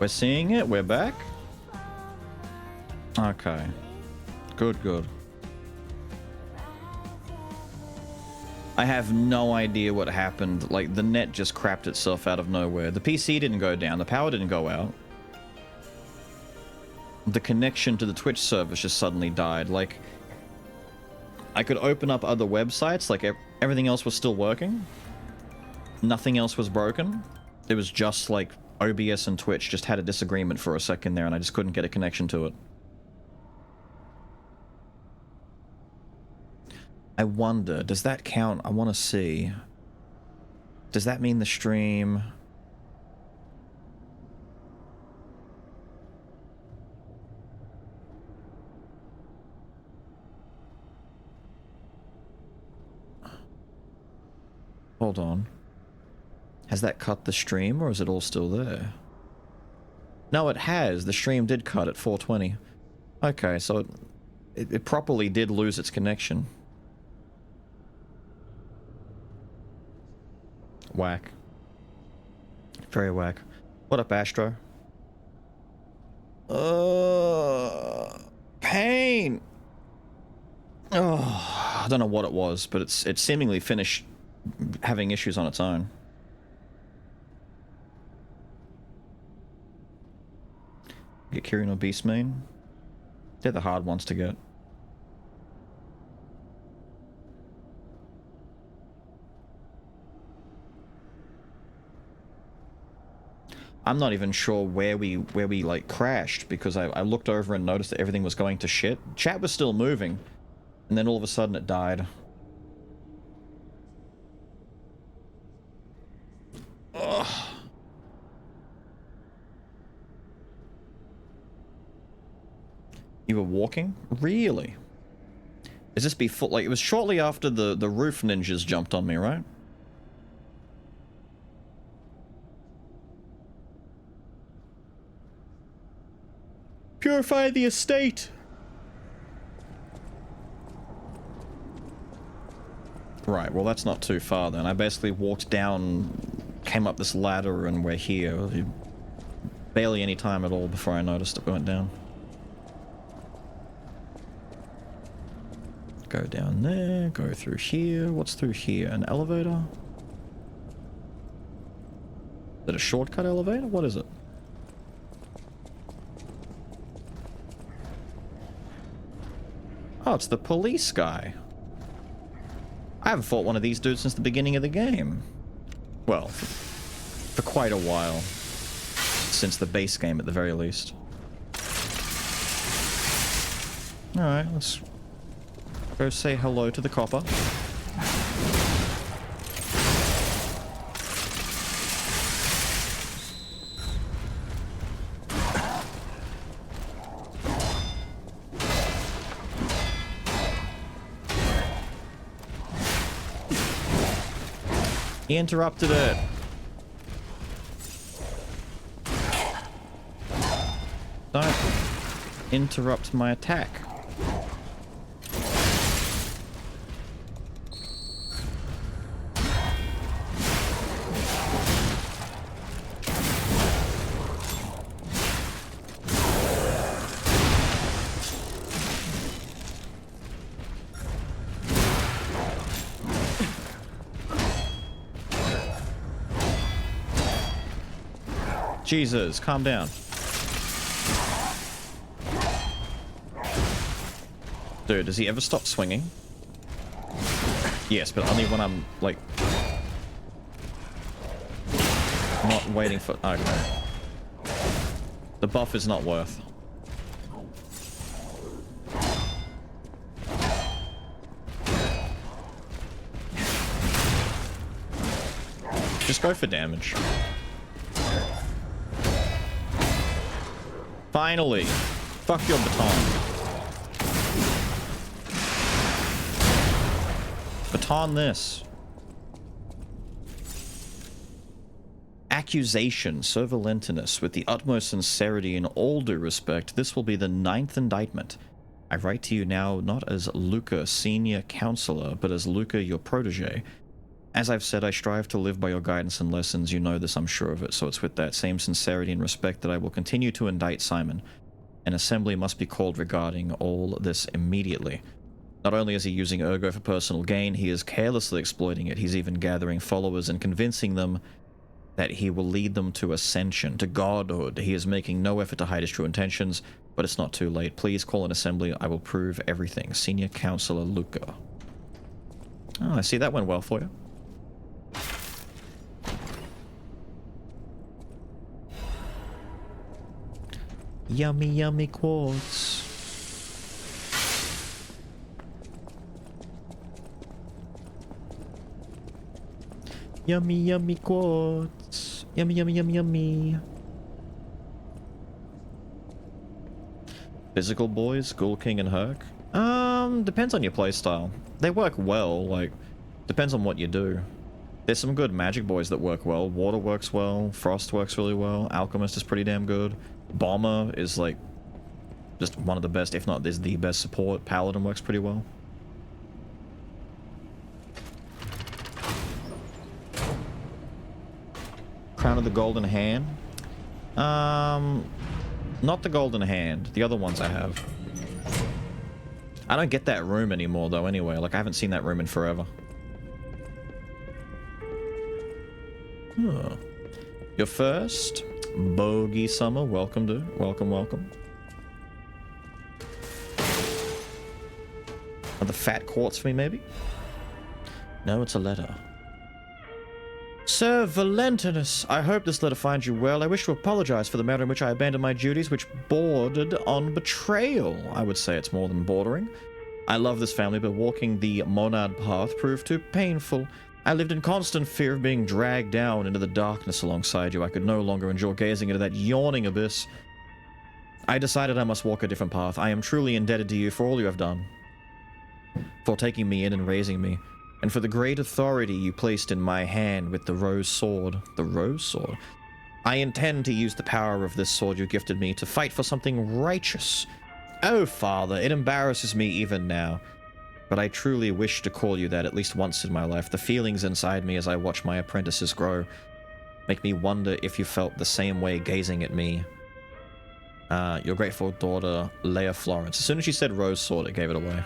We're seeing it. We're back. Okay. Good, good. I have no idea what happened. Like, the net just crapped itself out of nowhere. The PC didn't go down. The power didn't go out. The connection to the Twitch service just suddenly died. Like, I could open up other websites. Like, everything else was still working. Nothing else was broken. It was just, like, OBS and Twitch just had a disagreement for a second there, and I just couldn't get a connection to it. I wonder, does that count? I want to see. Does that mean the stream... Hold on. Has that cut the stream, or is it all still there? No, it has. The stream did cut at 420. Okay, so it properly did lose its connection. Whack. Very whack. What up, Astro? Pain! Oh, I don't know what it was, but it's seemingly finished having issues on its own. Get Kyrian or Beastmane? They're the hard ones to get. I'm not even sure where we like crashed, because I looked over and noticed that everything was going to shit. Chat was still moving, and then all of a sudden it died. Ugh. You were walking? Really? Is this before? Like, it was shortly after the roof ninjas jumped on me, right? Purify the estate! Right, well that's not too far then. I basically walked down, came up this ladder, and we're here. Barely any time at all before I noticed it went down. Go down there, go through here. What's through here? An elevator? Is it a shortcut elevator? What is it? Oh, it's the police guy. I haven't fought one of these dudes since the beginning of the game. Well, for quite a while. Since the base game, at the very least. Alright, let's go say hello to the copper. He interrupted it. Don't interrupt my attack. Jesus, calm down. Dude, does he ever stop swinging? Yes, but only when I'm, like... not waiting for... Okay. The buff is not worth. Just go for damage. Finally! Fuck your baton. Baton this. Accusation, Sir Valentinus, with the utmost sincerity and all due respect, this will be the 9th indictment. I write to you now not as Luca, senior counselor, but as Luca, your protege. As I've said, I strive to live by your guidance and lessons. You know this, I'm sure of it, so it's with that same sincerity and respect that I will continue to indict Simon. An assembly must be called regarding all this immediately. Not only is he using Ergo for personal gain, he is carelessly exploiting it. He's even gathering followers and convincing them that he will lead them to ascension, to godhood. He is making no effort to hide his true intentions, but it's not too late. Please call an assembly. I will prove everything. Senior Counselor Luca. Oh, I see that went well for you. Yummy, yummy quartz. Yummy, yummy quartz. Yummy, yummy, yummy, yummy. Physical boys, Ghoul King and Herc? Depends on your playstyle. They work well, like, depends on what you do. There's some good magic boys that work well. Water works well, Frost works really well, Alchemist is pretty damn good. Bomber is like just one of the best, if not is the best support. Paladin works pretty well. Crown of the Golden Hand? Not the Golden Hand. The other ones I have. I don't get that room anymore though anyway. Like I haven't seen that room in forever. Huh. You're first. Bogey Summer. Welcome, dude. Welcome, welcome. Another fat quartz for me, maybe? No, it's a letter. Sir Valentinus, I hope this letter finds you well. I wish to apologize for the manner in which I abandoned my duties, which bordered on betrayal. I would say it's more than bordering. I love this family, but walking the Monad path proved too painful. I lived in constant fear of being dragged down into the darkness alongside you. I could no longer endure gazing into that yawning abyss. I decided I must walk a different path. I am truly indebted to you for all you have done. For taking me in and raising me. And for the great authority you placed in my hand with the Rose Sword. The Rose Sword? I intend to use the power of this sword you gifted me to fight for something righteous. Oh, Father, it embarrasses me even now. But I truly wish to call you that at least once in my life. The feelings inside me as I watch my apprentices grow make me wonder if you felt the same way gazing at me. Your grateful daughter, Leia Florence. As soon as she said Rose Sword, it gave it away.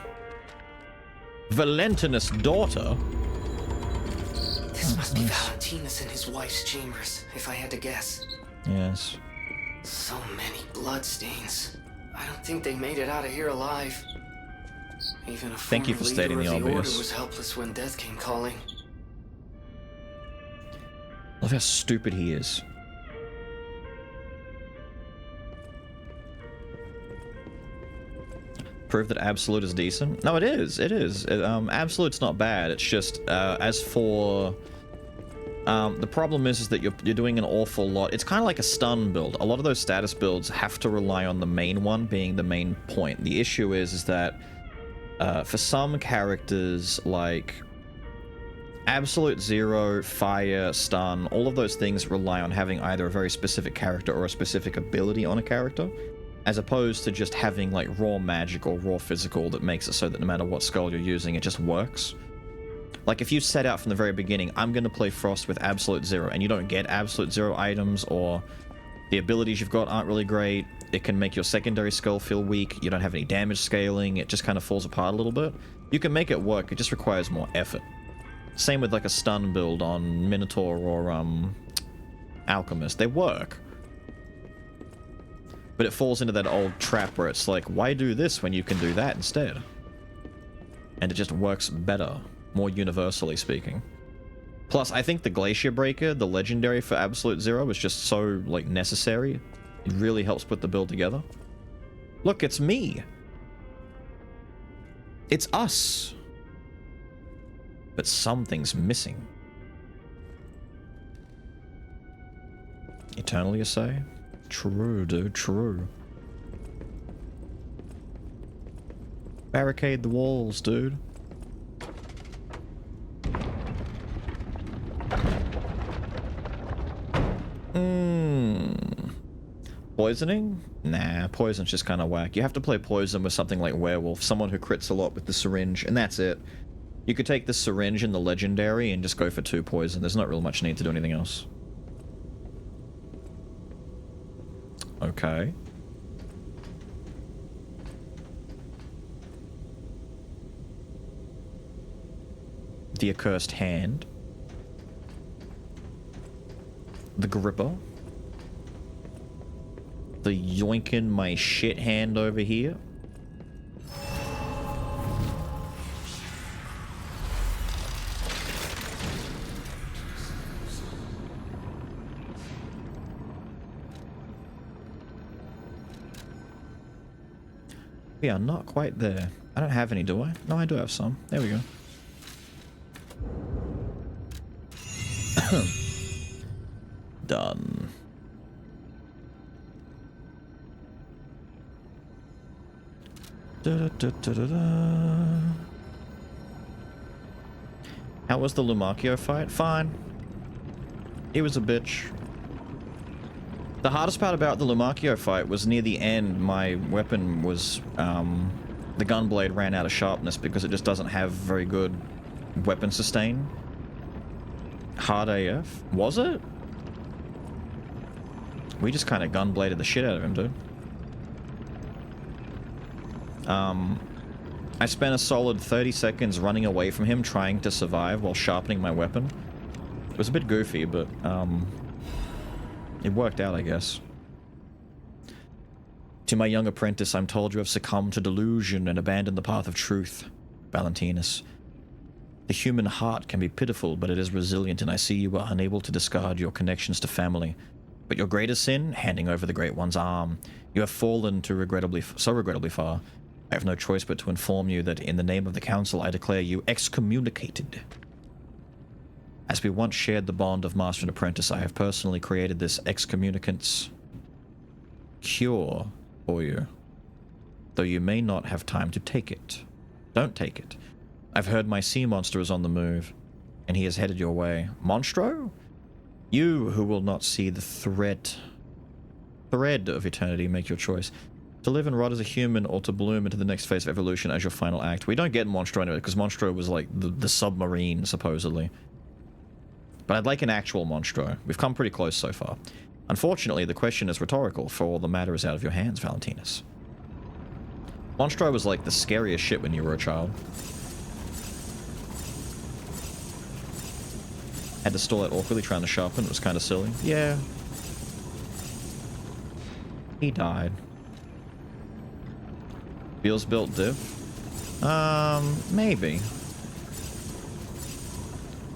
Valentinus' daughter? This must be Valentinus and his wife's chambers, if I had to guess. Yes. So many bloodstains. I don't think they made it out of here alive. Even a Thank you for stating the Order obvious. was helpless when death came calling. Love how stupid he is. Prove that Absolute is decent? No, it is. It is. Absolute's not bad. It's just, as for... the problem is that you're doing an awful lot. It's kind of like a stun build. A lot of those status builds have to rely on the main one being the main point. The issue is that for some characters, like Absolute, Zero, Fire, Stun, all of those things rely on having either a very specific character or a specific ability on a character, as opposed to just having like raw magic or raw physical that makes it so that no matter what skull you're using, it just works. Like, if you set out from the very beginning, I'm going to play Frost with Absolute Zero, and you don't get Absolute Zero items, or the abilities you've got aren't really great, it can make your secondary skill feel weak, you don't have any damage scaling, it just kind of falls apart a little bit. You can make it work, it just requires more effort. Same with, like, a stun build on Minotaur or, Alchemist. They work. But it falls into that old trap where it's like, why do this when you can do that instead? And it just works better. More universally speaking. Plus, I think the Glacier Breaker, the legendary for Absolute Zero, is just so, like, necessary. It really helps put the build together. Look, it's me. It's us. But something's missing. Eternal, you say? True, dude, true. Barricade the walls, dude. Poisoning? Nah, poison's just kind of whack. You have to play poison with something like Werewolf, someone who crits a lot with the syringe, and that's it. You could take the syringe and the legendary and just go for 2 poison. There's not real much need to do anything else. Okay. The accursed hand. The gripper. The yoinkin' my shit hand over here. We are not quite there. I don't have any, do I? No, I do have some. There we go. Done. Da, da, da, da, da. How was the Lumakio fight? Fine. He was a bitch. The hardest part about the Lumakio fight was near the end, my weapon was, the gunblade ran out of sharpness because it just doesn't have very good weapon sustain. Hard AF. Was it? We just kind of gunbladed the shit out of him, dude. I spent a solid 30 seconds running away from him trying to survive while sharpening my weapon. It was a bit goofy, but, it worked out, I guess. To my young apprentice, I'm told you have succumbed to delusion and abandoned the path of truth, Valentinus. The human heart can be pitiful, but it is resilient, and I see you are unable to discard your connections to family. But your greatest sin, handing over the Great One's arm. You have fallen to so regrettably far. I have no choice but to inform you that in the name of the Council, I declare you excommunicated. As we once shared the bond of master and apprentice, I have personally created this excommunicant's cure for you. Though you may not have time to take it. Don't take it. I've heard my sea monster is on the move, and he is headed your way. Monstro? You who will not see the thread of eternity, make your choice. To live and rot as a human, or to bloom into the next phase of evolution as your final act. We don't get Monstro anyway, because Monstro was like the submarine, supposedly. But I'd like an actual Monstro. We've come pretty close so far. Unfortunately, the question is rhetorical, for all the matter is out of your hands, Valentinus. Monstro was like the scariest shit when you were a child. Had to stall it awkwardly trying to sharpen. It was kind of silly. Yeah. He died. Feels built div? Maybe.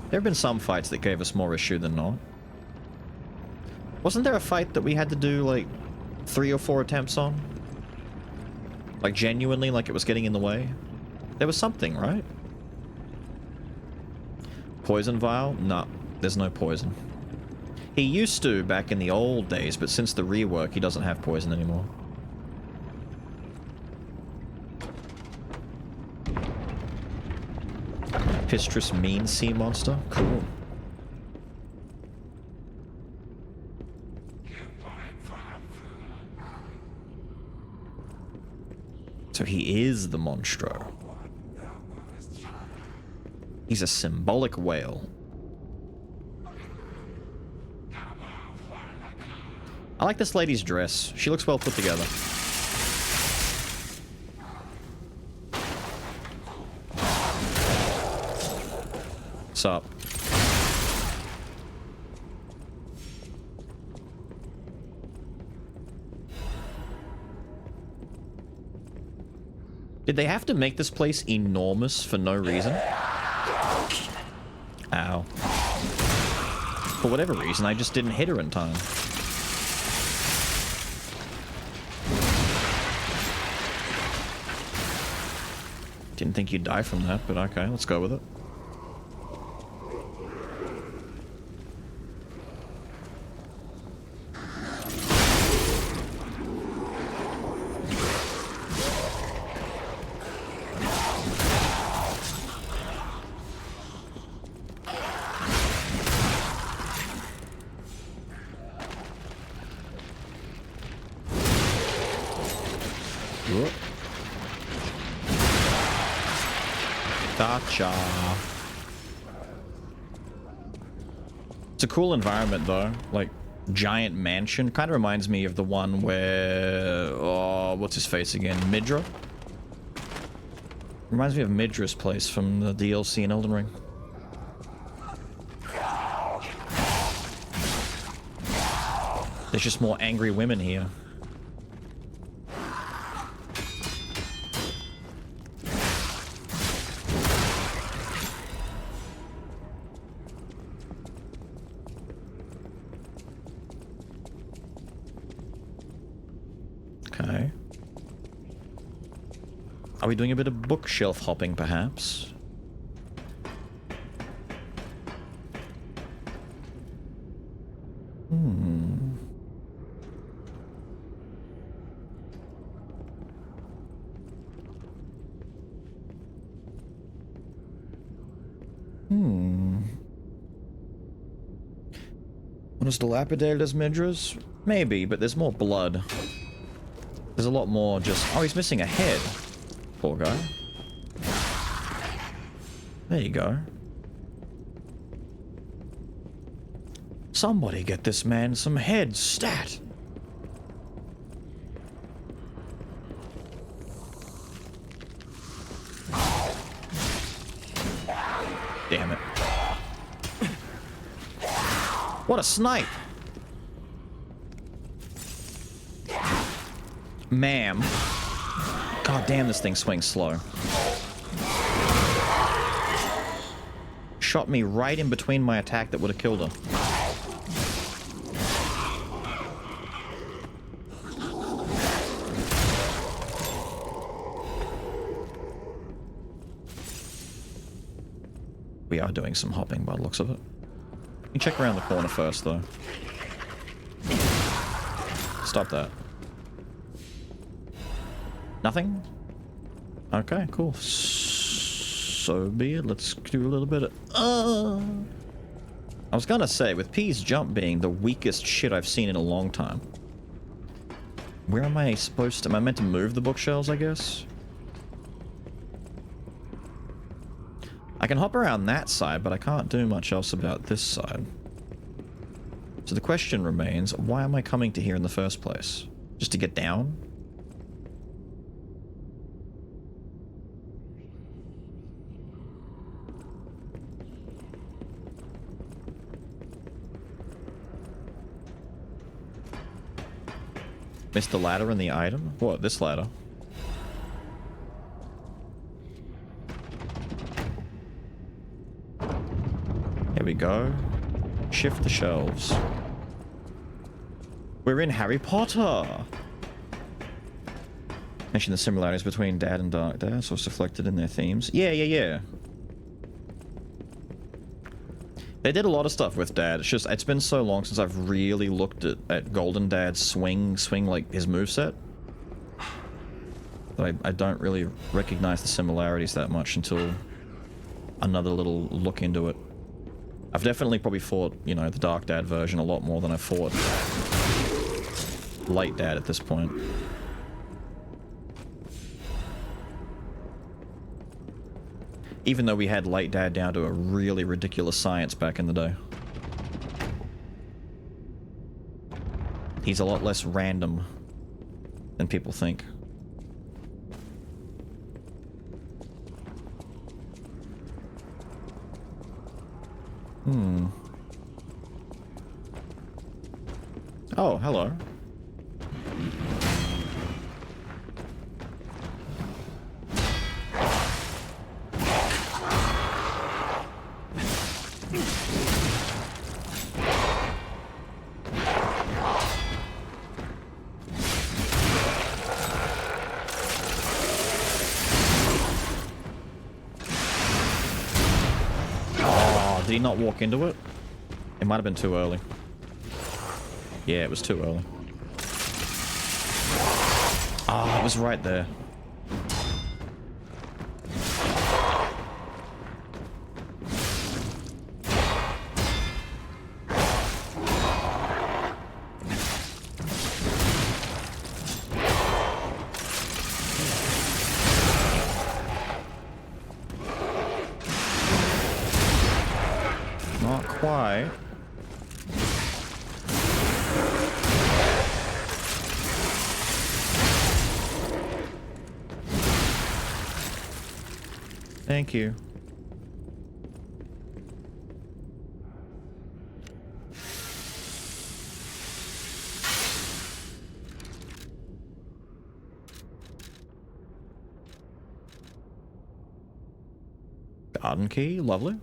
There have been some fights that gave us more issue than not. Wasn't there a fight that we had to do, like, 3 or 4 attempts on? Like, genuinely, like it was getting in the way? There was something, right? Poison vial? No, there's no poison. He used to back in the old days, but since the rework, he doesn't have poison anymore. Pistrus mean sea monster? Cool. So he is the Monstro. He's a symbolic whale. I like this lady's dress. She looks well put together. What's up? Did they have to make this place enormous for no reason? Ow. For whatever reason, I just didn't hit her in time. Didn't think you'd die from that, but okay, let's go with it. Gotcha. It's a cool environment though, like giant mansion. Kind of reminds me of the one where, oh, what's his face again? Midra? Reminds me of Midra's place from the DLC in Elden Ring. There's just more angry women here. Okay. Are we doing a bit of bookshelf hopping, perhaps? Not as dilapidated as Midra's? Maybe, but there's more blood. There's a lot more just... Oh, he's missing a head. Poor guy. There you go. Somebody get this man some head stat. Damn it. What a snipe! Ma'am. God damn, this thing swings slow. Shot me right in between my attack that would have killed her. We are doing some hopping by the looks of it. You can check around the corner first, though. Stop that. Nothing? Okay, cool. So be it. Let's do a little bit of... I was gonna say, with P's jump being the weakest shit I've seen in a long time. Where am I supposed to... Am I meant to move the bookshelves, I guess? I can hop around that side, but I can't do much else about this side. So the question remains, why am I coming to here in the first place? Just to get down? Missed the ladder and the item? What, this ladder? Here we go. Shift the shelves. We're in Harry Potter! Mention the similarities between Dad and Dark Dad, so it's reflected in their themes. Yeah. They did a lot of stuff with Dad. It's just, it's been so long since I've really looked at Golden Dad's swing like his moveset. That I don't really recognize the similarities that much until another little look into it. I've definitely probably fought, you know, the Dark Dad version a lot more than I fought Light Dad at this point. Even though we had Light Dad down to a really ridiculous science back in the day. He's a lot less random than people think. Oh, hello. Oh, did he not walk into it? It might have been too early. Yeah, it was too early. Ah, it was right there. quiet. Thank you. Garden key, lovely.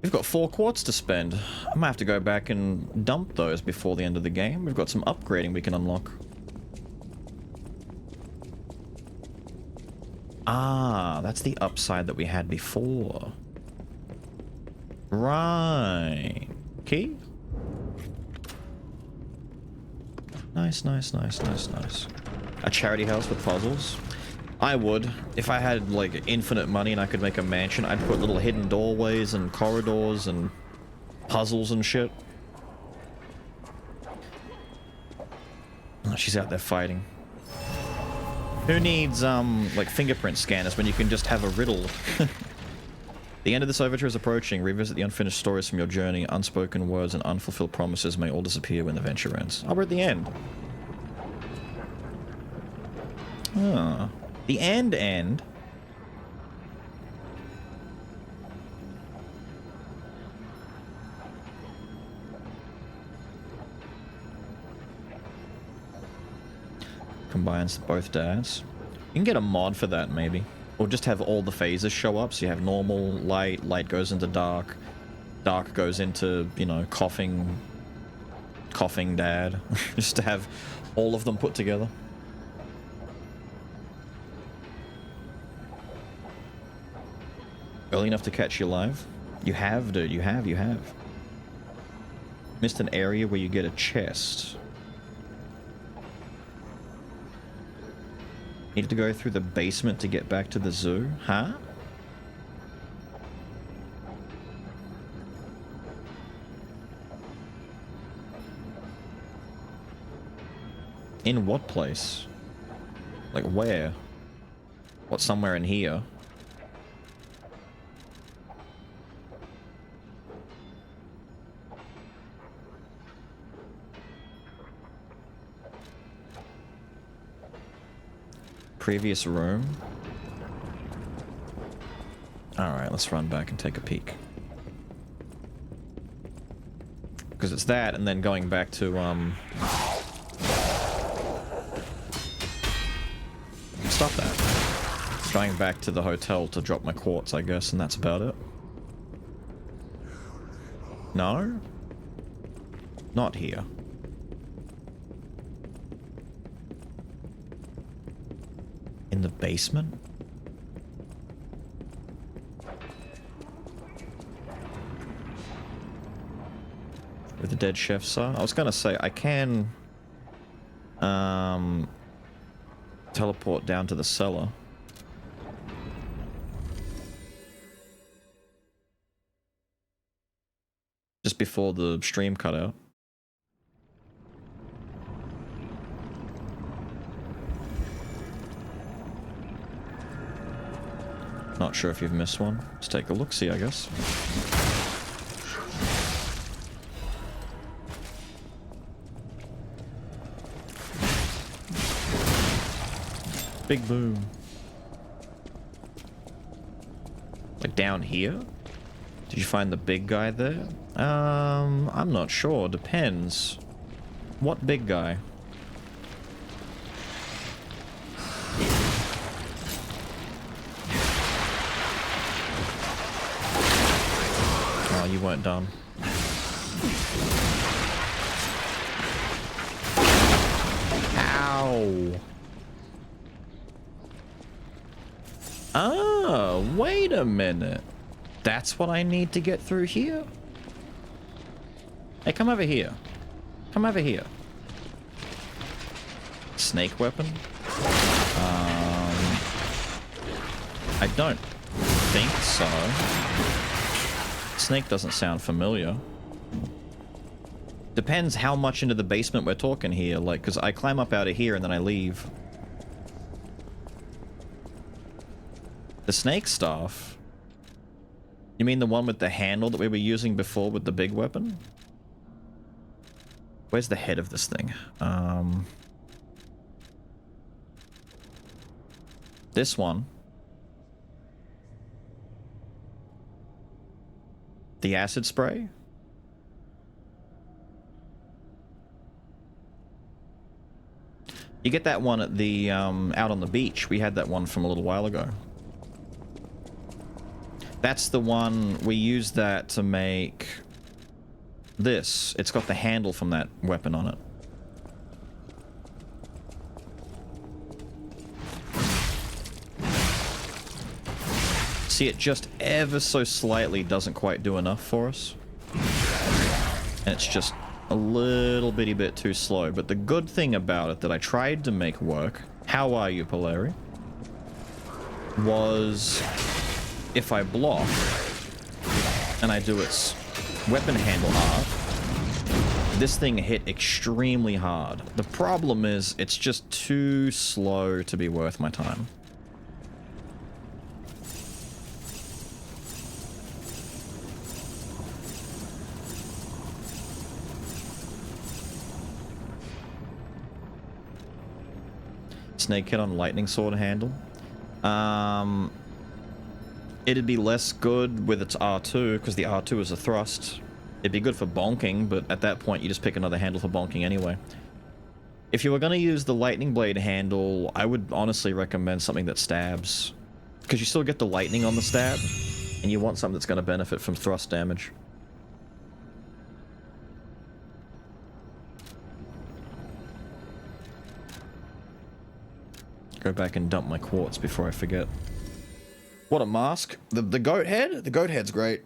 We've got 4 quartz to spend. I might have to go back and dump those before the end of the game. We've got some upgrading we can unlock. Ah, that's the upside that we had before. Right. Key? Nice, nice, nice, nice, nice. A charity house with puzzles. I would. If I had, like, infinite money and I could make a mansion, I'd put little hidden doorways and corridors and puzzles and shit. Oh, she's out there fighting. Who needs, like, fingerprint scanners when you can just have a riddle? The end of this overture is approaching. Revisit the unfinished stories from your journey. Unspoken words and unfulfilled promises may all disappear when the venture ends. Oh, we're at the end. Ah. The end. Combines both dads. You can get a mod for that, maybe. Or just have all the phases show up, so you have normal, light goes into dark, dark goes into, you know, coughing dad. Just to have all of them put together. Early enough to catch you live? You have, dude. You have. Missed an area where you get a chest. Need to go through the basement to get back to the zoo? Huh? In what place? Like where? What, somewhere in here? Previous room. Alright, let's run back and take a peek. Because it's that, and then going back to, stop that. Going back to the hotel to drop my quartz, I guess, and that's about it. No? Not here. In the basement? Where the dead chefs are? I was gonna say, I can teleport down to the cellar. Just before the stream cut out. Not sure if you've missed one. Let's take a look-see, I guess. Big boom. Like down here? Did you find the big guy there? I'm not sure. Depends. What big guy? Oh, you weren't done. Ow. Oh, wait a minute. That's what I need to get through here? Hey, come over here. Come over here. Snake weapon? I don't think so. Snake doesn't sound familiar. Depends how much into the basement we're talking here, like, because I climb up out of here and then I leave. The snake staff? You mean the one with the handle that we were using before with the big weapon? Where's the head of this thing? This one. The acid spray? You get that one at the, out on the beach. We had that one from a little while ago. That's the one, we used that to make this. It's got the handle from that weapon on it. See, it just ever so slightly doesn't quite do enough for us. And it's just a little bitty bit too slow. But the good thing about it that I tried to make work, how are you, Polari? Was if I block and I do its weapon handle art, this thing hit extremely hard. The problem is it's just too slow to be worth my time. Snake hit on lightning sword handle. It'd be less good with its R2 because the R2 is a thrust. It'd be good for bonking, but at that point you just pick another handle for bonking anyway. If you were going to use the lightning blade handle, I would honestly recommend something that stabs, because you still get the lightning on the stab, and you want something that's going to benefit from thrust damage. Go back and dump my quartz before I forget. What a mask. The goat head? The goat head's great.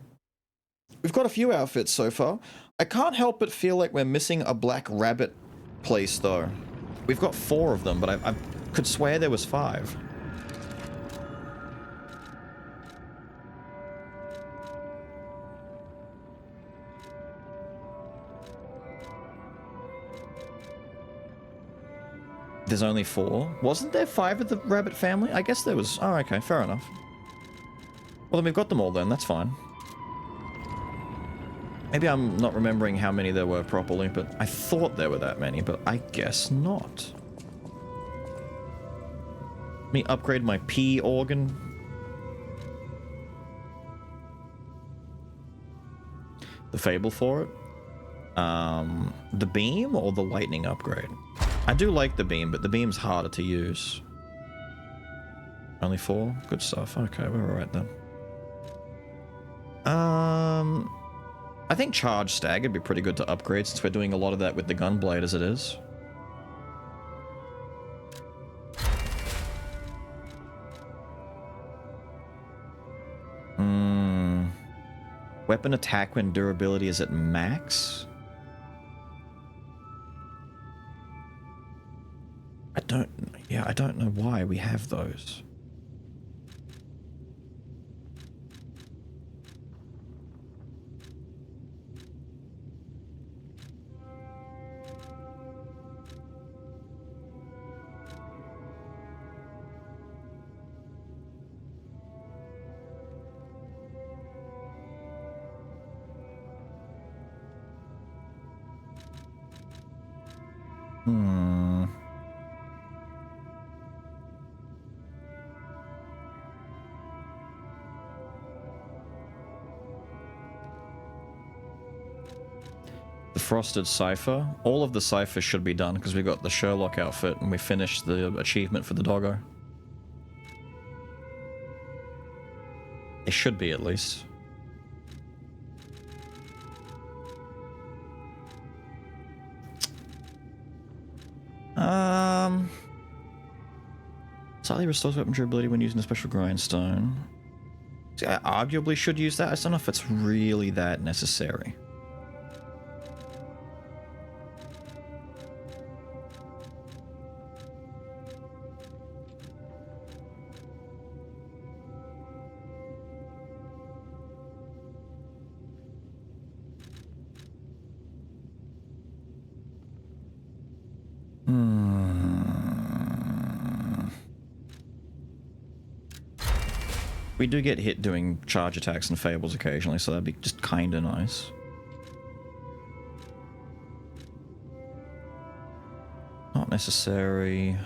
We've got a few outfits so far. I can't help but feel like we're missing a black rabbit place, though. We've got 4 of them, but I could swear there was 5. There's only 4? Wasn't there 5 of the rabbit family? I guess there was. Oh, okay, fair enough. Well, then we've got them all then, that's fine. Maybe I'm not remembering how many there were properly, but I thought there were that many, but I guess not. Let me upgrade my P organ. The Fable for it. The beam or the lightning upgrade? I do like the beam, but the beam's harder to use. Only 4? Good stuff. Okay, we're alright then. I think Charge Stag would be pretty good to upgrade since we're doing a lot of that with the Gunblade as it is. Weapon attack when durability is at max? I don't know why we have those. The Frosted Cipher. All of the ciphers should be done because we got the Sherlock outfit and we finished the achievement for the doggo. It should be at least. Slightly restores weapon durability when using a special grindstone. See, I arguably should use that. I just don't know if it's really that necessary. We do get hit doing charge attacks and fables occasionally, so that'd be just kinda nice. Not necessary.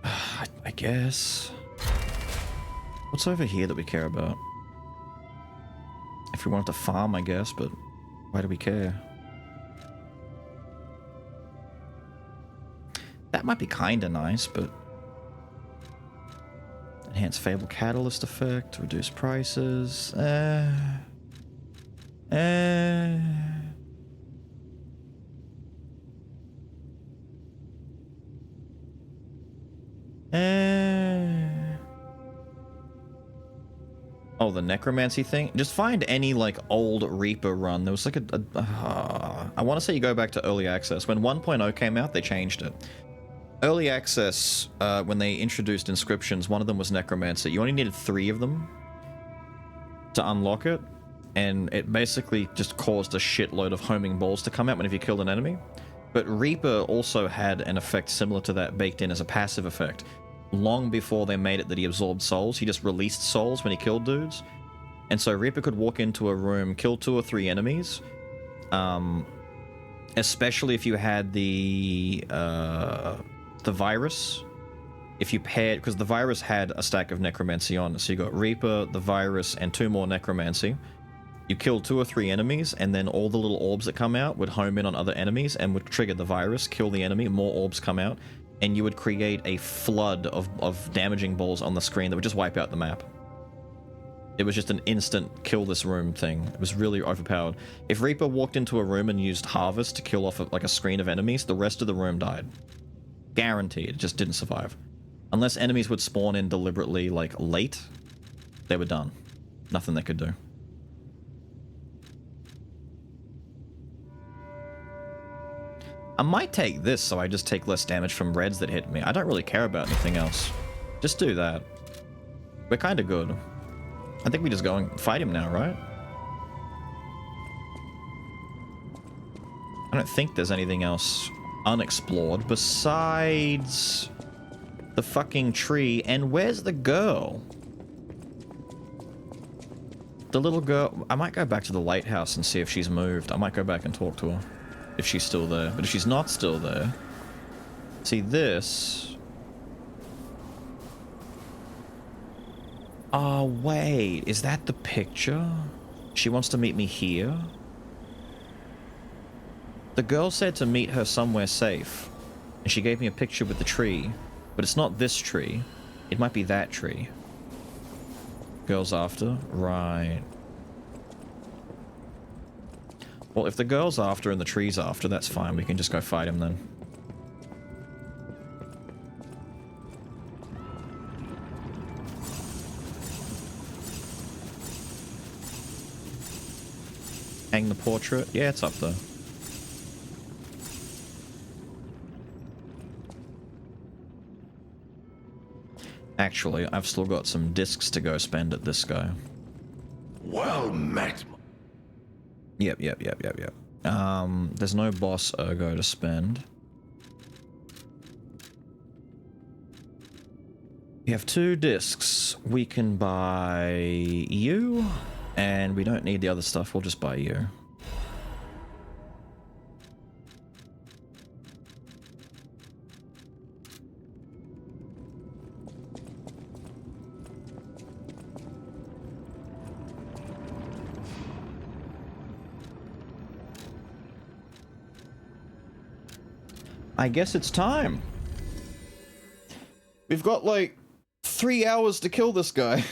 I guess. What's over here that we care about? If we wanted to farm, I guess, but why do we care? That might be kinda nice, but... Enhance Fable Catalyst effect, reduce prices... Oh, the necromancy thing? Just find any, like, old Reaper run. There was, like, I want to say you go back to Early Access. When 1.0 came out, they changed it. Early Access, when they introduced inscriptions, one of them was Necromancer. You only needed 3 of them to unlock it, and it basically just caused a shitload of homing balls to come out whenever you killed an enemy. But Reaper also had an effect similar to that baked in as a passive effect. Long before they made it that he absorbed souls, he just released souls when he killed dudes. And so Reaper could walk into a room, kill 2 or 3 enemies, especially if you had the virus. If you paired, because the virus had a stack of necromancy on it, so you got Reaper, the virus, and 2 more necromancy. You killed 2 or 3 enemies, and then all the little orbs that come out would home in on other enemies and would trigger the virus, kill the enemy, more orbs come out, and you would create a flood of damaging balls on the screen that would just wipe out the map. It was just an instant kill this room thing. It was really overpowered. If Reaper walked into a room and used Harvest to kill off like a screen of enemies, the rest of the room died. Guaranteed, it just didn't survive. Unless enemies would spawn in deliberately, like, late, they were done. Nothing they could do. I might take this so I just take less damage from reds that hit me. I don't really care about anything else. Just do that. We're kind of good. I think we just go and fight him now, right? I don't think there's anything else unexplored besides the fucking tree. And where's the girl? The little girl... I might go back to the lighthouse and see if she's moved. I might go back and talk to her. If she's still there. But if she's not still there... See, this... Oh, wait. Is that the picture? She wants to meet me here? The girl said to meet her somewhere safe. And she gave me a picture with the tree. But it's not this tree. It might be that tree. Girl's after? Right. Well, if the girl's after and the tree's after, that's fine. We can just go fight him then. Hang the portrait? Yeah, it's up there. Actually, I've still got some discs to go spend at this guy. Well met. Yep. There's no boss ergo to spend. We have 2 discs. We can buy you, and we don't need the other stuff. We'll just buy you. I guess it's time. We've got like 3 hours to kill this guy.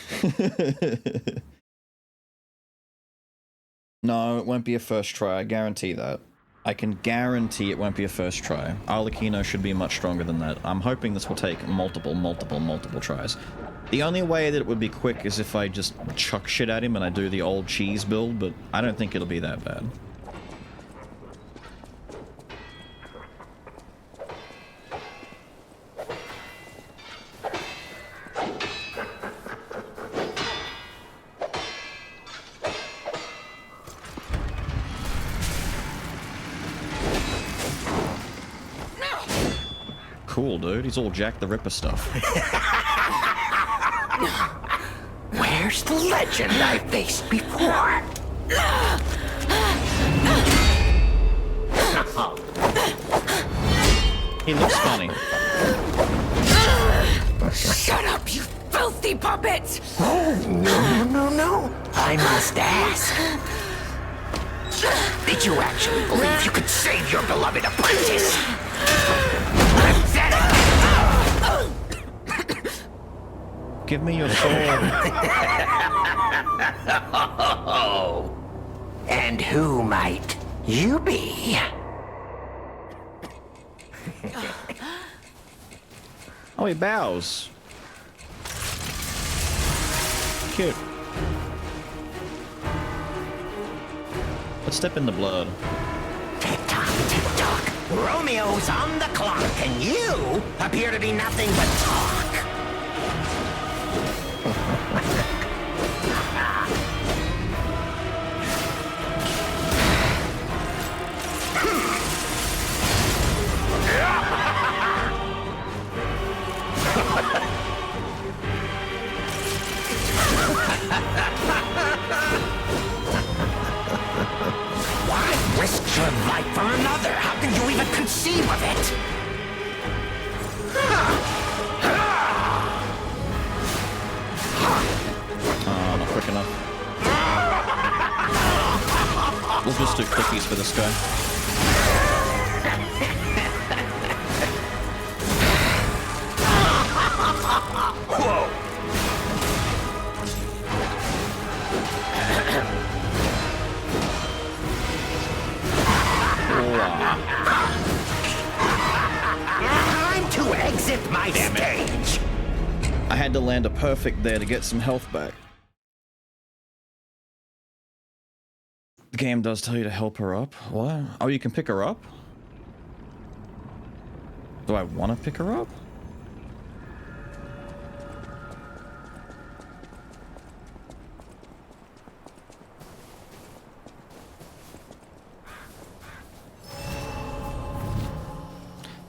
No, it won't be a first try. I guarantee that. I can guarantee it won't be a first try. Arlecchino should be much stronger than that. I'm hoping this will take multiple tries. The only way that it would be quick is if I just chuck shit at him and I do the old cheese build, but I don't think it'll be that bad. cool, dude. He's all Jack the Ripper stuff. Where's the legend I faced before? He looks funny. Shut up, you filthy puppet! No. I must ask. Did you actually believe you could save your beloved apprentice? Pathetic! Give me your sword. And who might you be? Oh, he bows. Cute. Let's step in the blood. Tick-tock, tick-tock. Romeo's on the clock, and you appear to be nothing but talk. Why risk your life for another? How can you even conceive of it? Not quick enough. We'll just do cookies for this guy. Whoa! Time to exit my stage. I had to land a perfect there to get some health back. The game does tell you to help her up. What? Oh, you can pick her up? Do I want to pick her up?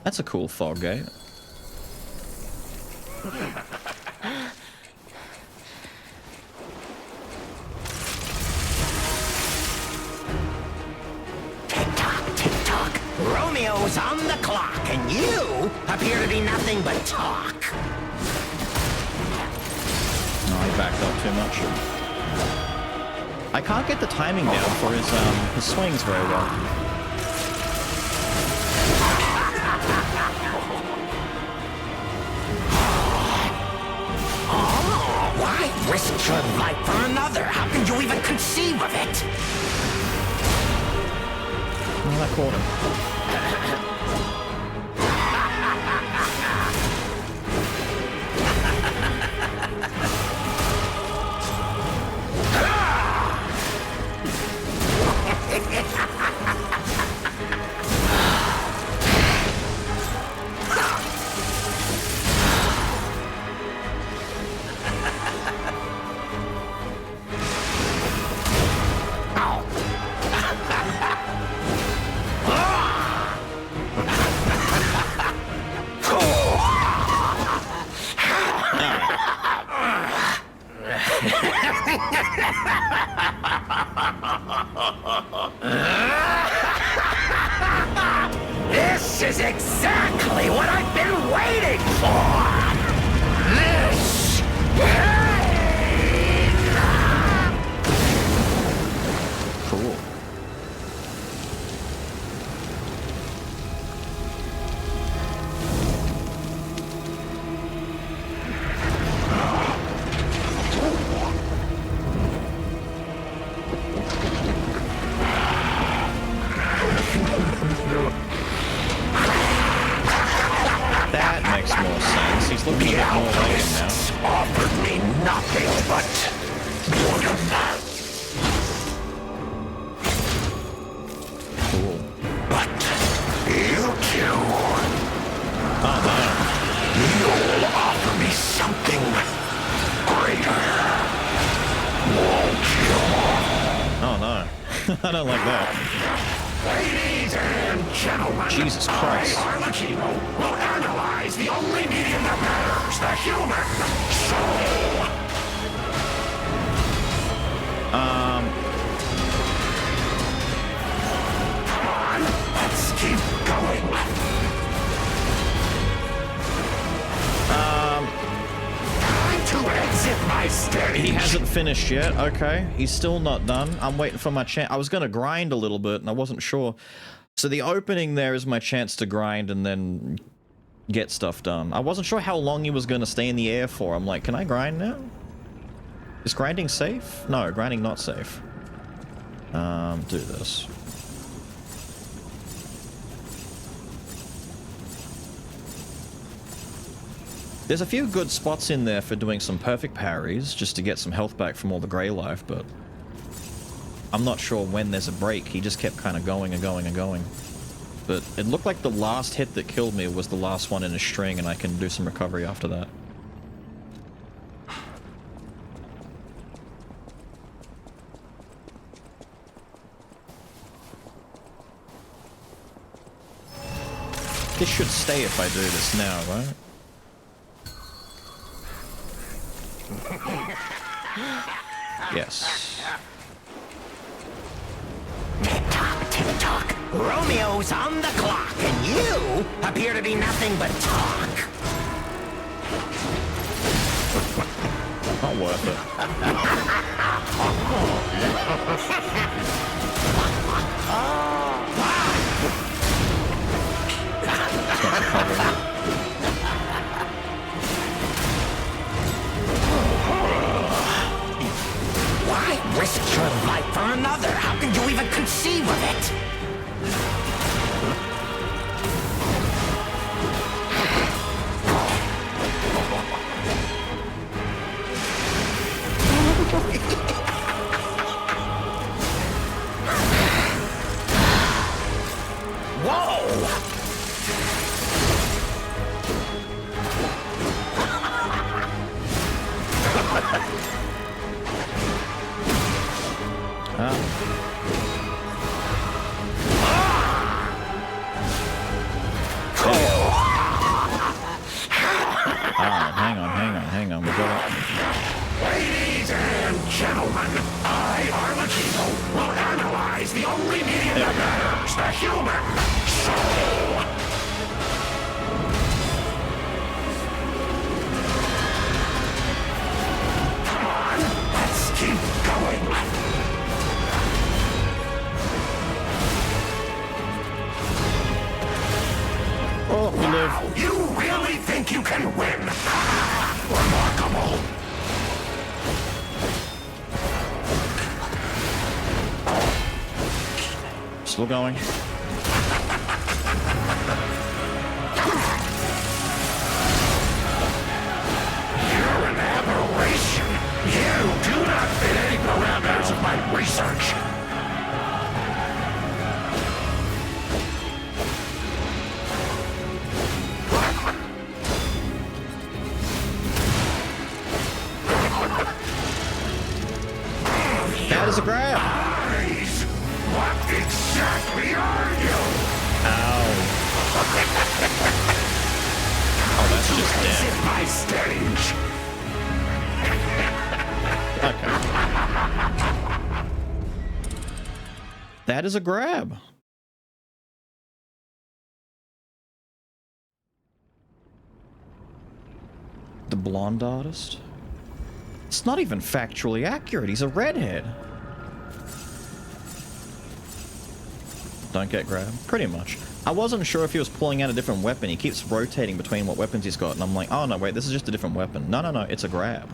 That's a cool fog gate. Tick-tock, tick-tock. Romeo's on the clock, and you appear to be nothing but talk. Oh, he backed up too much. I can't get the timing down for his swings very well. Why risk your life for another? How can you even conceive of it? Oh, that caught him. This is exactly what I've been waiting for! This pain! Cool. That makes more sense. He's looking a bit more like him now. Offered me nothing but boredom. Cool. But you two, Oh, no. you'll offer me something greater. Won't you? Oh, no. I don't like that. Ladies and gentlemen, Jesus Christ. I, Arlecchino, will analyze the only medium that matters, the human soul. Come on, let's keep going. Time to exit my stage. He hasn't finished yet. Okay, he's still not done. I'm waiting for my chance. I was gonna grind a little bit, and I wasn't sure. So the opening there is my chance to grind and then get stuff done. I wasn't sure how long he was gonna stay in the air for. I'm like, can I grind now? Is grinding safe? No, grinding not safe. Do this. There's a few good spots in there for doing some perfect parries, just to get some health back from all the Grey life, but I'm not sure when there's a break. He just kept kind of going and going and going. But it looked like the last hit that killed me was the last one in a string, and I can do some recovery after that. This should stay if I do this now, right? Yes. Tick-tock, tick-tock. Romeo's on the clock, and you appear to be nothing but talk. Not worth Why risk your life for another? How can you even conceive of it? Hang on, we got it. Ladies and gentlemen, I, Arlecchino, will analyze the only medium that matters, the human soul. Come on, let's keep going. Oh, we live. Wow, you really think you can win? Remarkable. Still going. You're an aberration. You do not fit any parameters of my research. That is a grab. Eyes. What exactly are you? Ow. Oh, that's just dead. Exit my stage. Okay. That is a grab. The blonde artist? It's not even factually accurate. He's a redhead. Don't get grabbed? Pretty much. I wasn't sure if he was pulling out a different weapon. He keeps rotating between what weapons he's got, and I'm like, oh no, wait, this is just a different weapon. No, no, no, it's a grab.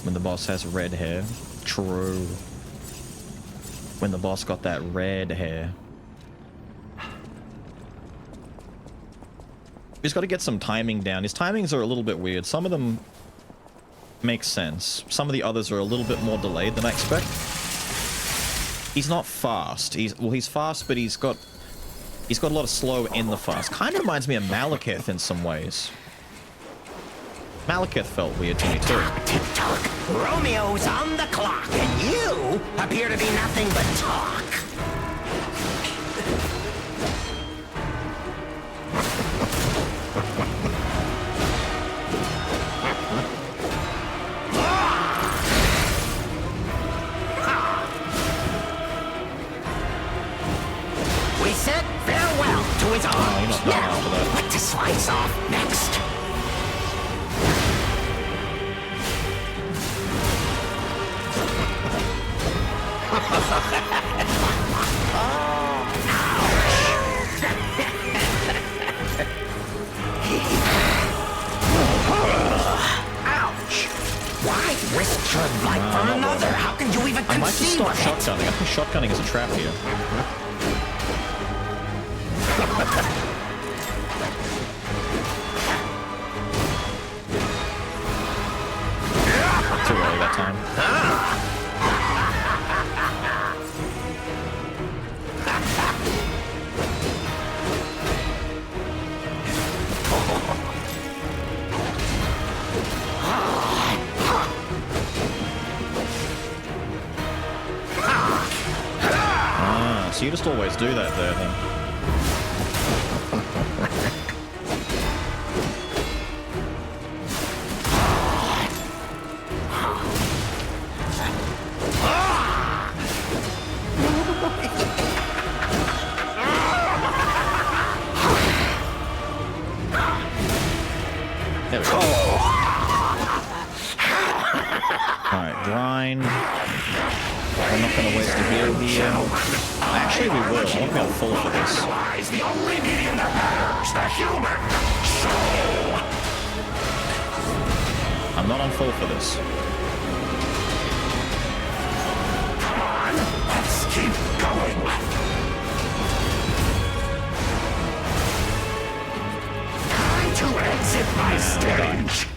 When the boss has red hair. True. When the boss got that red hair. He's got to get some timing down. His timings are a little bit weird. Some of them make sense. Some of the others are a little bit more delayed than I expect. He's not fast. He's fast, but he's got a lot of slow in the fast. Kind of reminds me of Malekith in some ways. Malekith felt weird to me too. Tick-tock. Romeo's on the clock, and you appear to be nothing but talk. We said farewell to his arms. you're not done after that. Now, what to slice off next? Ouch! Why risk your life for another? How can you even I might just conceive stop of it? shotgunning. I think shotgunning is a trap here. Too early that time. Ah, so you just always do that there then. There we go. Alright, grind. We're not gonna waste a heal here. Actually, we will. I want to be on full for this. Analyze the only medium that matters, the human soul. I'm not on full for this. Come on, let's keep going. Time to exit my stage.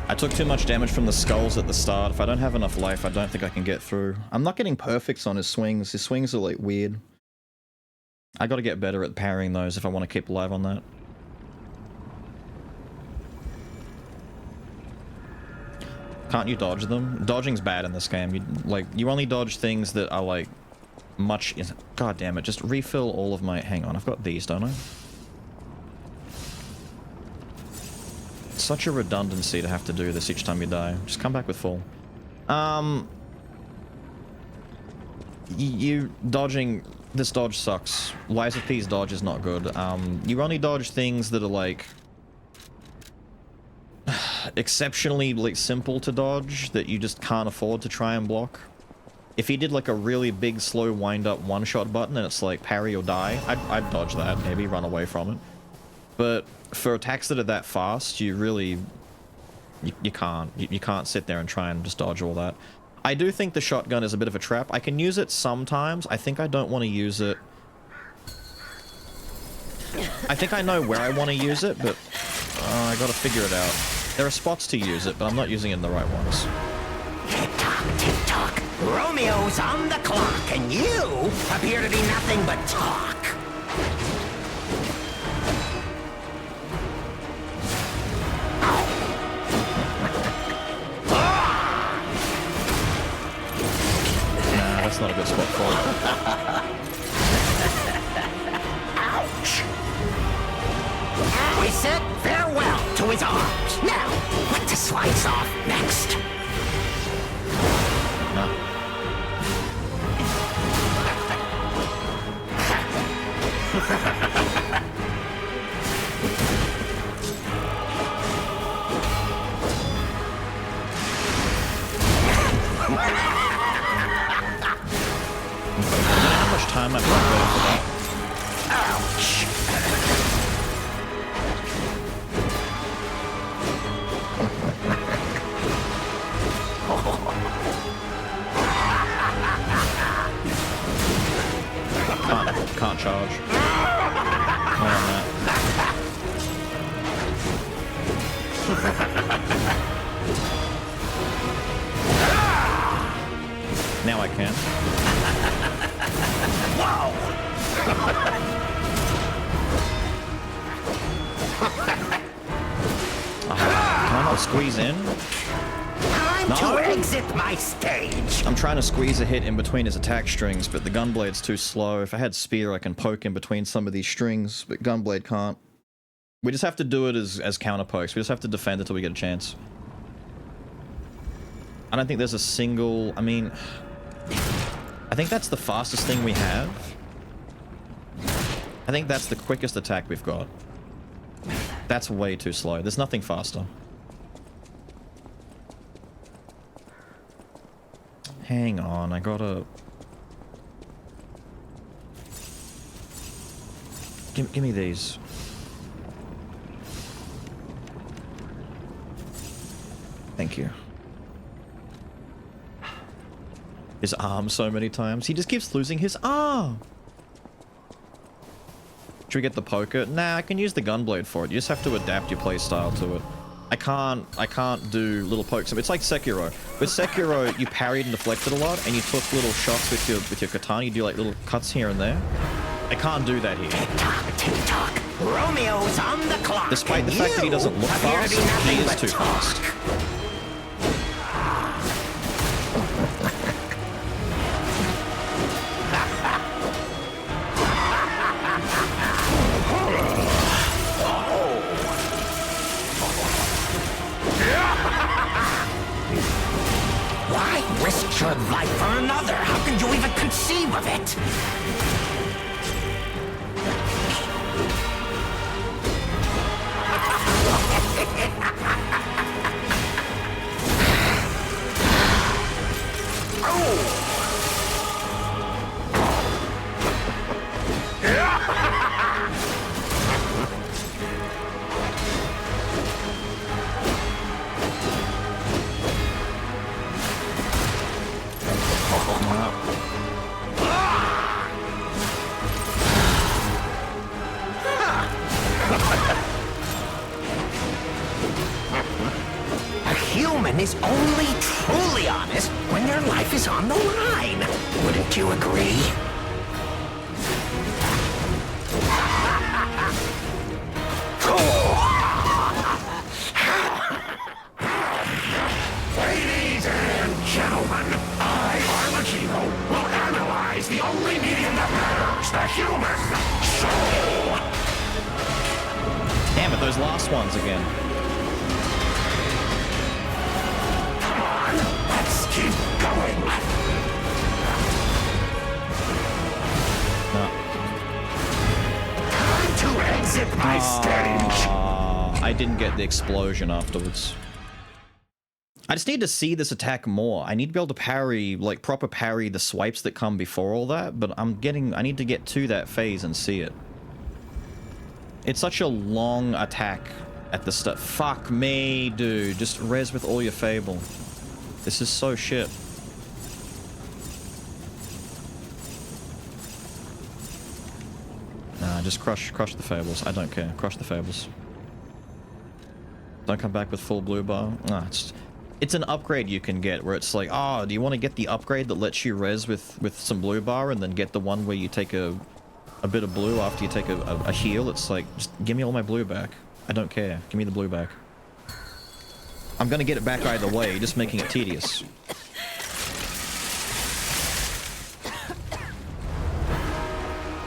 I took too much damage from the skulls at the start. If I don't have enough life, I don't think I can get through. I'm not getting perfects on his swings. His swings are like weird. I gotta get better at parrying those if I want to keep alive on that. Can't you dodge them? Dodging's bad in this game. You only dodge things that are like much. God damn it! Just refill all of my. Hang on, I've got these, don't I? Such a redundancy to have to do this each time you die. Just come back with full. You dodging. This dodge sucks. Lies of P's dodge is not good. You only dodge things that are like exceptionally like simple to dodge that you just can't afford to try and block. If he did like a really big slow wind up one shot button and it's like parry or die, I'd dodge that, maybe run away from it. But for attacks that are that fast, you really you can't sit there and try and just dodge all that. I do think the shotgun is a bit of a trap. I can use it sometimes. I think I don't want to use it. I think I know where I want to use it, but I gotta figure it out. There are spots to use it, but I'm not using it in the right ones. Tick-tock, tick-tock. Romeo's on the clock, and you appear to be nothing but talk. Nah, that's not a good spot for it. Ouch! We said farewell to his arms. Now, what to slice off next? No. How much time I've got for that? Ouch! Can't charge. More on that. Now I can. Whoa! Come I not squeeze in? Time to exit my stage. I'm trying to squeeze a hit in between his attack strings, but the Gunblade's too slow. If I had Spear, I can poke in between some of these strings, but Gunblade can't. We just have to do it as counter pokes. We just have to defend until we get a chance. I don't think there's a single... I mean... I think that's the fastest thing we have. I think that's the quickest attack we've got. That's way too slow. There's nothing faster. Hang on, I gotta... Give me these. Thank you. His arm so many times. He just keeps losing his arm. Should we get the poker? Nah, I can use the Gunblade for it. You just have to adapt your playstyle to it. I can't do little pokes. It's like Sekiro. With Sekiro, you parried and deflected a lot, and you took little shots with your katana. You do like little cuts here and there. I can't do that here. Tick-tock. Romeo's on the clock. Despite the fact that he doesn't look fast, he is too fast. Why risk your life for another? How can you even conceive of it? A human is only truly honest when their life is on the line. Wouldn't you agree? Ladies and gentlemen, I, Armachino, will analyze the only medium that matters, the human soul. Damn it, those last ones again. Come on, let's keep going. Time to exit my stage. I didn't get the explosion afterwards. I just need to see this attack more. I need to be able to parry, like proper parry the swipes that come before all that, but I need to get to that phase and see it. It's such a long attack at the start. Fuck me, dude. Just res with all your Fable. This is so shit. Nah, just crush the Fables. I don't care. Crush the Fables. Don't come back with full blue bar. Nah, it's an upgrade you can get where it's like, oh, do you want to get the upgrade that lets you res with some blue bar and then get the one where you take a bit of blue after you take a heal? It's like, just give me all my blue back. I don't care. Give me the blue back. I'm gonna get it back either way, just making it tedious.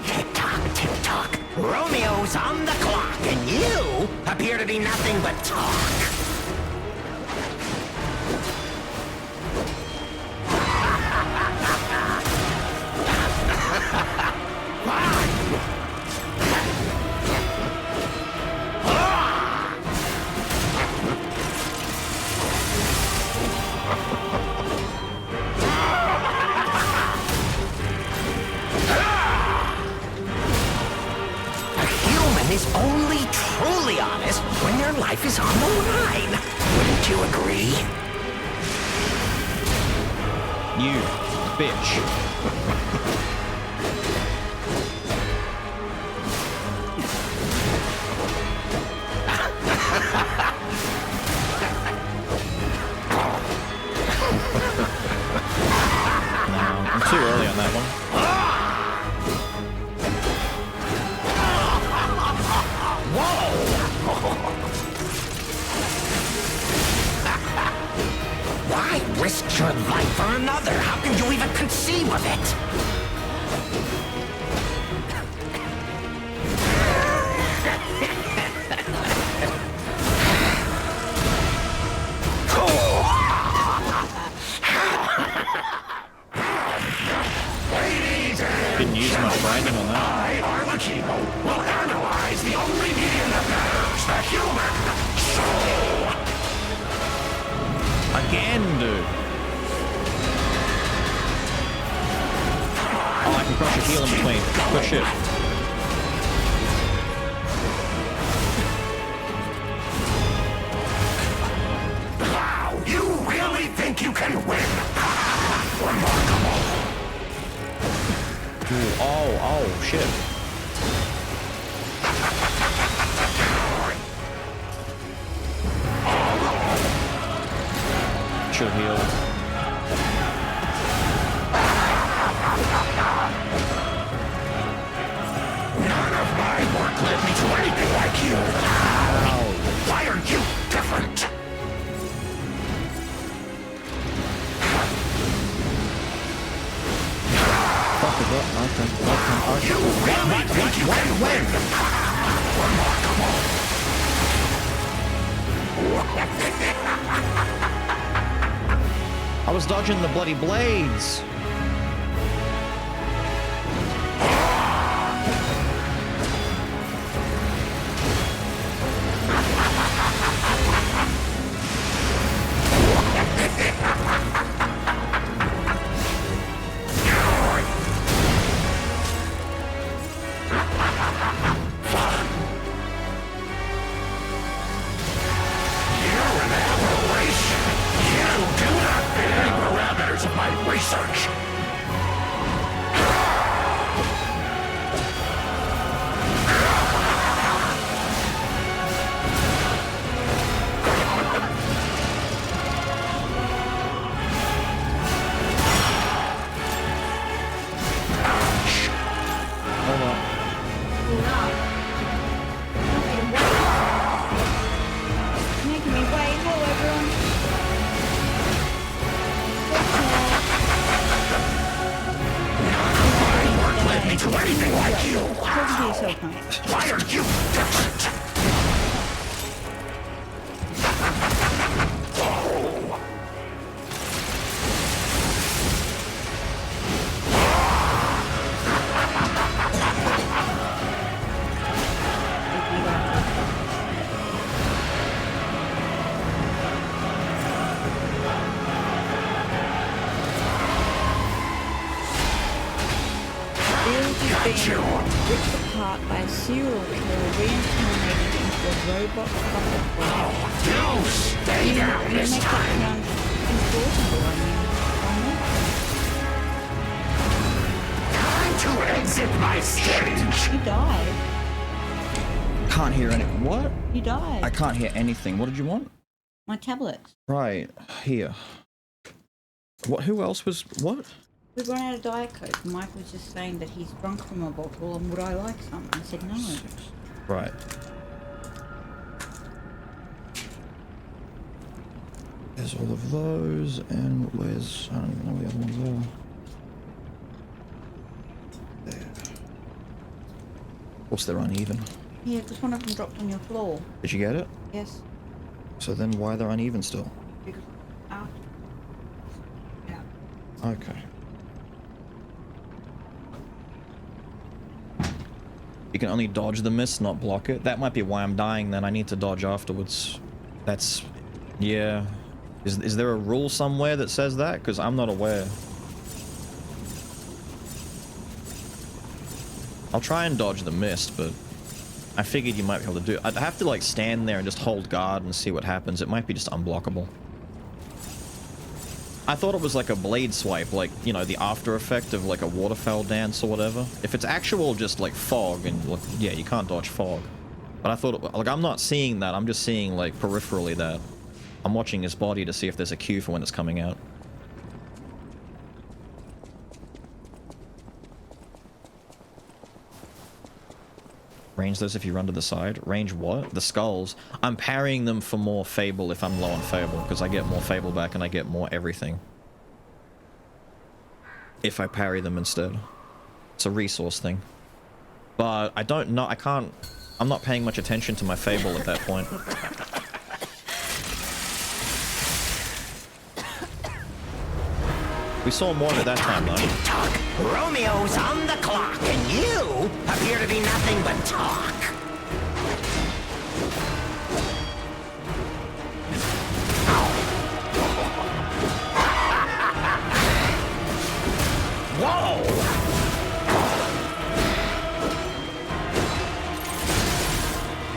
Tick-tock, tick-tock. Romeo's on the clock, and you appear to be nothing but talk. Is only truly honest when their life is on the line. Wouldn't you agree? You bitch. No, I'm too early on that one. risked your life for another. How can you even conceive of it? Didn't use much branding on that. I, Arlecchino, will analyze the only medium that matters, the human soul. Again, dude. Oh, I can crush a heal in between. Good shit. Wow, you really think you can win? Remarkable. Ooh, oh, shit. Should heal. None of my work led me to anything like you. Why are you different? You really think you can win? Remarkable. I was dodging the bloody blades. Research. Hold on. Making me wait. Hello, everyone. Led me to anything like you. Talking to yourself, mate. Why are you different? Being ripped apart by a serial killer reincarnated into a robot puppet body. You stay down You this make that time. sound implausible, Time to exit my stage. You died. Can't hear any. What? You died. I can't hear anything. What did you want? My tablets. Right here. What? Who else was? What? We've run out of Diet Coke. Mike was just saying that he's drunk from a bottle and would I like some? I said no. Right. There's all of those, and where's... I don't even know where the other ones are. There. Of course they're uneven. Yeah, because one of them dropped on your floor. Did you get it? Yes. So then why they're uneven still? Because after. Yeah. Okay. You can only dodge the mist, not block it. That might be why I'm dying then. I need to dodge afterwards. That's... yeah. Is there a rule somewhere that says that? Because I'm not aware. I'll try and dodge the mist, but I figured you might be able to do it. I'd have to like stand there and just hold guard and see what happens. It might be just unblockable. I thought it was like a blade swipe, like, you know, the after effect of like a waterfowl dance or whatever. If it's actual just like fog and like, yeah, you can't dodge fog. But I thought, like, I'm not seeing that. I'm just seeing like peripherally that. I'm watching his body to see if there's a cue for when it's coming out. Range those if you run to the side. Range what? The skulls. I'm parrying them for more Fable if I'm low on Fable, because I get more Fable back and I get more everything. If I parry them instead. It's a resource thing. But I don't know, I'm not paying much attention to my Fable at that point. We saw more of it that time though. Talk. Romeo's on the clock, and you appear to be nothing but talk. Whoa!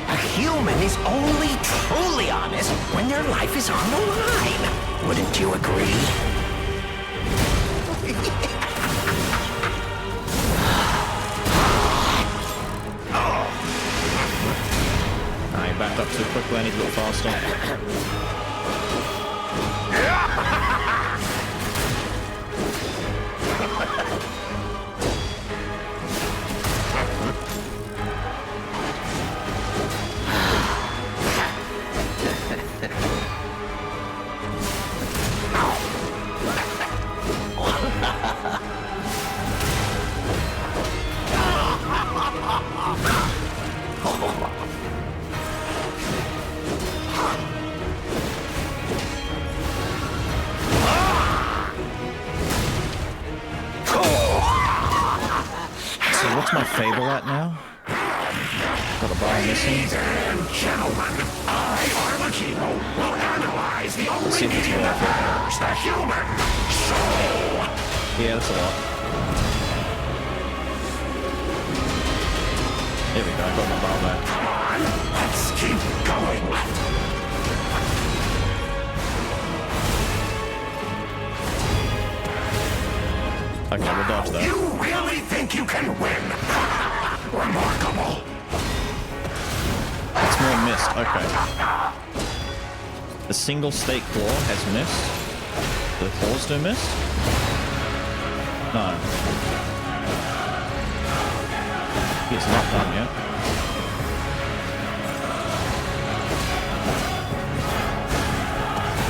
A human is only truly honest when their life is on the line. Wouldn't you agree? I backed up too quickly, I need to go faster. So what's my Fable at now? Got a bar missing. Ladies and gentlemen, I, Arlecchino, will analyze the only medium that matters, the human soul. Yeah, that's a lot. There we go, I got my bar back. Come on, let's keep going. Okay, we'll dodge that. You really think you can win? Remarkable. It's more missed, okay. The single stake claw has missed. The claws do miss? No. It's not done yet.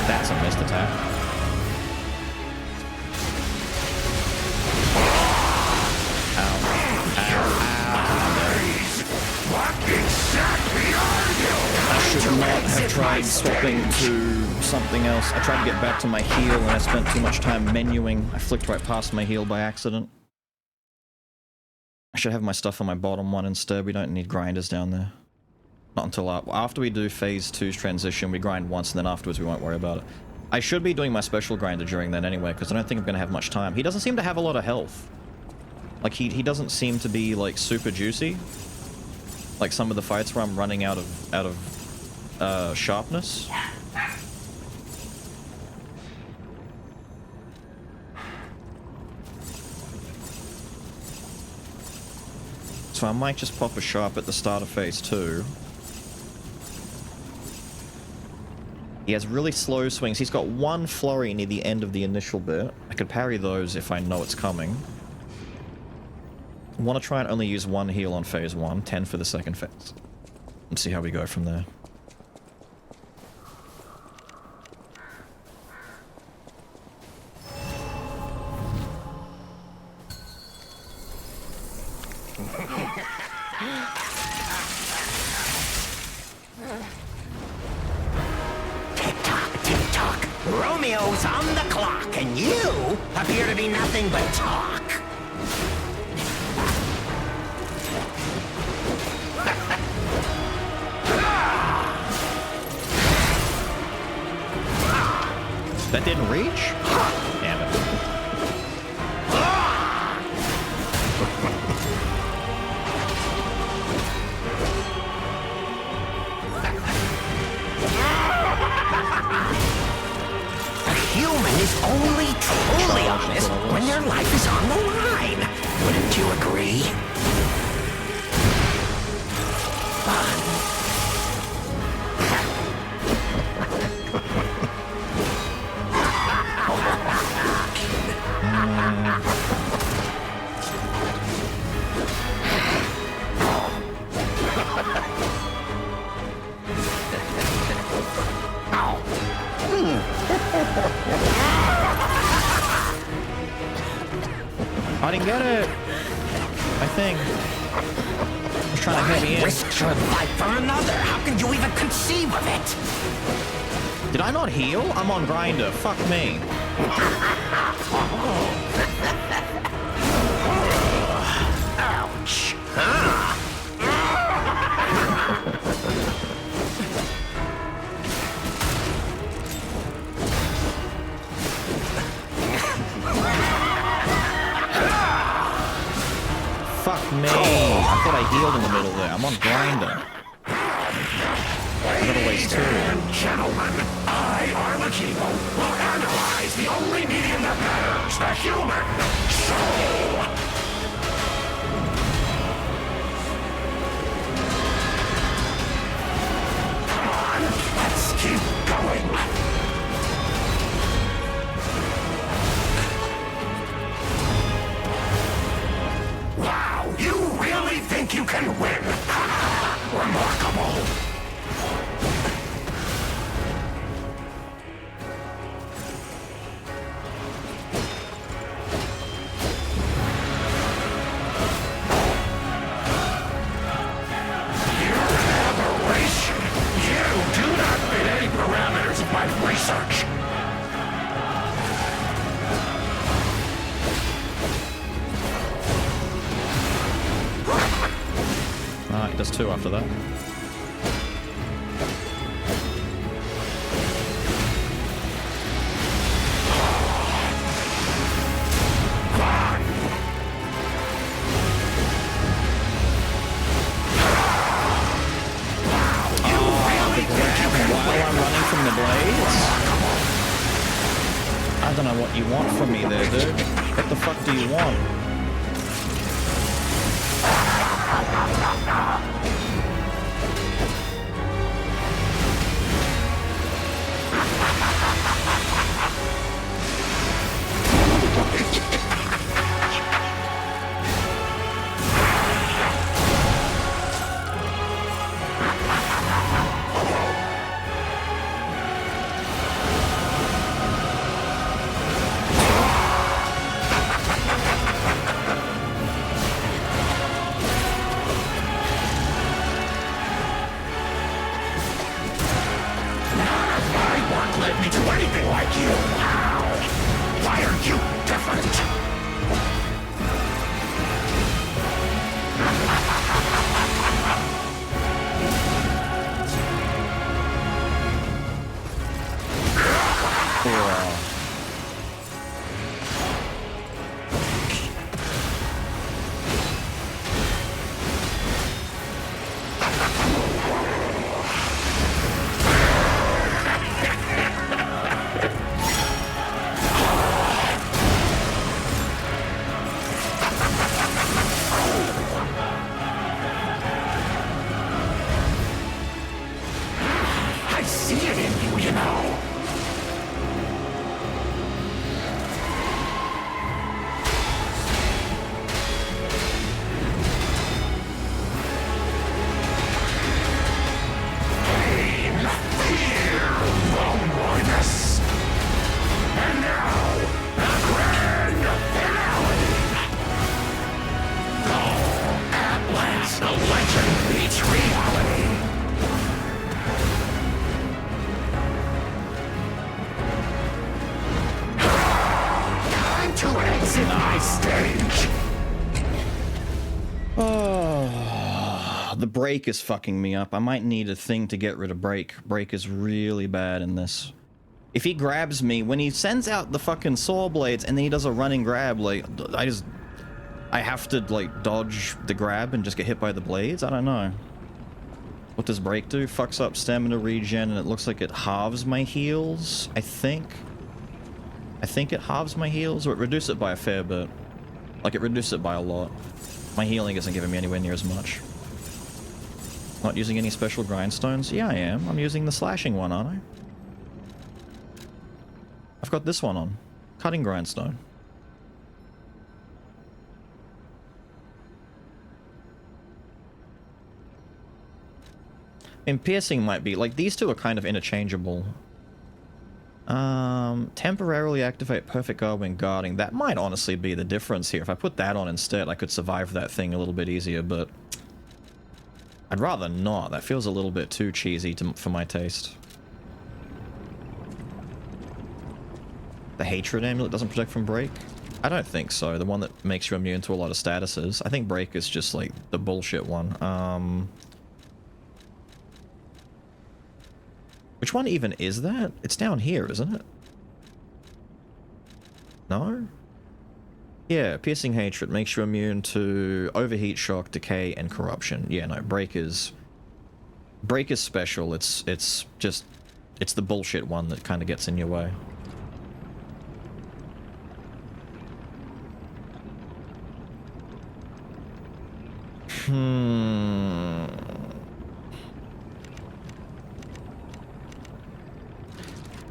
That's a missed attack. I should not have tried swapping to something else. I tried to get back to my heal and I spent too much time menuing. I flicked right past my heal by accident. I should have my stuff on my bottom one instead. We don't need grinders down there. Not until after we do phase 2's transition, we grind once and then afterwards we won't worry about it. I should be doing my special grinder during then anyway, because I don't think I'm going to have much time. He doesn't seem to have a lot of health. Like, he doesn't seem to be, like, super juicy. Like some of the fights where I'm running out of sharpness. So I might just pop a sharp at the start of phase 2. He has really slow swings. He's got one flurry near the end of the initial bit. I could parry those if I know it's coming. I want to try and only use one heal on phase 1, 10 for the second phase. And see how we go from there. Tick-tock, tick-tock. Romeo's on the clock, and you appear to be nothing but talk. That didn't reach? Damn it. A human is only truly honest when their life is on the line. Wouldn't you agree? I didn't get it. I think. I was trying to hit me in. Risk your life for another. How can you even conceive of it? Did I not heal? I'm on grinder. Fuck me. Ouch. Ah. Fuck me. I thought I healed in the middle there. I'm on grinder. I gotta waste 2. And gentlemen, I, Arlecchino, will analyze the only medium that matters, the human soul. Come on, let's keep going. Wow, you really think you can win? Remarkable. Research. It does 2 after that. I don't know what you want from me there, dude. What the fuck do you want? Break is fucking me up. I might need a thing to get rid of Break. Break is really bad in this. If he grabs me, when he sends out the fucking saw blades and then he does a running grab, like, I have to, like, dodge the grab and just get hit by the blades? I don't know. What does Break do? Fucks up stamina regen and it looks like it halves my heals, I think. I think it halves my heals, or it reduces it by a fair bit. Like, it reduces it by a lot. My healing isn't giving me anywhere near as much. Not using any special grindstones? Yeah, I am. I'm using the slashing one, aren't I? I've got this one on. Cutting grindstone. And piercing might be... like, these two are kind of interchangeable. Temporarily activate perfect guard when guarding. That might honestly be the difference here. If I put that on instead, I could survive that thing a little bit easier, but I'd rather not. That feels a little bit too cheesy for my taste. The hatred amulet doesn't protect from break? I don't think so. The one that makes you immune to a lot of statuses. I think break is just like the bullshit one. Which one even is that? It's down here, isn't it? No? Yeah, piercing hatred makes you immune to overheat, shock, decay, and corruption. Yeah, no, break is special. It's the bullshit one that kind of gets in your way.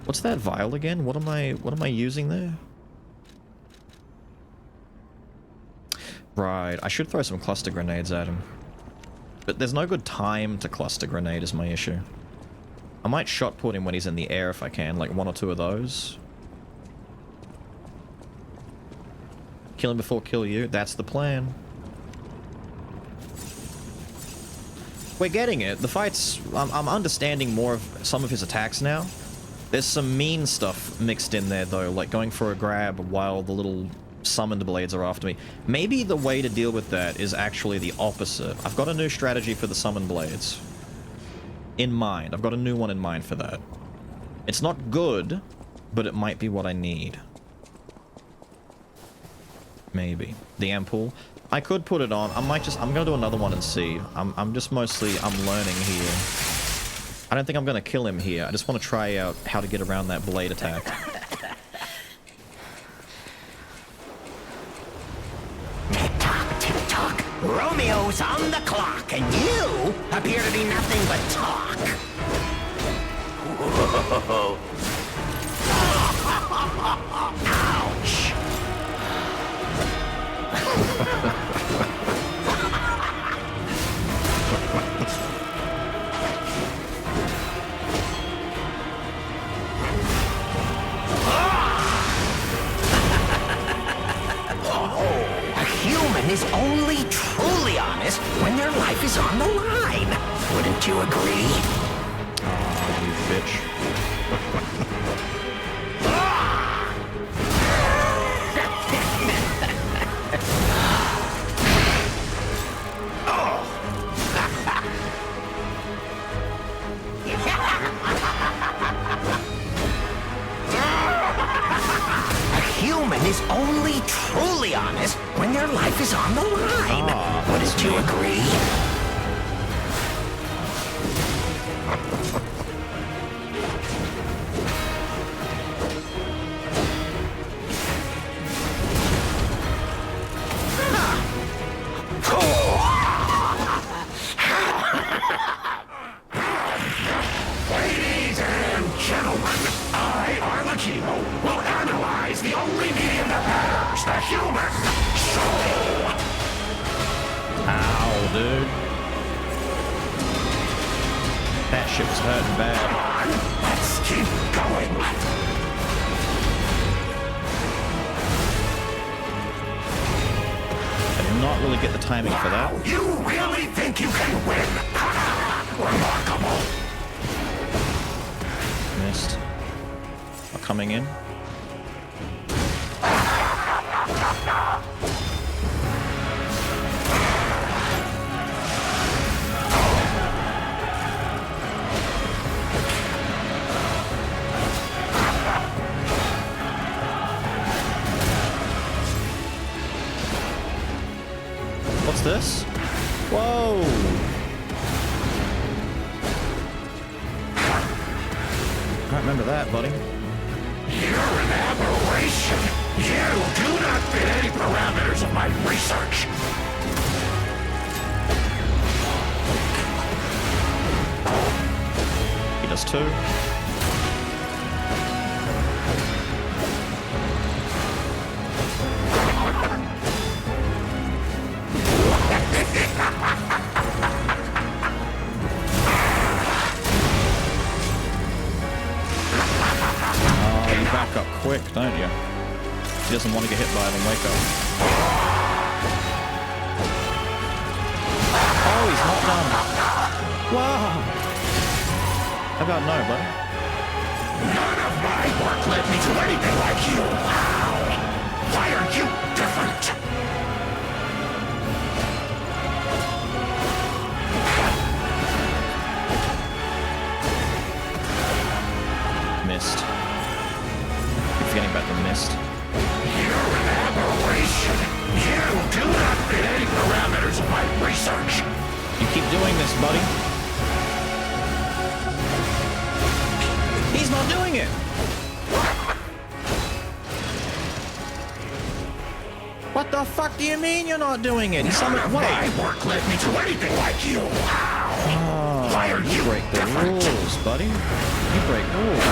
What's that vial again? What am I using there? Right, I should throw some cluster grenades at him. But there's no good time to cluster grenade is my issue. I might shot put him when he's in the air if I can, like 1 or 2 of those. Kill him before kill you, that's the plan. We're getting it. The fight's... I'm understanding more of some of his attacks now. There's some mean stuff mixed in there, though, like going for a grab while the little summoned blades are after me. Maybe the way to deal with that is actually the opposite. I've got a new strategy for the summoned blades in mind. I've got a new one in mind for that. It's not good, but it might be what I need. Maybe. The ampoule. I could put it on. I'm gonna do another one and see. I'm learning here. I don't think I'm gonna kill him here. I just want to try out how to get around that blade attack. Tick-tock, tick-tock. Romeo's on the clock, and you appear to be nothing but talk. Ouch. A human is only truly honest when their life is on the line. Wouldn't you agree? Oh, you bitch. Is only truly honest when their life is on the line. Wouldn't you agree? Ladies and gentlemen, I, Arlecchino, will analyze the only medium that matters, the human soul. Ow, dude. That shit was hurting bad. Come on, let's keep going. I did not really get the timing for that. You really think you can win? Remarkable. Missed. Coming in. What's this? Whoa! I remember that, buddy. You're an aberration. You do not fit any parameters of my research. He does too. He doesn't want to get hit by them. Wake up. Oh, he's not done. Wow. How about no, buddy? None of my work led me to anything like you. How? Why are you different? Missed. Keep forgetting about the mist. You're an aberration. You do not fit any parameters of my research. You keep doing this, buddy. He's not doing it! What the fuck do you mean you're not doing it? None of my work led me to anything like you. How? Why are you break the different? rules, buddy. You break rules.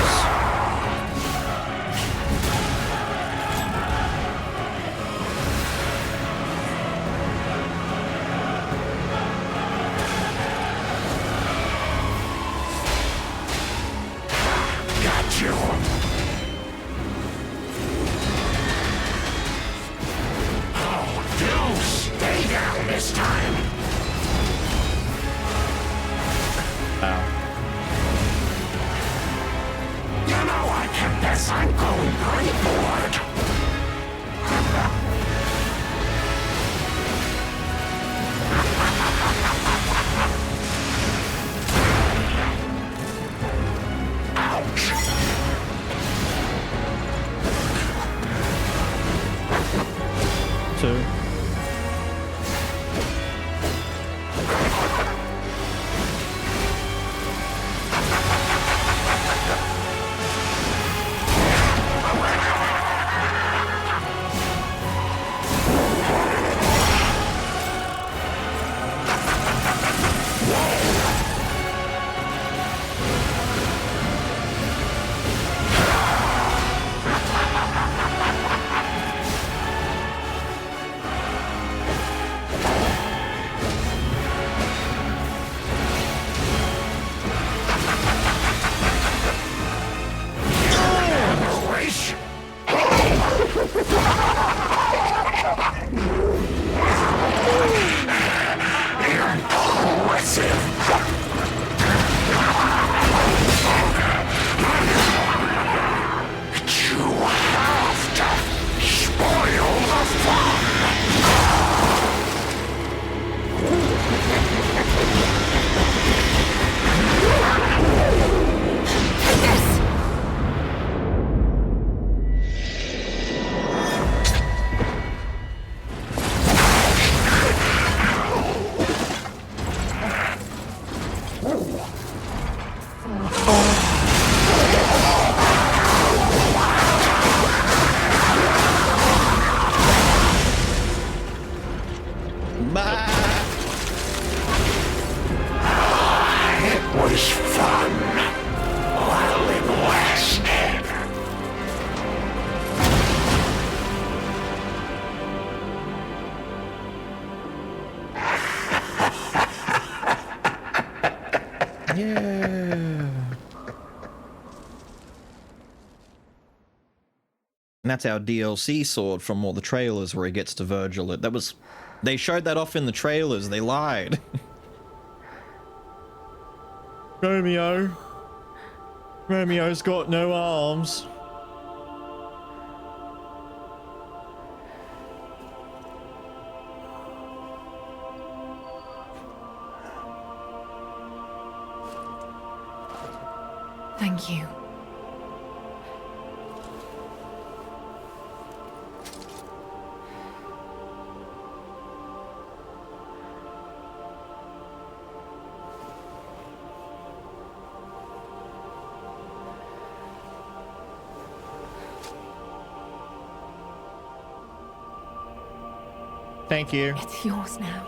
Got you. Oh, do stay down this time. Ow. You know I confess I'm going pretty bored. Ouch. 2. Aberration. Impressive. You have to spoil the fun. Bah! It was fun while it lasted. Yeah. And that's our DLC sword from all the trailers where he gets to Virgil. That was... They showed that off in the trailers. They lied. Romeo. Romeo's got no arms. Thank you. Thank you. It's yours now.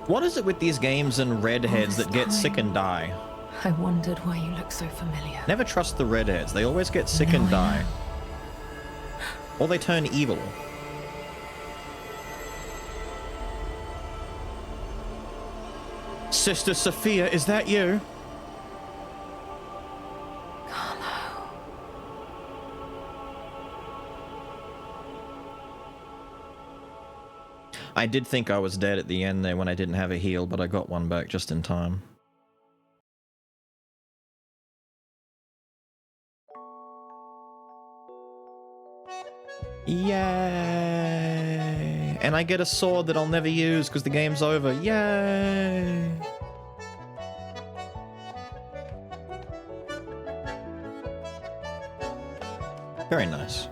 What is it with these games and redheads that get sick and die? I wondered why you look so familiar. Never trust the redheads. They always get sick and die. Or they turn evil. Sister Sophia, is that you? Carlo. I did think I was dead at the end there when I didn't have a heal, but I got one back just in time. Yay! And I get a sword that I'll never use because the game's over. Yay! Very nice.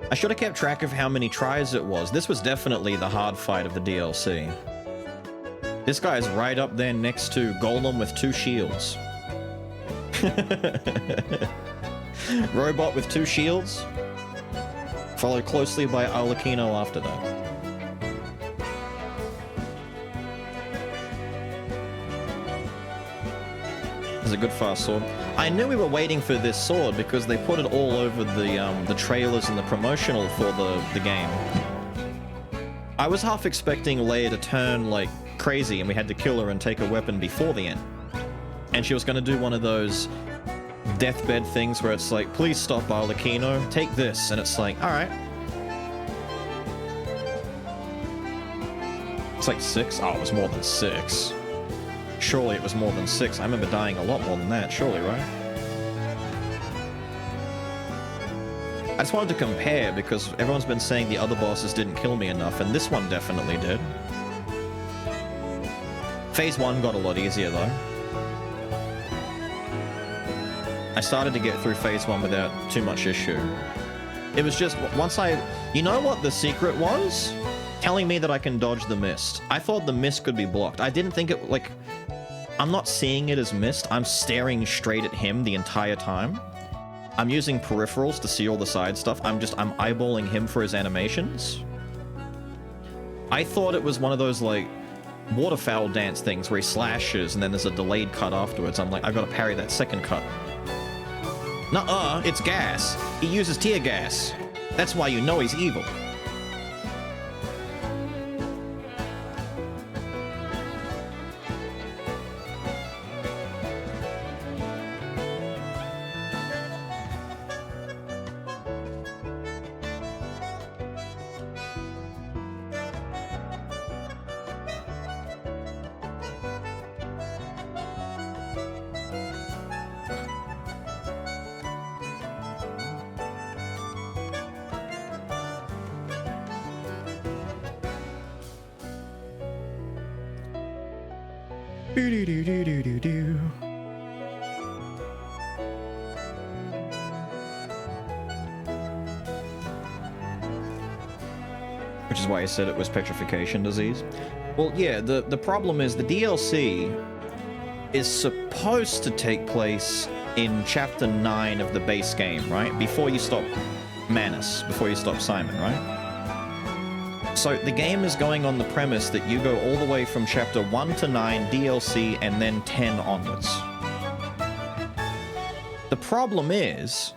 I should have kept track of how many tries it was. This was definitely the hard fight of the DLC. This guy is right up there next to Golem with 2 shields. Robot with 2 shields, followed closely by Arlecchino after that. It's a good fast sword. I knew we were waiting for this sword because they put it all over the trailers and the promotional for the game. I was half expecting Leia to turn like crazy and we had to kill her and take a weapon before the end. And she was going to do one of those deathbed things where it's like, please stop, Arlecchino, take this. And it's like, alright. It's like 6? Oh, it was more than 6. Surely it was more than 6. I remember dying a lot more than that, surely, right? I just wanted to compare because everyone's been saying the other bosses didn't kill me enough, and this one definitely did. Phase 1 got a lot easier, though. I started to get through Phase 1 without too much issue. It was just, once you know what the secret was? Telling me that I can dodge the mist. I thought the mist could be blocked. I didn't think it, like, I'm not seeing it as mist. I'm staring straight at him the entire time. I'm using peripherals to see all the side stuff. I'm eyeballing him for his animations. I thought it was one of those, like, waterfowl dance things where he slashes and then there's a delayed cut afterwards. I'm like, I gotta parry that second cut. Nuh-uh, it's gas. He uses tear gas. That's why you know he's evil. Do-do-do-do-do-do. Which is why I said it was petrification disease. Well, yeah, the problem is the DLC is supposed to take place in Chapter 9 of the base game, right? Before you stop Manus, before you stop Simon, right? So the game is going on the premise that you go all the way from Chapter 1 to 9 DLC and then 10 onwards. The problem is,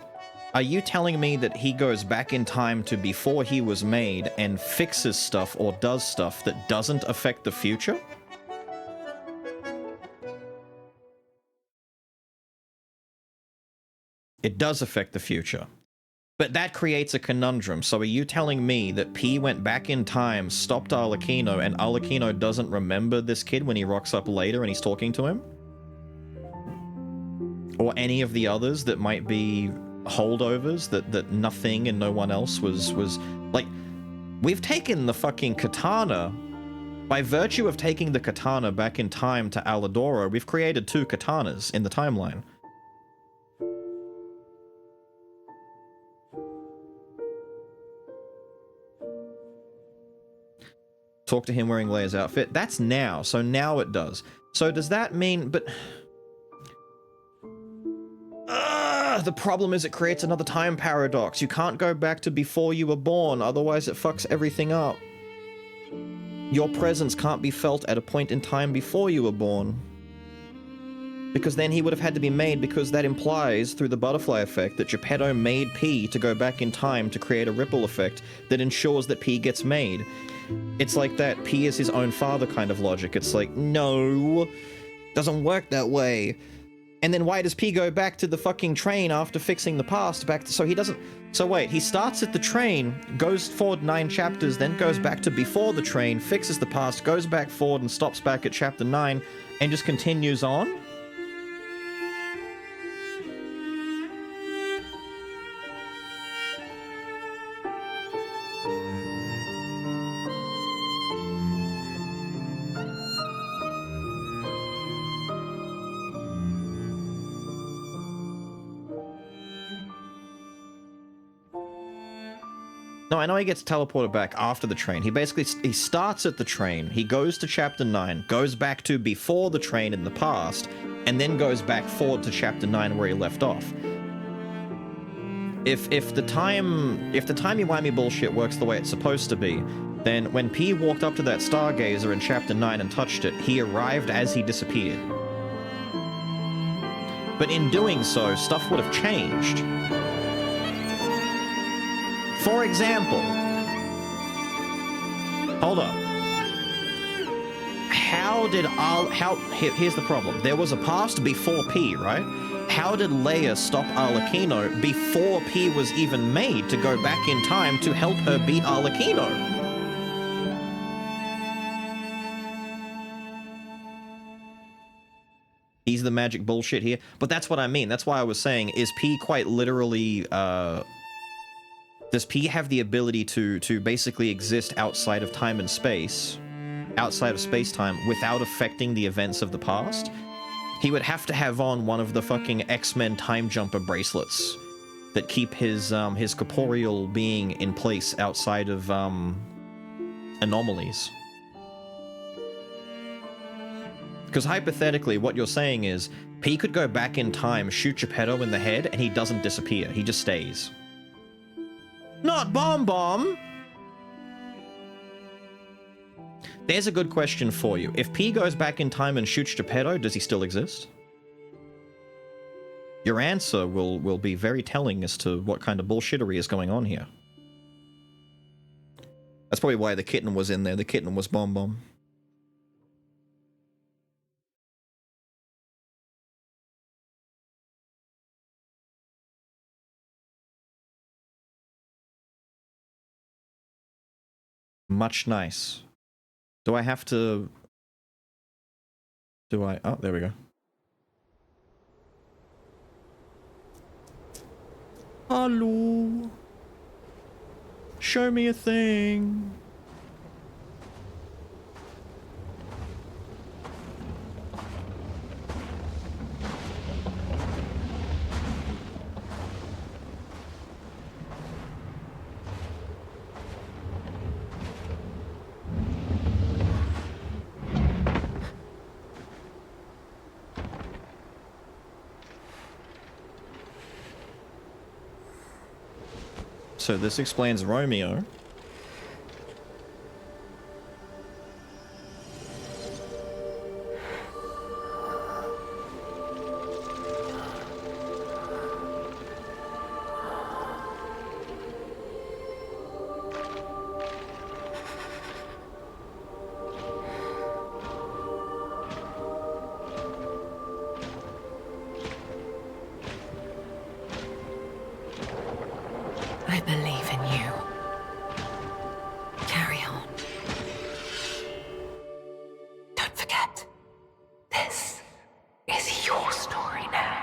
are you telling me that he goes back in time to before he was made and fixes stuff or does stuff that doesn't affect the future? It does affect the future. But that creates a conundrum. So are you telling me that P went back in time, stopped Arlecchino, and Arlecchino doesn't remember this kid when he rocks up later and he's talking to him? Or any of the others that might be holdovers that nothing and no one else was like, we've taken the fucking katana. By virtue of taking the katana back in time to Aladoro, we've created 2 katanas in the timeline. Talk to him wearing Leia's outfit. That's now, so now it does. So does that mean, but... the problem is it creates another time paradox. You can't go back to before you were born, otherwise it fucks everything up. Your presence can't be felt at a point in time before you were born. Because then he would have had to be made, because that implies, through the butterfly effect, that Geppetto made P to go back in time to create a ripple effect that ensures that P gets made. It's like that P is his own father kind of logic. It's like, no, doesn't work that way. And then why does P go back to the fucking train after fixing the past back to, so he doesn't, so wait, he starts at the train, goes forward 9 chapters, then goes back to before the train, fixes the past, goes back forward and stops back at chapter 9 and just continues on? No, I know he gets teleported back after the train. He starts at the train, he goes to chapter 9, goes back to before the train in the past, and then goes back forward to chapter 9 where he left off. If the timey-wimey bullshit works the way it's supposed to be, then when P walked up to that Stargazer in chapter 9 and touched it, he arrived as he disappeared. But in doing so, stuff would have changed. For example, hold up. Here's the problem. There was a past before P, right? How did Leia stop Arlecchino before P was even made to go back in time to help her beat Arlecchino? He's the magic bullshit here. But that's what I mean. That's why I was saying, is P quite literally, does P have the ability to basically exist outside of time and space, outside of space-time, without affecting the events of the past? He would have to have on one of the fucking X-Men time jumper bracelets that keep his corporeal being in place outside of anomalies. Because hypothetically, what you're saying is, P could go back in time, shoot Geppetto in the head, and he doesn't disappear. He just stays. Not Bomb Bomb! There's a good question for you. If P goes back in time and shoots Geppetto, does he still exist? Your answer will be very telling as to what kind of bullshittery is going on here. That's probably why the kitten was in there. The kitten was Bomb Bomb. Much nice. Do I have to... Oh, there we go. Hello. Show me a thing. So this explains Romeo. I believe in you. Carry on. Don't forget, this is your story now.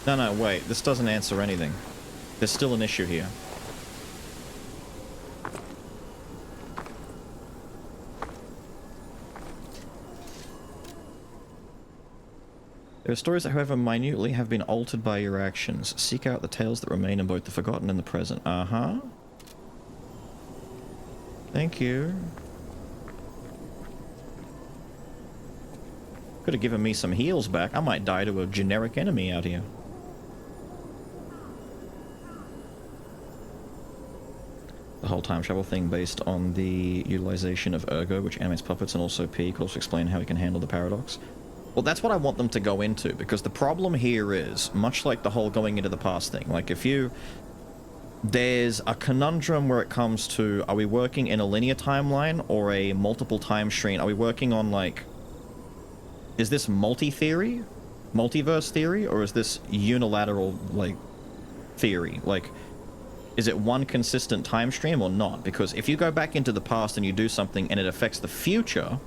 No, wait. This doesn't answer anything. There's still an issue here. There are stories that, however minutely, have been altered by your actions. Seek out the tales that remain in both the forgotten and the present. Uh-huh. Thank you. Could have given me some heals back. I might die to a generic enemy out here. The whole time travel thing based on the utilization of Ergo, which animates puppets, and also P, could also explain how he can handle the paradox. Well, that's what I want them to go into, because the problem here is, much like the whole going into the past thing, like if you... There's a conundrum where it comes to, are we working in a linear timeline or a multiple time stream? Are we working on, like... Is this multi-theory? Multiverse theory? Or is this unilateral, like, theory? Like, is it one consistent time stream or not? Because if you go back into the past and you do something and it affects the future,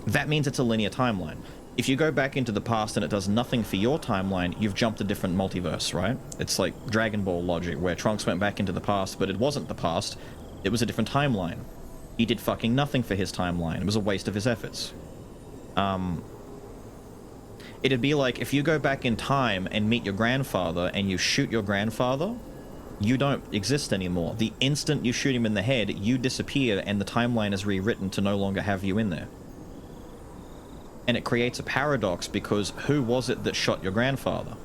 that means it's a linear timeline. If you go back into the past and it does nothing for your timeline, you've jumped a different multiverse, right? It's like Dragon Ball logic, where Trunks went back into the past, but it wasn't the past. It was a different timeline. He did fucking nothing for his timeline. It was a waste of his efforts. It'd be like if you go back in time and meet your grandfather and you shoot your grandfather, you don't exist anymore. The instant you shoot him in the head, you disappear and the timeline is rewritten to no longer have you in there. And it creates a paradox because who was it that shot your grandfather?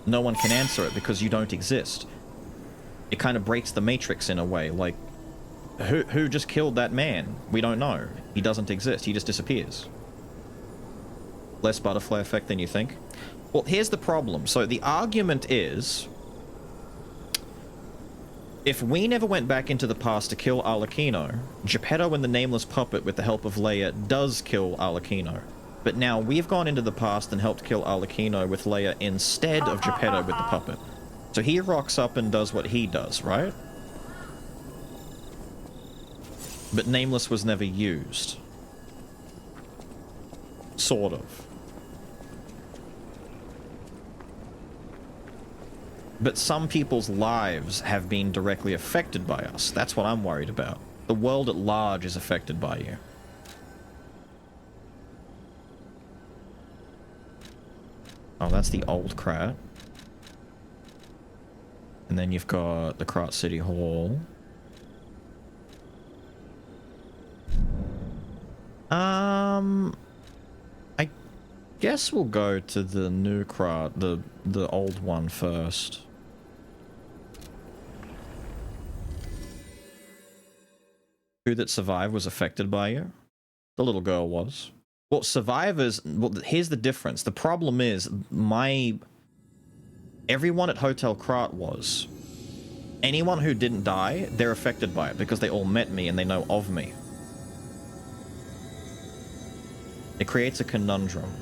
No one can answer it because you don't exist. It kind of breaks the matrix in a way, like, who just killed that man? We don't know. He doesn't exist, he just disappears. Less butterfly effect than you think? Well, here's the problem. So the argument is, if we never went back into the past to kill Arlecchino, Geppetto and the Nameless Puppet with the help of Leia does kill Arlecchino. But now we've gone into the past and helped kill Arlecchino with Leia instead of Geppetto with the puppet. So he rocks up and does what he does, right? But Nameless was never used. Sort of. But some people's lives have been directly affected by us. That's what I'm worried about. The world at large is affected by you. Oh, that's the old Krat. And then you've got the Krat City Hall. I guess we'll go to the new Krat, the old one first. Who that survived was affected by you? The little girl was. Well, survivors... Well, here's the difference. The problem is, everyone at Hotel Krat was. Anyone who didn't die, they're affected by it, because they all met me and they know of me. It creates a conundrum.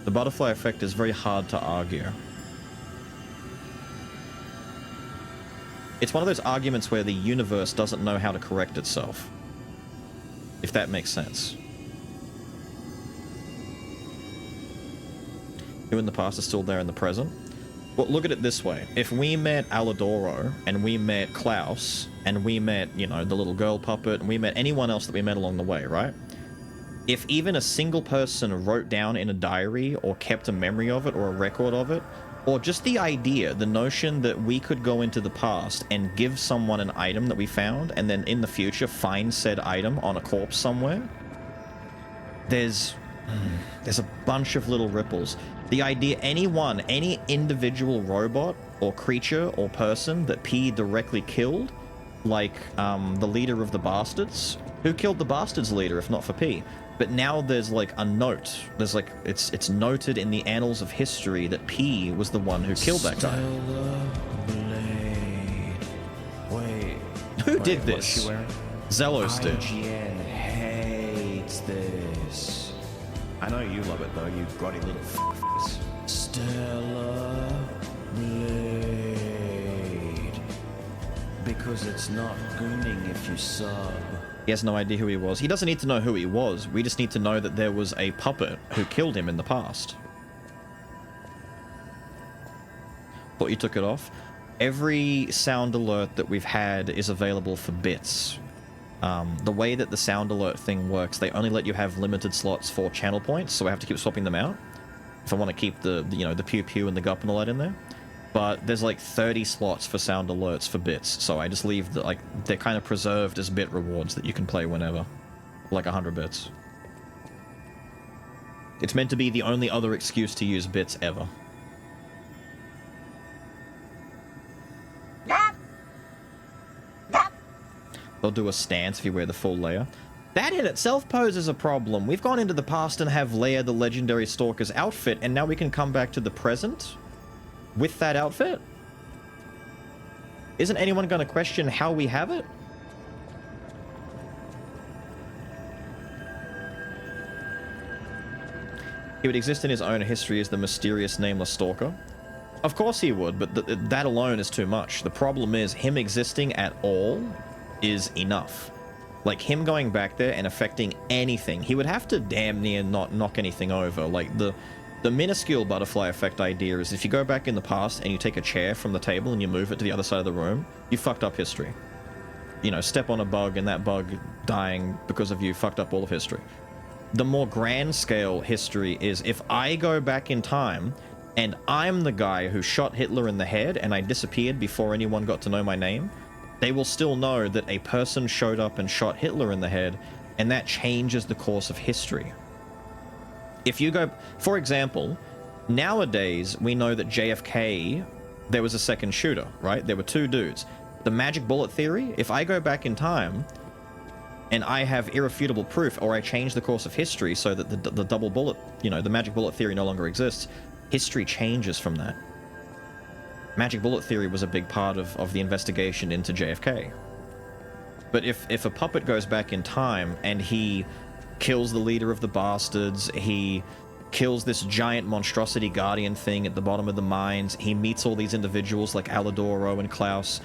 The butterfly effect is very hard to argue. It's one of those arguments where the universe doesn't know how to correct itself. If that makes sense. Who in the past is still there in the present? Well, look at it this way. If we met Alidoro, and we met Klaus, and we met, you know, the little girl puppet, and we met anyone else that we met along the way, right? If even a single person wrote down in a diary, or kept a memory of it, or a record of it, or just the idea, the notion that we could go into the past and give someone an item that we found, and then in the future find said item on a corpse somewhere, there's a bunch of little ripples. The idea, any individual robot or creature or person that P directly killed, like the leader of the Bastards, who killed the Bastards leader if not for P? But now there's like a note. There's like, it's noted in the annals of history that P was the one who killed that guy. Wait. Who did this? What's she wearing? Zelos did. IGN hates this. I know you love it though, you grotty little f***s. Stella Blade. Because it's not gooning if you sub. He has no idea who he was. He doesn't need to know who he was. We just need to know that there was a puppet who killed him in the past. Thought you took it off? Every sound alert that we've had is available for bits. The way that the sound alert thing works, they only let you have limited slots for channel points, so I have to keep swapping them out. if I want to keep the you know, the pew pew and the gup and all that in there. But there's like 30 slots for sound alerts for bits, so I just leave the, like, they're kind of preserved as bit rewards that you can play whenever. Like 100 bits. It's meant to be the only other excuse to use bits ever. They'll do a stance if you wear the full layer. That in itself poses a problem. We've gone into the past and have Leia the legendary Stalker's outfit, and now we can come back to the present with that outfit? Isn't anyone going to question how we have it? He would exist in his own history as the mysterious nameless Stalker. Of course he would, but that alone is too much. The problem is, him existing at all is enough. Like, him going back there and affecting anything, he would have to damn near not knock anything over. Like, the minuscule butterfly effect idea is if you go back in the past and you take a chair from the table and you move it to the other side of the room, you fucked up history. You know, step on a bug and that bug dying because of you fucked up all of history. The more grand scale history is if I go back in time and I'm the guy who shot Hitler in the head and I disappeared before anyone got to know my name, they will still know that a person showed up and shot Hitler in the head, and that changes the course of history. If you go, for example, nowadays we know that JFK, there was a second shooter, right? There were two dudes. The magic bullet theory, if I go back in time and I have irrefutable proof, or I change the course of history so that the double bullet, you know, the magic bullet theory no longer exists, history changes from that. Magic bullet theory was a big part of the investigation into JFK. But if a puppet goes back in time and he kills the leader of the bastards, he kills this giant monstrosity guardian thing at the bottom of the mines, he meets all these individuals like Alidoro and Klaus,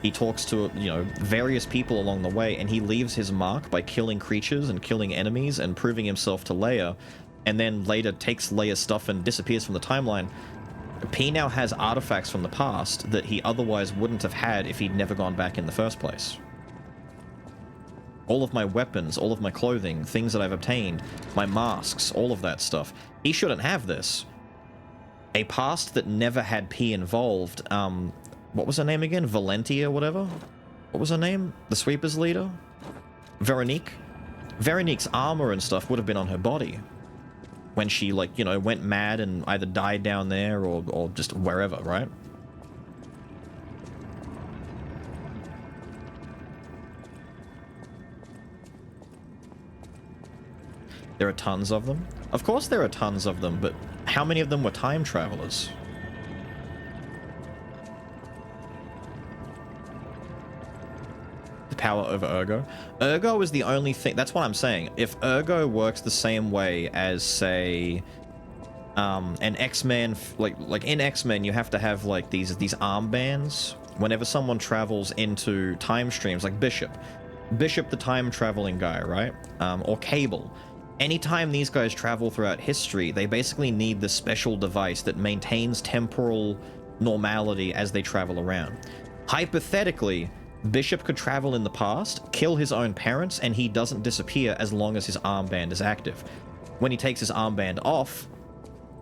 he talks to, you know, various people along the way, and he leaves his mark by killing creatures and killing enemies and proving himself to Leia, and then later takes Leia's stuff and disappears from the timeline. P now has artifacts from the past that he otherwise wouldn't have had if he'd never gone back in the first place. All of my weapons, all of my clothing, things that I've obtained, my masks, all of that stuff. He shouldn't have this. A past that never had P involved, what was her name again? Valentia, whatever? What was her name? The Sweepers leader? Veronique? Veronique's armor and stuff would have been on her body when she, like, you know, went mad and either died down there or just wherever, right? There are tons of them. Of course there are tons of them, but how many of them were time travelers? The power over Ergo. Ergo is the only thing, that's what I'm saying. If Ergo works the same way as, say, an X-Men, like in X-Men you have to have like these armbands whenever someone travels into time streams, like Bishop the time traveling guy, right? Or Cable. Anytime these guys travel throughout history, they basically need this special device that maintains temporal normality as they travel around. Hypothetically, Bishop could travel in the past, kill his own parents, and he doesn't disappear as long as his armband is active. When he takes his armband off,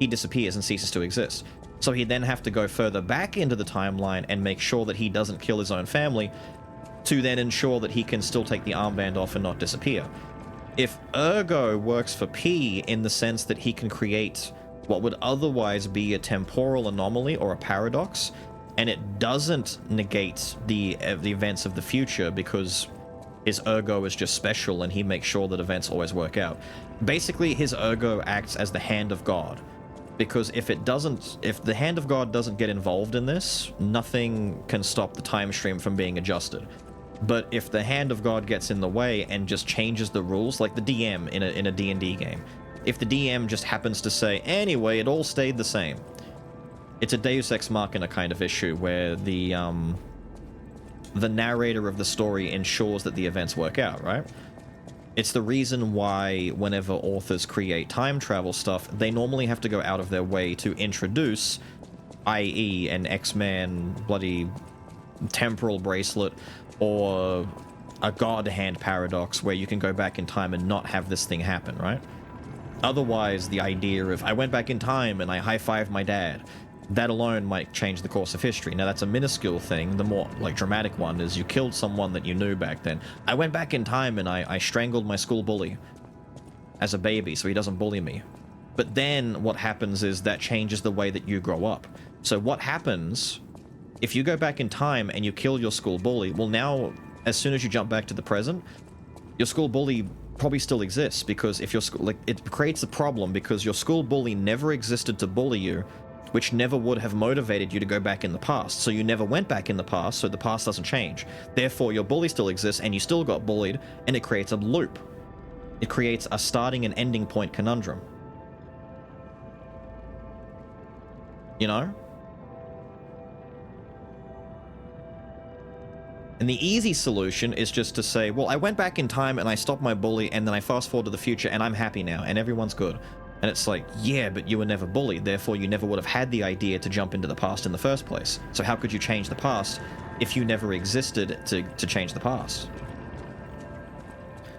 he disappears and ceases to exist. So he'd then have to go further back into the timeline and make sure that he doesn't kill his own family, to then ensure that he can still take the armband off and not disappear. If Ergo works for P in the sense that he can create what would otherwise be a temporal anomaly or a paradox, and it doesn't negate the events of the future because his Ergo is just special and he makes sure that events always work out. Basically, his Ergo acts as the hand of God, because if the hand of God doesn't get involved in this, nothing can stop the time stream from being adjusted. But if the hand of God gets in the way and just changes the rules, like the DM in a D&D game, if the DM just happens to say, anyway, it all stayed the same, it's a Deus Ex Machina kind of issue where the narrator of the story ensures that the events work out, right? It's the reason why whenever authors create time travel stuff, they normally have to go out of their way to introduce, i.e. an X-Man bloody temporal bracelet, or a God hand paradox where you can go back in time and not have this thing happen, right? Otherwise, the idea of I went back in time and I high-fived my dad, that alone might change the course of history. Now, that's a minuscule thing. The more, like, dramatic one is you killed someone that you knew back then. I went back in time and I strangled my school bully as a baby so he doesn't bully me. But then what happens is that changes the way that you grow up. So what happens if you go back in time and you kill your school bully? Well, now, as soon as you jump back to the present, your school bully probably still exists, because if your school, like, it creates a problem because your school bully never existed to bully you, which never would have motivated you to go back in the past. So you never went back in the past, so the past doesn't change. Therefore, your bully still exists and you still got bullied, and it creates a loop. It creates a starting and ending point conundrum. You know? And the easy solution is just to say, well, I went back in time and I stopped my bully, and then I fast forward to the future and I'm happy now and everyone's good. And it's like, yeah, but you were never bullied, therefore you never would have had the idea to jump into the past in the first place. So how could you change the past if you never existed to change the past?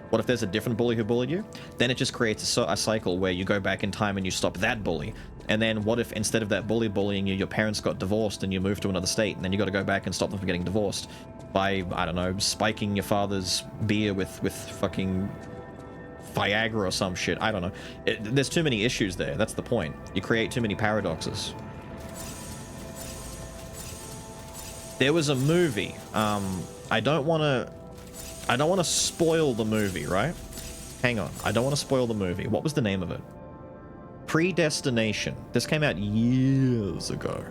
What if there's a different bully who bullied you? Then it just creates a cycle where you go back in time and you stop that bully. And then what if instead of that bully bullying you, your parents got divorced and you moved to another state, and then you got to go back and stop them from getting divorced by, I don't know, spiking your father's beer with fucking Viagra or some shit. I don't know. There's too many issues there. That's the point. You create too many paradoxes. There was a movie. I don't want to spoil the movie, right? Hang on. I don't want to spoil the movie. What was the name of it? Predestination. This came out years ago.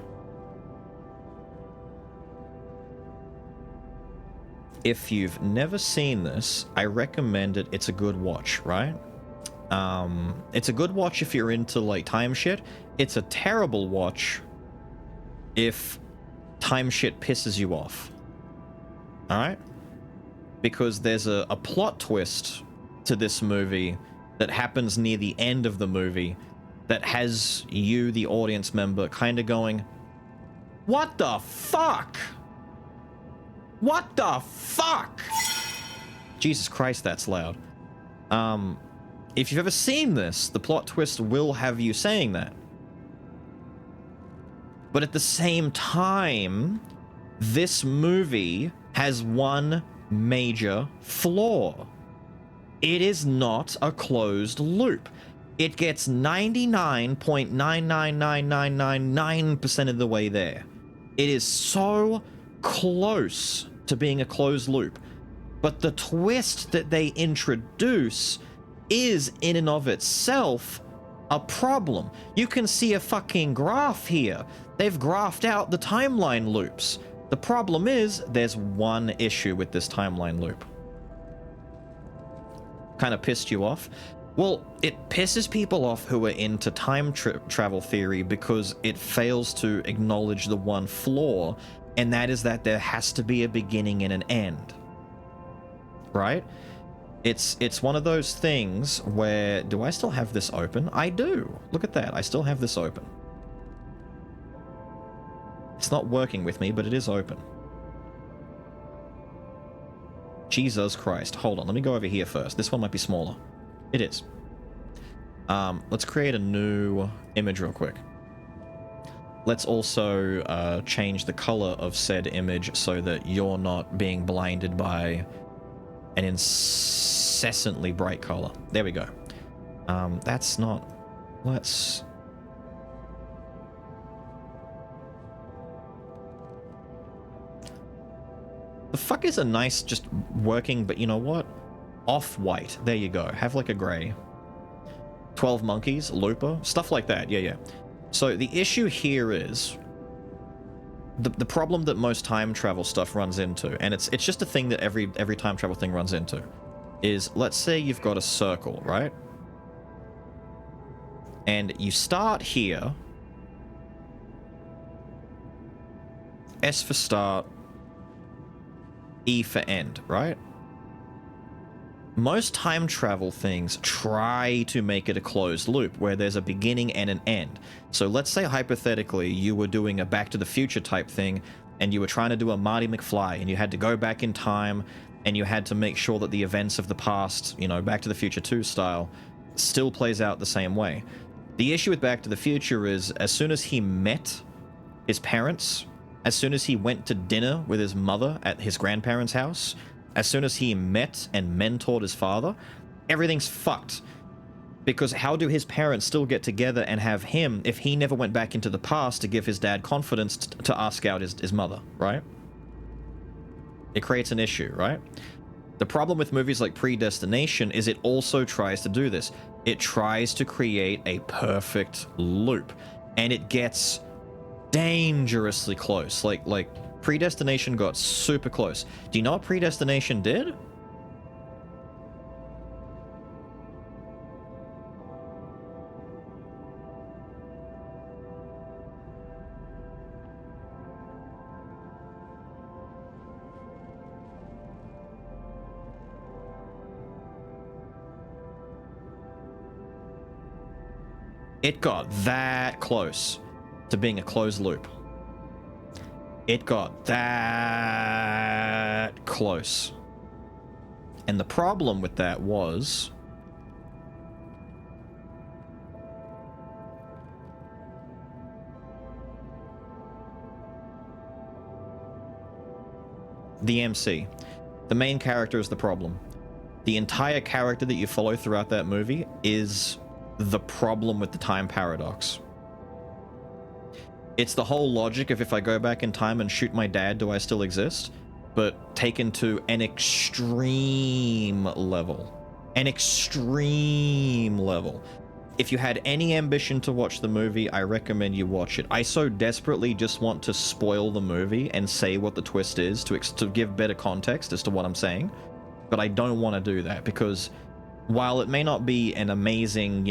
If you've never seen this, I recommend it. It's a good watch, right? It's a good watch if you're into, like, time shit. It's a terrible watch if time shit pisses you off. Alright? Because there's a plot twist to this movie that happens near the end of the movie that has you, the audience member, kind of going, what the fuck? What the fuck? Jesus Christ, that's loud. If you've ever seen this, the plot twist will have you saying that. But at the same time, this movie has one major flaw. It is not a closed loop. It gets 99.99999% of the way there. It is so close to being a closed loop, but the twist that they introduce is in and of itself a problem. You can see a fucking graph here. They've graphed out the timeline loops. The problem is there's one issue with this timeline loop. Kind of pissed you off? Well, it pisses people off who are into time travel theory because it fails to acknowledge the one flaw, and that is that there has to be a beginning and an end. Right? It's one of those things where, do I still have this open? I do. Look at that. I still have this open. It's not working with me, but it is open. Jesus Christ. Hold on. Let me go over here first. This one might be smaller. It is. Let's create a new image real quick. Let's also change the color of said image so that you're not being blinded by an incessantly bright color. There we go. That's not... Let's... The fuck is a nice, just working, but you know what? Off-white. There you go. Have like a gray. 12 Monkeys, Looper, stuff like that. Yeah, yeah. So the issue here is the problem that most time travel stuff runs into, and it's just a thing that every time travel thing runs into, is let's say you've got a circle, right? And you start here. S for start, E for end, right? Most time travel things try to make it a closed loop where there's a beginning and an end. So let's say hypothetically you were doing a Back to the Future type thing and you were trying to do a Marty McFly and you had to go back in time and you had to make sure that the events of the past, you know, Back to the Future 2 style, still plays out the same way. The issue with Back to the Future is as soon as he met his parents, as soon as he went to dinner with his mother at his grandparents' house, as soon as he met and mentored his father, everything's fucked. Because how do his parents still get together and have him if he never went back into the past to give his dad confidence to ask out his mother, right? It creates an issue, right? The problem with movies like Predestination is it also tries to do this. It tries to create a perfect loop, and it gets dangerously close. Like Predestination got super close. Do you know what Predestination did? It got that close to being a closed loop. It got that close. And the problem with that was the MC. The main character is the problem. The entire character that you follow throughout that movie is the problem with the time paradox. It's the whole logic of if I go back in time and shoot my dad, do I still exist? But taken to an extreme level. An extreme level. If you had any ambition to watch the movie, I recommend you watch it. I so desperately just want to spoil the movie and say what the twist is to give better context as to what I'm saying. But I don't want to do that because while it may not be an amazing,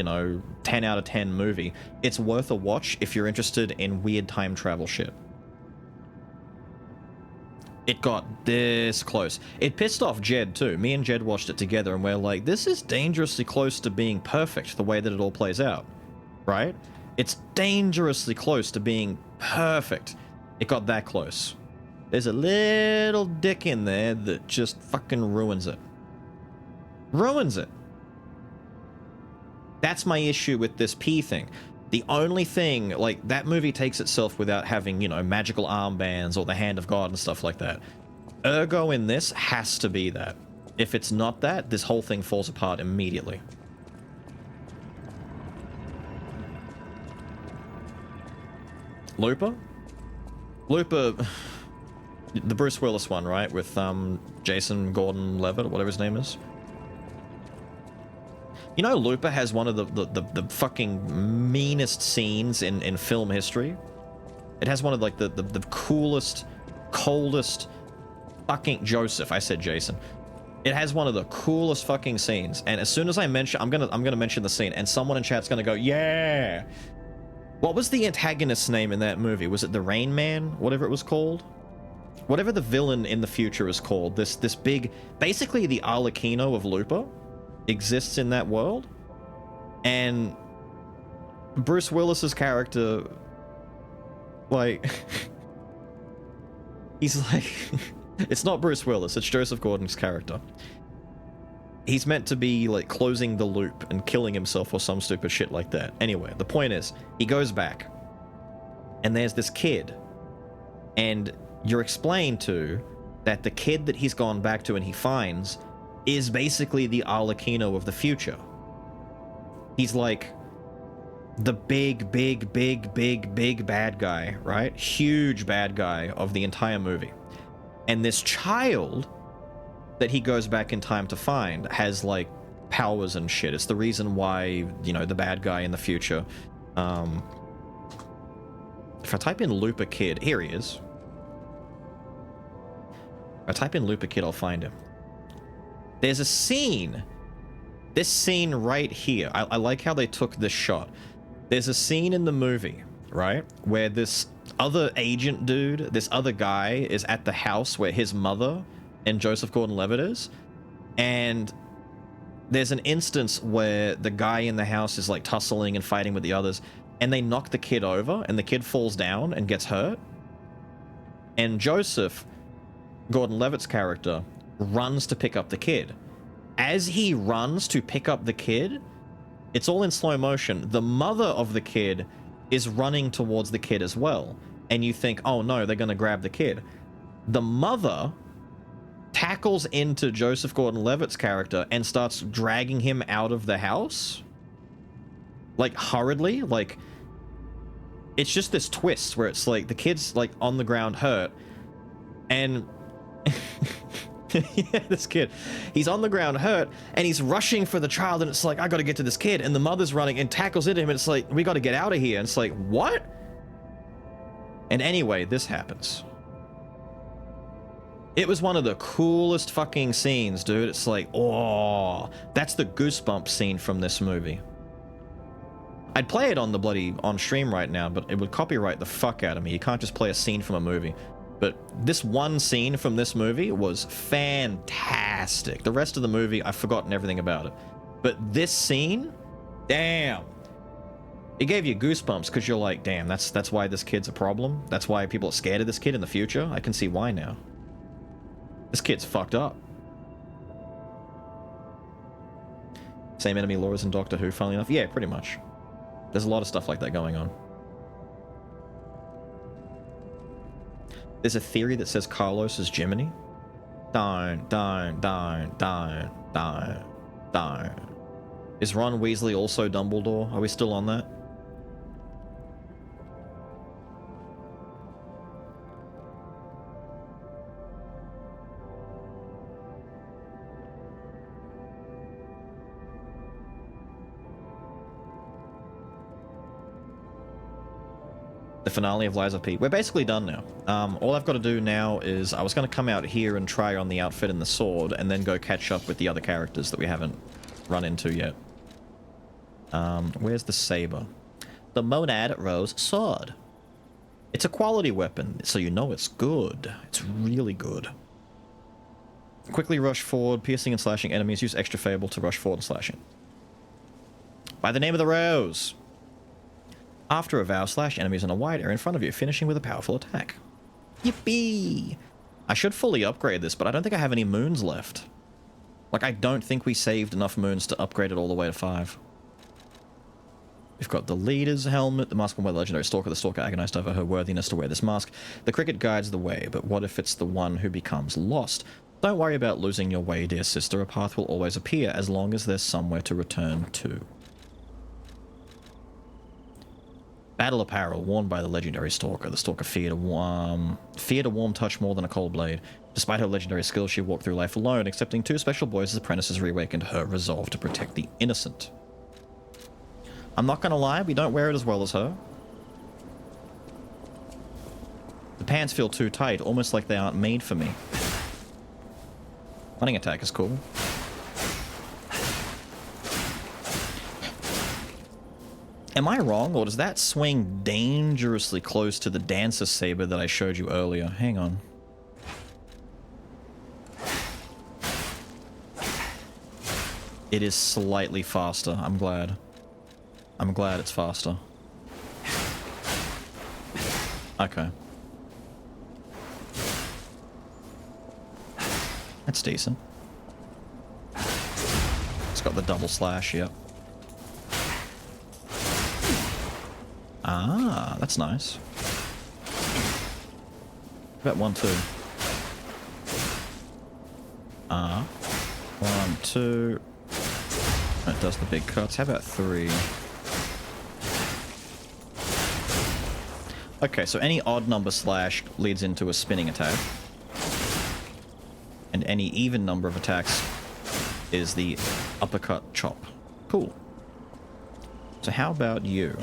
10 out of 10 movie, it's worth a watch if you're interested in weird time travel shit. It got this close. It pissed off Jed too. Me and Jed watched it together and we're like, this is dangerously close to being perfect the way that it all plays out, right? It's dangerously close to being perfect. It got that close. There's a little dick in there that just fucking ruins it. Ruins it. That's my issue with this P thing. The only thing, like, that movie takes itself without having, magical armbands or the hand of God and stuff like that. Ergo in this has to be that. If it's not that, this whole thing falls apart immediately. Looper? Looper, the Bruce Willis one, right? With Jason Gordon-Levitt or whatever his name is. Looper has one of the fucking meanest scenes in film history. It has one of like the coolest, coldest fucking Joseph. I said Jason. It has one of the coolest fucking scenes. And as soon as I mention, I'm gonna mention the scene, and someone in chat's gonna go, yeah. What was the antagonist's name in that movie? Was it the Rain Man? Whatever it was called. Whatever the villain in the future is called. This big, basically the Arlecchino of Looper exists in that world, and Bruce Willis's character, like, he's like, it's not Bruce Willis, it's Joseph Gordon's character. He's meant to be like closing the loop and killing himself or some stupid shit like that. Anyway, the point is, he goes back, and there's this kid, and you're explained to that the kid that he's gone back to and he finds is basically the Arlecchino of the future. He's like the big bad guy, right? Huge bad guy of the entire movie. And this child that he goes back in time to find has like powers and shit. It's the reason why, the bad guy in the future. If I type in Looper Kid, here he is. If I type in Looper Kid, I'll find him. There's a scene, this scene right here. I like how they took this shot. There's a scene in the movie, right, where this other agent dude, this other guy is at the house where his mother and Joseph Gordon-Levitt is, and there's an instance where the guy in the house is like tussling and fighting with the others, and they knock the kid over, and the kid falls down and gets hurt, and Joseph Gordon-Levitt's character runs to pick up the kid. As he runs to pick up the kid, It's all in slow motion. The mother of the kid is running towards the kid as well. And you think, oh no, they're going to grab the kid. The mother tackles into Joseph Gordon-Levitt's character and starts dragging him out of the house. Like, hurriedly. Like, it's just this twist where it's like, the kid's, like, on the ground hurt. And... yeah, this kid. He's on the ground hurt, and he's rushing for the child, and it's like, I gotta get to this kid. And the mother's running and tackles into him, and it's like, we gotta get out of here. And it's like, what? And anyway, this happens. It was one of the coolest fucking scenes, dude. It's like, oh, that's the Goosebumps scene from this movie. I'd play it on the bloody on stream right now, but it would copyright the fuck out of me. You can't just play a scene from a movie. But this one scene from this movie was fantastic. The rest of the movie, I've forgotten everything about it. But this scene, damn. It gave you goosebumps because you're like, damn, that's why this kid's a problem. That's why people are scared of this kid in the future. I can see why now. This kid's fucked up. Same enemy lore as in Doctor Who, funnily enough. Yeah, pretty much. There's a lot of stuff like that going on. There's a theory that says Carlos is Jiminy. Don't. Is Ron Weasley also Dumbledore? Are we still on that? The finale of Lies of P. We're basically done now. All I've got to do now is I was going to come out here and try on the outfit and the sword and then go catch up with the other characters that we haven't run into yet. Where's the saber? The Monad Rose Sword. It's a quality weapon, so you know it's good. It's really good. Quickly rush forward, piercing and slashing enemies. Use extra fable to rush forward and slashing. By the name of the Rose. After a vow, slash enemies in a wide area in front of you, finishing with a powerful attack. Yippee! I should fully upgrade this, but I don't think I have any moons left. Like, I don't think we saved enough moons to upgrade it all the way to 5. We've got the leader's helmet, the mask worn by the legendary Stalker. The Stalker agonized over her worthiness to wear this mask. The cricket guides the way, but what if it's the one who becomes lost? Don't worry about losing your way, dear sister. A path will always appear as long as there's somewhere to return to. Battle apparel worn by the legendary Stalker. The Stalker feared a warm touch more than a cold blade. Despite her legendary skills, she walked through life alone, accepting 2 special boys as apprentices reawakened her resolve to protect the innocent. I'm not gonna lie, we don't wear it as well as her. The pants feel too tight, almost like they aren't made for me. Running attack is cool. Am I wrong, or does that swing dangerously close to the Dancer Saber that I showed you earlier? Hang on. It is slightly faster. I'm glad. I'm glad it's faster. Okay. That's decent. It's got the double slash, yep. Ah, that's nice. About 1, 2. 1, 2. That does the big cuts. How about 3? Okay, so any odd number slash leads into a spinning attack. And any even number of attacks is the uppercut chop. Cool. So how about you?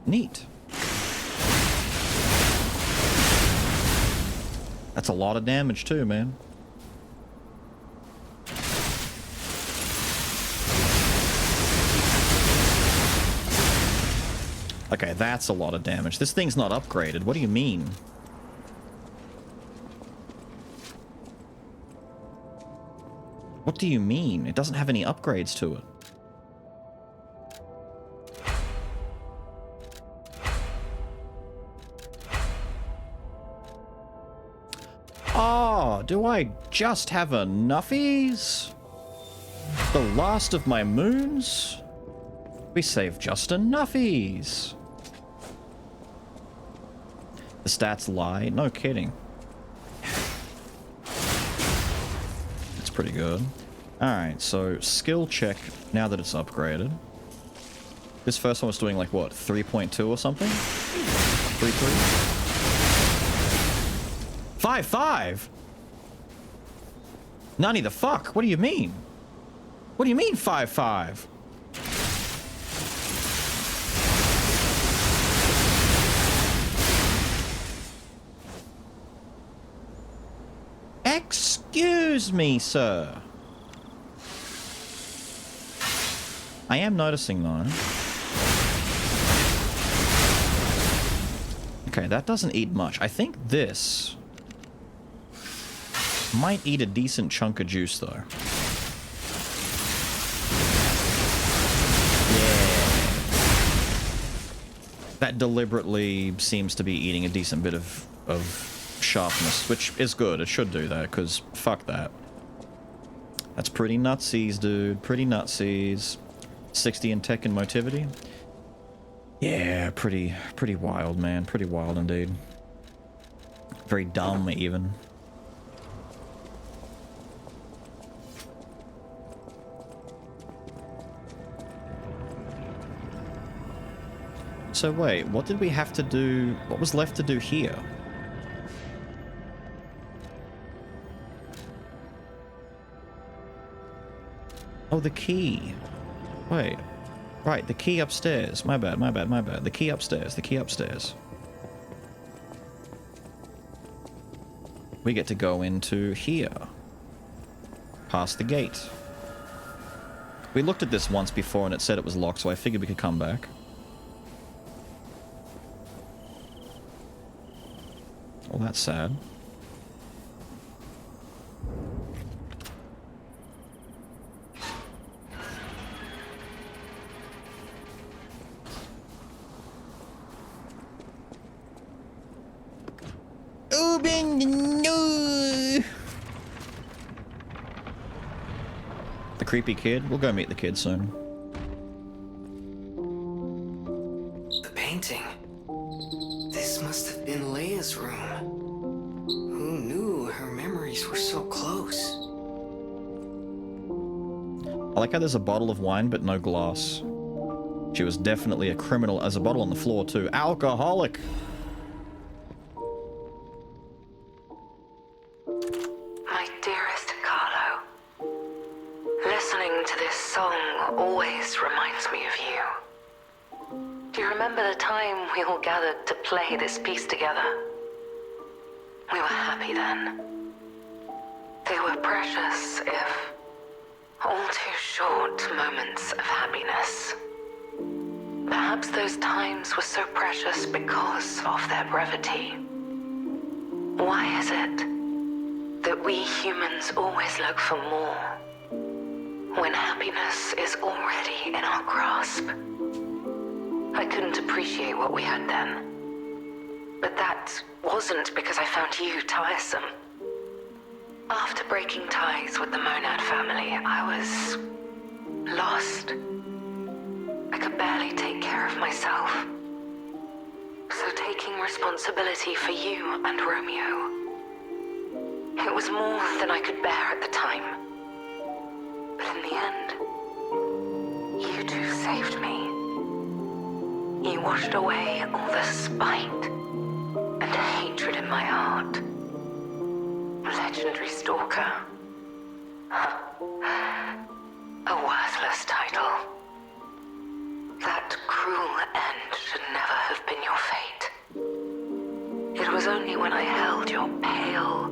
Neat. That's a lot of damage too, man. Okay, that's a lot of damage. This thing's not upgraded. What do you mean? What do you mean? It doesn't have any upgrades to it. Oh, do I just have enoughies? The last of my moons? We saved just enoughies. The stats lie? No kidding. It's pretty good. Alright, so skill check now that it's upgraded. This first one was doing like what, 3.2 or something? 3.3? 5.5? Nani the fuck? What do you mean? What do you mean 5.5? Excuse me, sir. I am noticing though. Okay, that doesn't eat much. I think this might eat a decent chunk of juice though. Yeah. That deliberately seems to be eating a decent bit of sharpness, which is good. It should do that, because fuck that. That's pretty nutsies, dude. Pretty nutsies. 60 in tech and motivity. Yeah, pretty wild, man. Pretty wild indeed. Very dumb, even. So wait, what did we have to do? What was left to do here? Oh, the key. Wait. Right, the key upstairs. My bad, my bad, my bad. The key upstairs, the key upstairs. We get to go into here. Past the gate. We looked at this once before and it said it was locked, so I figured we could come back. Well, that's sad. The creepy kid? We'll go meet the kid soon. The painting. This must have been Leia's room. Who knew her memories were so close? I like how there's a bottle of wine but no glass. She was definitely a criminal. There's a bottle on the floor too. Alcoholic! My dearest Carlo, listening to this song always reminds me of you. Do you remember the time we all gathered to play this piece together? We were happy then. They were precious, if all too short moments of happiness. Perhaps those times were so precious because of their brevity. Why is it that we humans always look for more when happiness is already in our grasp? I couldn't appreciate what we had then, but that wasn't because I found you tiresome. After breaking ties with the Monad family, I was lost. I could barely take care of myself. So taking responsibility for you and Romeo, it was more than I could bear at the time. But in the end, you two saved me. You washed away all the spite and hatred in my heart. Legendary Stalker. A worthless title. That cruel end should never have been your fate. It was only when I held your pale,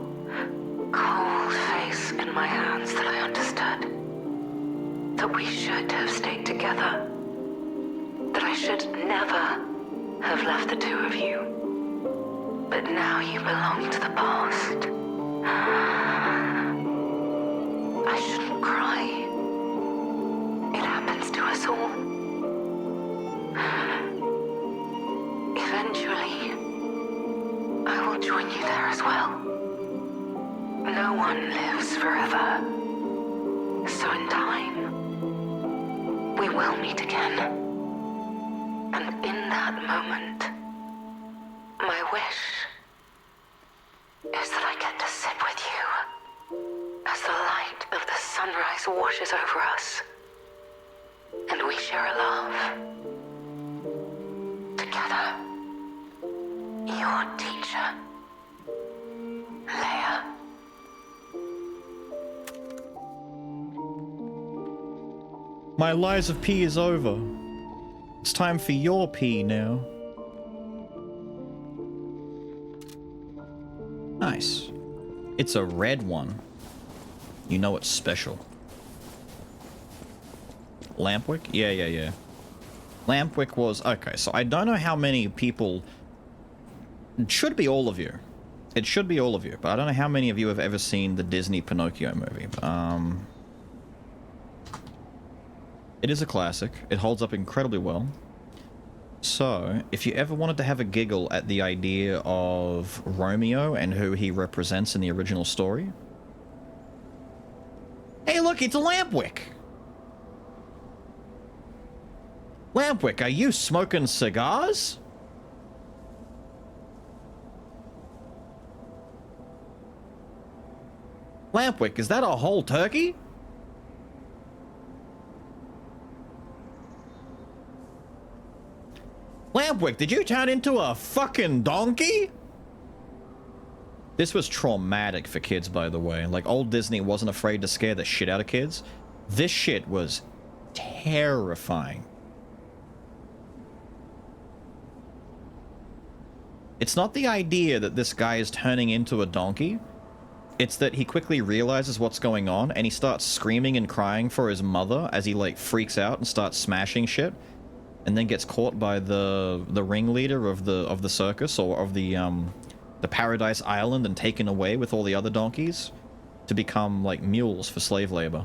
cold face in my hands that I understood that we should have stayed together. That I should never have left the two of you. But now you belong to the past. I shouldn't cry. It happens to us all. Eventually, I will join you there as well. one lives forever. So in time, we will meet again. And in that moment, my wish is that I get to sit with you as the light of the sunrise washes over us, and we share a laugh. Together, your teacher, Leia. My Lies of P is over. It's time for your P now. Nice. It's a red one. You know it's special. Lampwick? Yeah. Lampwick was... Okay, so I don't know how many people... It should be all of you. It should be all of you, but I don't know how many of you have ever seen the Disney Pinocchio movie. It is a classic. It holds up incredibly well. So, if you ever wanted to have a giggle at the idea of Romeo and who he represents in the original story... Hey look, it's a Lampwick! Lampwick, are you smoking cigars? Lampwick, is that a whole turkey? Lampwick, did you turn into a fucking donkey? This was traumatic for kids, by the way. Like, old Disney wasn't afraid to scare the shit out of kids. This shit was terrifying. It's not the idea that this guy is turning into a donkey. It's that he quickly realizes what's going on, and he starts screaming and crying for his mother as he, like, freaks out and starts smashing shit. And then gets caught by the ringleader of the circus, or of the Paradise Island, and taken away with all the other donkeys to become like mules for slave labor.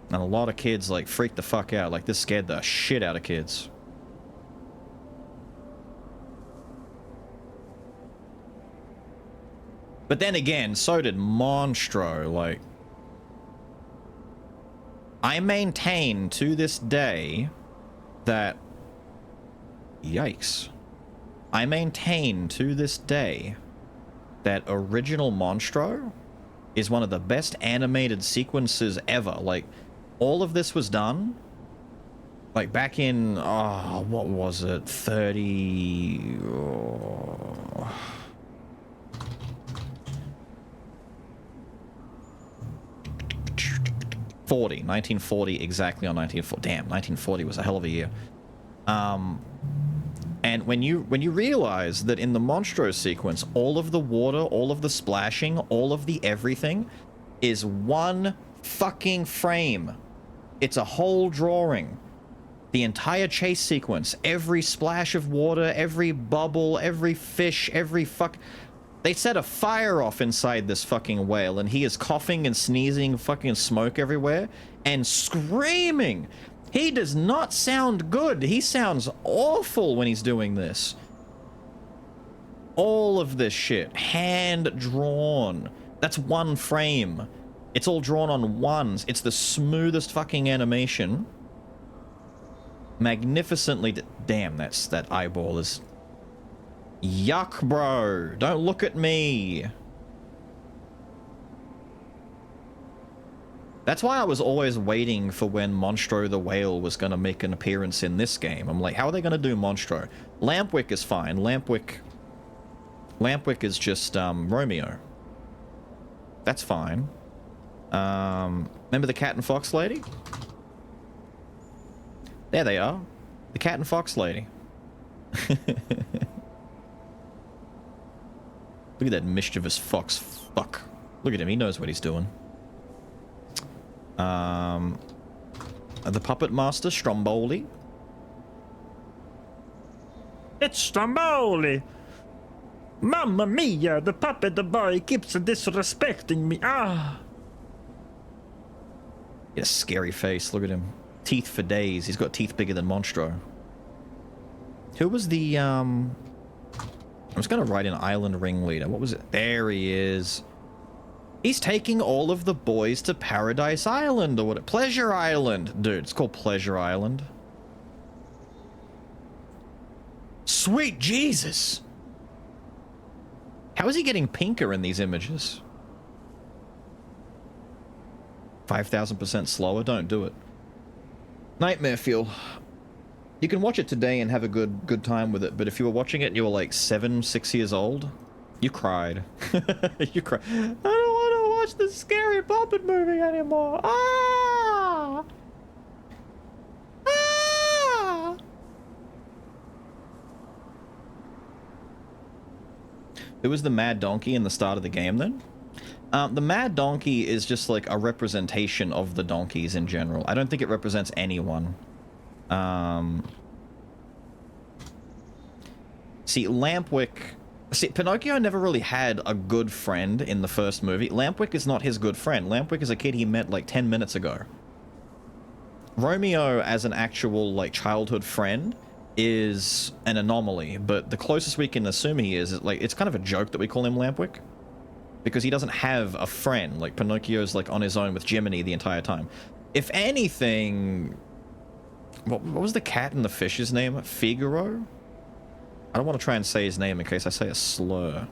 And a lot of kids like freaked the fuck out. Like, this scared the shit out of kids. But then again, so did Monstro. Like, I maintain to this day that... Yikes. I maintain to this day that original Monstro is one of the best animated sequences ever. Like, all of this was done, like, back in... Oh, what was it? 30... Oh. 1940, exactly on 1940. Damn, 1940 was a hell of a year. And when you realize that in the Monstro sequence, all of the water, all of the splashing, all of the everything is one fucking frame. It's a whole drawing. The entire chase sequence, every splash of water, every bubble, every fish, every fuck... They set a fire off inside this fucking whale, and he is coughing and sneezing fucking smoke everywhere and screaming. He does not sound good. He sounds awful when he's doing this. All of this shit, hand drawn. That's one frame. It's all drawn on ones. It's the smoothest fucking animation. Magnificently... Damn, that eyeball is... Yuck, bro. Don't look at me. That's why I was always waiting for when Monstro the Whale was going to make an appearance in this game. I'm like, how are they going to do Monstro? Lampwick is fine. Lampwick is just Romeo. That's fine. Remember the cat and fox lady? There they are. The cat and fox lady. Look at that mischievous fox fuck. Look at him, he knows what he's doing. The puppet master, Stromboli. It's Stromboli! Mamma mia, the puppet boy keeps disrespecting me. Ah! He has a scary face, look at him. Teeth for days, he's got teeth bigger than Monstro. Who was the I'm just gonna write in Island Ringleader. What was it? There he is. He's taking all of the boys to Paradise Island, or what? Pleasure Island. Dude, it's called Pleasure Island. Sweet Jesus. How is he getting pinker in these images? 5,000% slower? Don't do it. Nightmare Fuel. You can watch it today and have a good time with it, but if you were watching it and you were like 6 years old, you cried. You cried. I don't want to watch the scary puppet movie anymore. Ah! Ah! It was the Mad Donkey in the start of the game then? The Mad Donkey is just like a representation of the donkeys in general. I don't think it represents anyone. See, Lampwick... See, Pinocchio never really had a good friend in the first movie. Lampwick is not his good friend. Lampwick is a kid he met like 10 minutes ago. Romeo as an actual like childhood friend is an anomaly, but the closest we can assume he is like, it's kind of a joke that we call him Lampwick. Because he doesn't have a friend. Like, Pinocchio's like on his own with Jiminy the entire time. If anything... What was the cat and the fish's name? Figaro? I don't want to try and say his name in case I say a slur.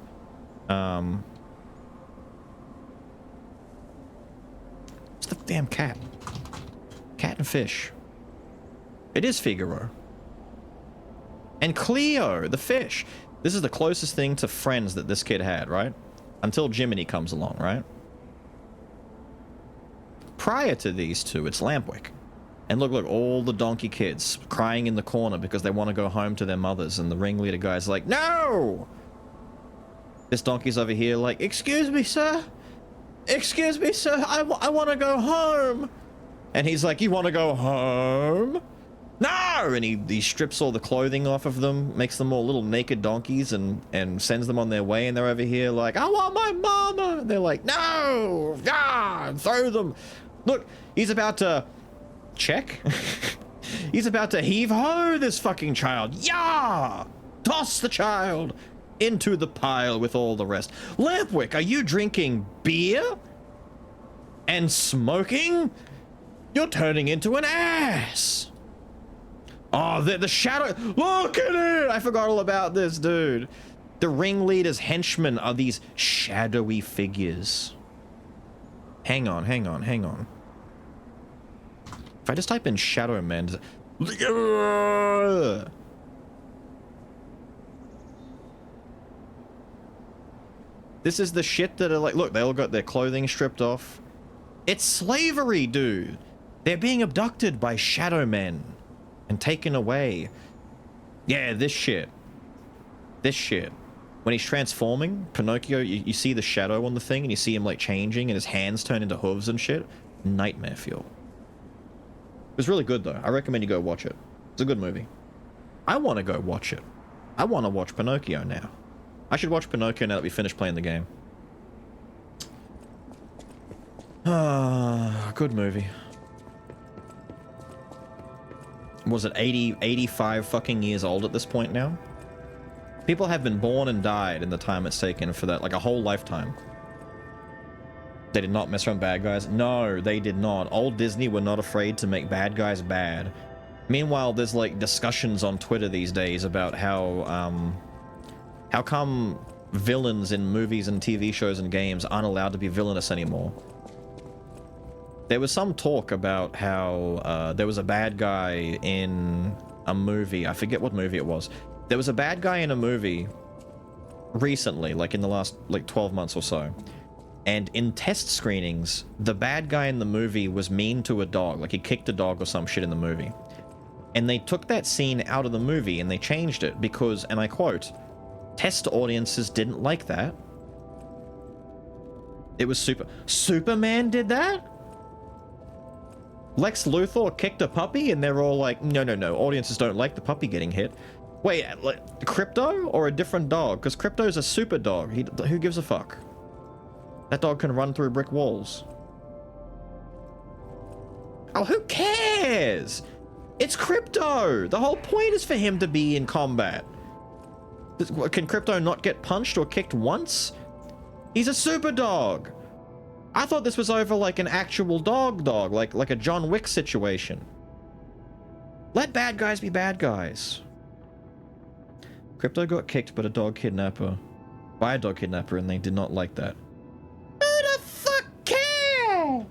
It's the damn cat. Cat and fish. It is Figaro. And Cleo, the fish. This is the closest thing to friends that this kid had, right? Until Jiminy comes along, right? Prior to these two, it's Lampwick. And look, all the donkey kids crying in the corner because they want to go home to their mothers, and the ringleader guy's like, no! This donkey's over here like, excuse me, sir? Excuse me, sir, I want to go home! And he's like, you want to go home? No! And he strips all the clothing off of them, makes them all little naked donkeys, and sends them on their way, and they're over here like, I want my mama! And they're like, no! Ah! Throw them! Look, he's about to... Check? He's about to heave-ho this fucking child. Yeah! Toss the child into the pile with all the rest. Lampwick, are you drinking beer? And smoking? You're turning into an ass! Oh, the shadow... Look at it! I forgot all about this, dude. The ringleader's henchmen are these shadowy figures. Hang on. If I just type in Shadow Men... This is the shit that are like... Look, they all got their clothing stripped off. It's slavery, dude! They're being abducted by Shadow Men. And taken away. Yeah, this shit. When he's transforming, Pinocchio, you see the shadow on the thing, and you see him like changing, and his hands turn into hooves and shit. Nightmare Fuel. It was really good though. I recommend you go watch it. It's a good movie. I want to go watch it. I want to watch Pinocchio now. I should watch Pinocchio now that we finished playing the game. Good movie. Was it 85 fucking years old at this point now? People have been born and died in the time it's taken for that, like a whole lifetime. They did not mess around bad guys. No, they did not. Old Disney were not afraid to make bad guys bad. Meanwhile, there's like discussions on Twitter these days about how come villains in movies and TV shows and games aren't allowed to be villainous anymore. There was some talk about how there was a bad guy in a movie. I forget what movie it was. There was a bad guy in a movie recently, like in the last like 12 months or so. And in test screenings, the bad guy in the movie was mean to a dog. Like he kicked a dog or some shit in the movie. And they took that scene out of the movie and they changed it because, and I quote, test audiences didn't like that. It was Superman did that? Lex Luthor kicked a puppy and they're all like, no, audiences don't like the puppy getting hit. Wait, like, Crypto or a different dog? Because Crypto's a super dog. Who gives a fuck? That dog can run through brick walls. Oh, who cares? It's Crypto! The whole point is for him to be in combat. Can Crypto not get punched or kicked once? He's a super dog. I thought this was over like an actual dog, like a John Wick situation. Let bad guys be bad guys. Crypto got kicked by a dog kidnapper, and they did not like that. Who the fuck care?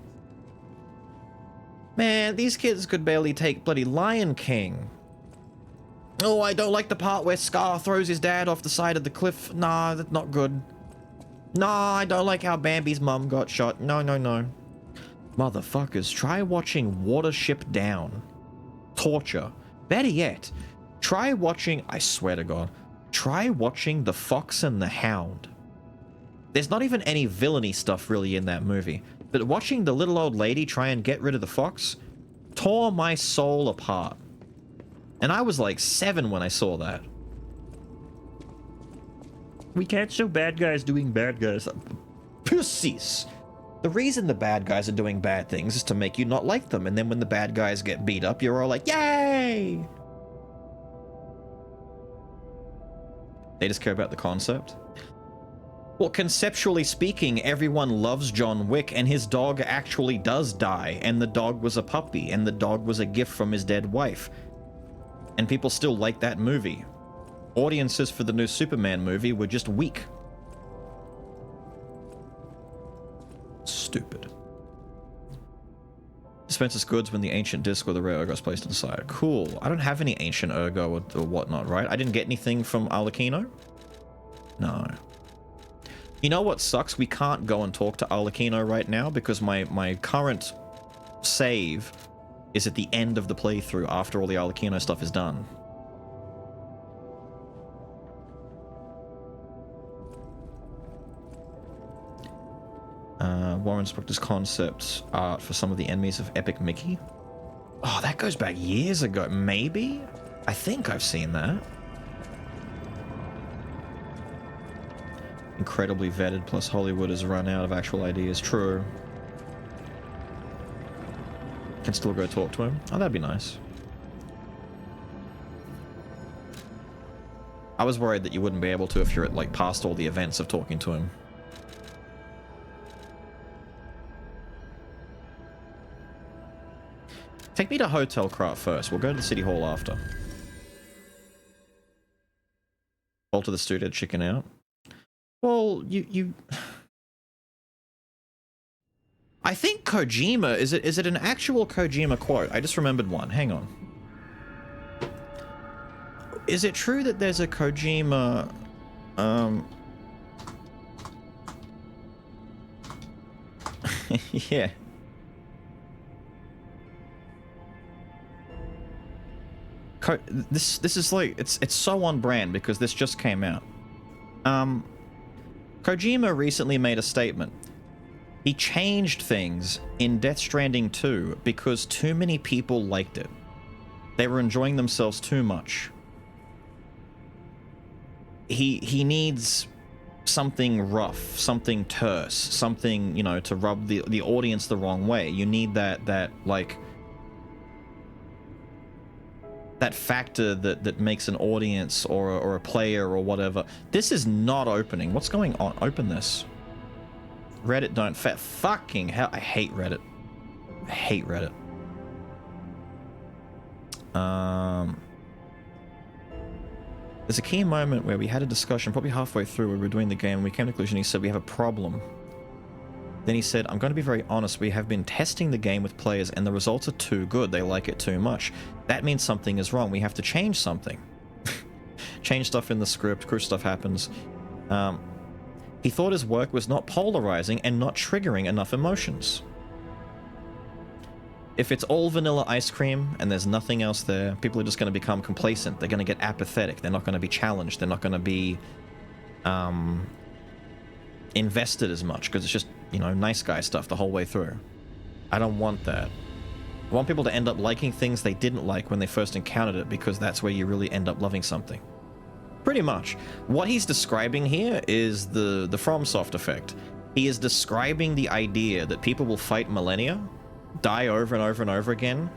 Man, these kids could barely take bloody Lion King. Oh, I don't like the part where Scar throws his dad off the side of the cliff. Nah, that's not good. Nah, I don't like how Bambi's mum got shot. No, no, no. Motherfuckers, try watching Watership Down. Torture. Better yet, try watching, I swear to God, try watching The Fox and the Hound. There's not even any villainy stuff really in that movie, but watching the little old lady try and get rid of the fox tore my soul apart. And I was like 7 when I saw that. We can't show bad guys doing bad guys. Pussies! The reason the bad guys are doing bad things is to make you not like them, and then when the bad guys get beat up, you're all like, yay! They just care about the concept. Well, conceptually speaking, everyone loves John Wick, and his dog actually does die, and the dog was a puppy, and the dog was a gift from his dead wife. And people still like that movie. Audiences for the new Superman movie were just weak. Stupid. Dispenses goods when the ancient disc or the rare ergo is placed inside. Cool. I don't have any ancient ergo or whatnot, right? I didn't get anything from Arlecchino? No. You know what sucks? We can't go and talk to Arlecchino right now because my current save is at the end of the playthrough after all the Arlecchino stuff is done. Warren's booked his concept art for some of the enemies of Epic Mickey. Oh, that goes back years ago. Maybe? I think I've seen that. Incredibly vetted, plus Hollywood has run out of actual ideas. True. Can still go talk to him. Oh, that'd be nice. I was worried that you wouldn't be able to if you're at, like, past all the events of talking to him. Take me to Hotel Craft first. We'll go to the City Hall after. Alter the studio chicken out. Well, you... I think Kojima... Is it an actual Kojima quote? I just remembered one. Hang on. Is it true that there's a Kojima... yeah. This is like... It's so on brand because this just came out. Kojima recently made a statement. He changed things in Death Stranding 2 because too many people liked it. They were enjoying themselves too much. He needs something rough, something terse, something, you know, to rub the audience the wrong way. You need that like... that factor that makes an audience or a player or whatever. This is not opening. What's going on? Open this. Reddit don't fucking hell. I hate Reddit. I hate Reddit. There's a key moment where we had a discussion probably halfway through where we were doing the game and we came to the conclusion. He said we have a problem. Then he said, I'm going to be very honest, we have been testing the game with players and the results are too good, they like it too much. That means something is wrong, we have to change something. Change stuff in the script, crucial stuff happens. He thought his work was not polarizing and not triggering enough emotions. If it's all vanilla ice cream and there's nothing else there, people are just going to become complacent, they're going to get apathetic, they're not going to be challenged, they're not going to be invested as much because it's just, you know, nice guy stuff the whole way through. I don't want that. I want people to end up liking things they didn't like when they first encountered it because that's where you really end up loving something. Pretty much. What he's describing here is the FromSoft effect. He is describing the idea that people will fight Millennia, die over and over and over again,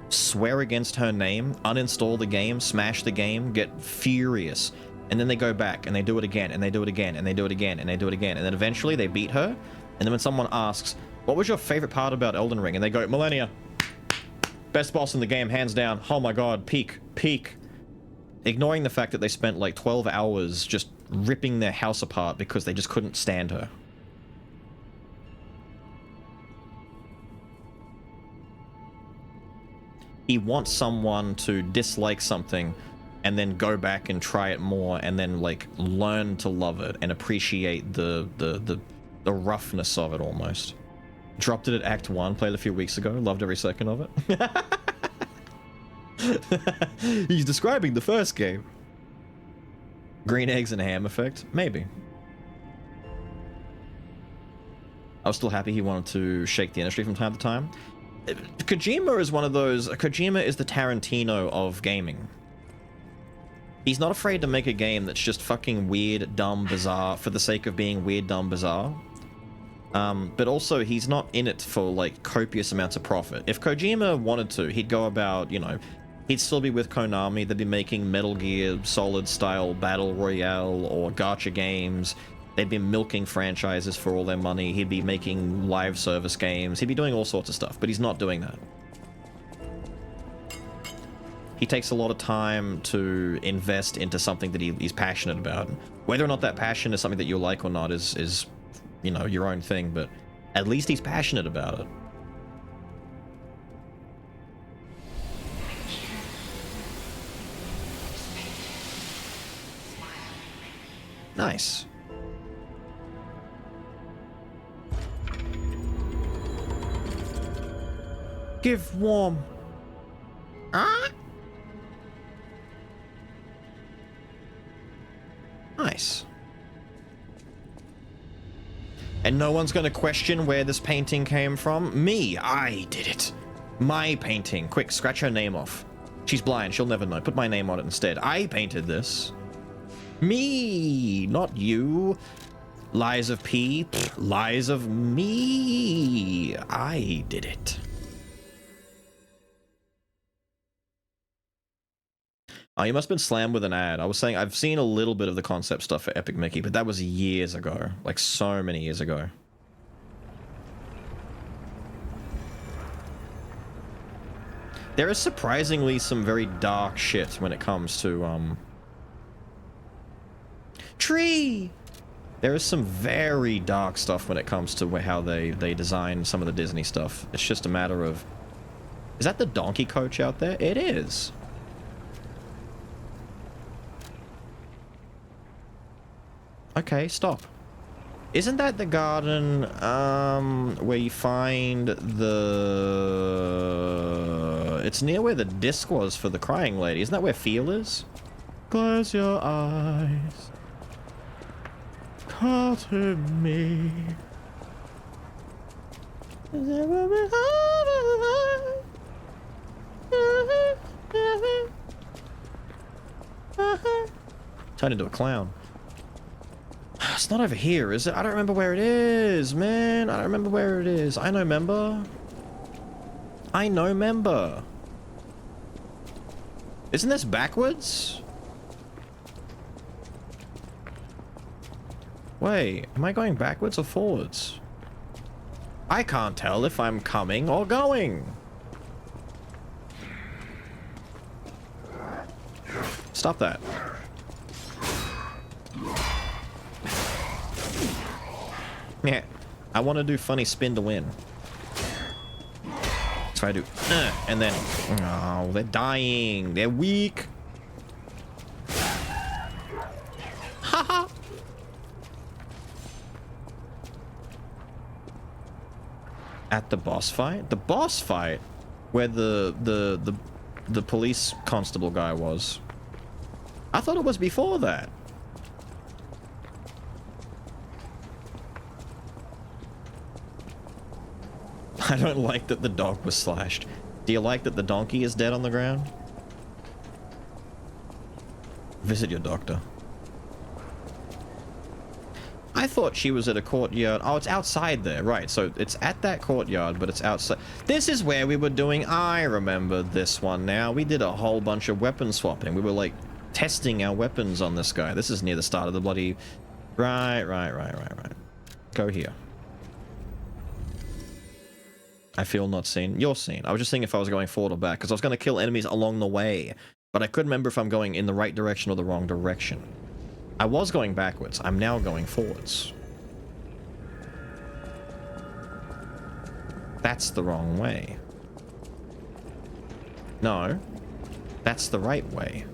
swear against her name, uninstall the game, smash the game, get furious, And then they go back and they do it again and they do it again and they do it again and they do it again. And then eventually they beat her. And then when someone asks, what was your favorite part about Elden Ring? And they go, Millennia. Best boss in the game, hands down. Oh my god, peak. Ignoring the fact that they spent like 12 hours just ripping their house apart because they just couldn't stand her. He wants someone to dislike something and then go back and try it more and then like learn to love it and appreciate the roughness of it almost. Dropped it at Act 1, played it a few weeks ago, loved every second of it. He's describing the first game. Green eggs and ham effect? Maybe. I was still happy he wanted to shake the industry from time to time. Kojima is one of those... Kojima is the Tarantino of gaming. He's not afraid to make a game that's just fucking weird, dumb, bizarre for the sake of being weird, dumb, bizarre. But also, he's not in it for, like, copious amounts of profit. If Kojima wanted to, he'd go about, you know... He'd still be with Konami, they'd be making Metal Gear Solid-style Battle Royale or gacha games. They'd be milking franchises for all their money. He'd be making live service games. He'd be doing all sorts of stuff, but he's not doing that. He takes a lot of time to invest into something that he's passionate about. Whether or not that passion is something that you like or not is, you know, your own thing, but at least he's passionate about it. Nice. Give warm. Ah? Nice. And no one's gonna question where this painting came from? Me, I did it. My painting. Quick, scratch her name off. She's blind, she'll never know. Put my name on it instead. I painted this. Me, not you. Lies of P, lies of me. I did it. Oh, you must have been slammed with an ad. I was saying I've seen a little bit of the concept stuff for Epic Mickey, but that was years ago. Like so many years ago. There is surprisingly some very dark shit when it comes to, Tree! There is some very dark stuff when it comes to how they design some of the Disney stuff. It's just a matter of... Is that the donkey coach out there? It is. Okay, stop. Isn't that the garden, where you find the... It's near where the disc was for the crying lady. Isn't that where Feel is? Close your eyes. Call to me. Turn into a clown. It's not over here, is it? I don't remember where it is, man. I don't remember where it is. I know member. I know member. Isn't this backwards? Wait, am I going backwards or forwards? I can't tell if I'm coming or going. Stop that. Yeah, I want to do funny spin to win. So I do, and then, oh, they're dying. They're weak. Haha. At the boss fight? The boss fight? Where the police constable guy was. I thought it was before that. I don't like that the dog was slashed. Do you like that the donkey is dead on the ground? Visit your doctor. I thought she was at a courtyard. Oh, it's outside there. Right, so it's at that courtyard, but it's outside. This is where we were doing... I remember this one now. We did a whole bunch of weapon swapping. We were like testing our weapons on this guy. This is near the start of the bloody... Right. Go here. I feel not seen. You're seen. I was just thinking if I was going forward or back, because I was going to kill enemies along the way, but I couldn't remember if I'm going in the right direction or the wrong direction. I was going backwards. I'm now going forwards. That's the wrong way. No. That's the right way.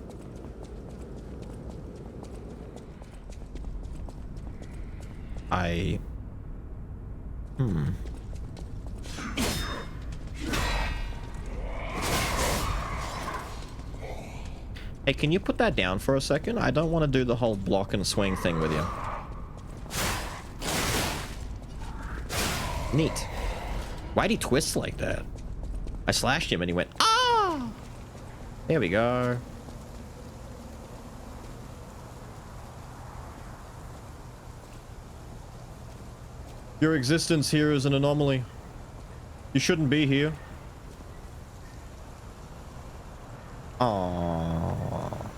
Hey, can you put that down for a second? I don't want to do the whole block and swing thing with you. Neat. Why'd he twist like that? I slashed him and he went, ah! There we go. Your existence here is an anomaly. You shouldn't be here. Aww.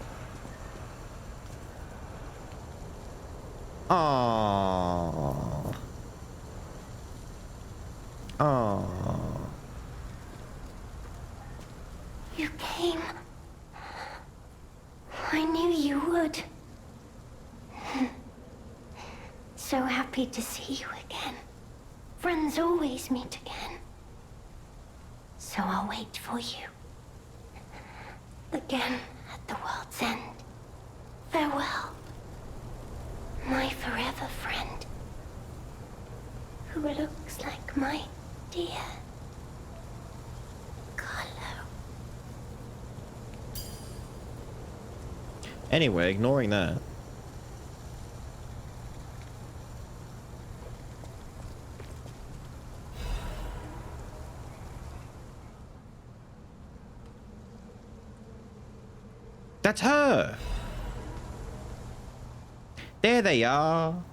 Aww. Aww. You came. I knew you would. So happy to see you again. Friends always meet again. So I'll wait for you. Again at the world's end. Farewell. My forever friend. Who looks like my dear Carlo. Anyway, ignoring that. That's her! There they are!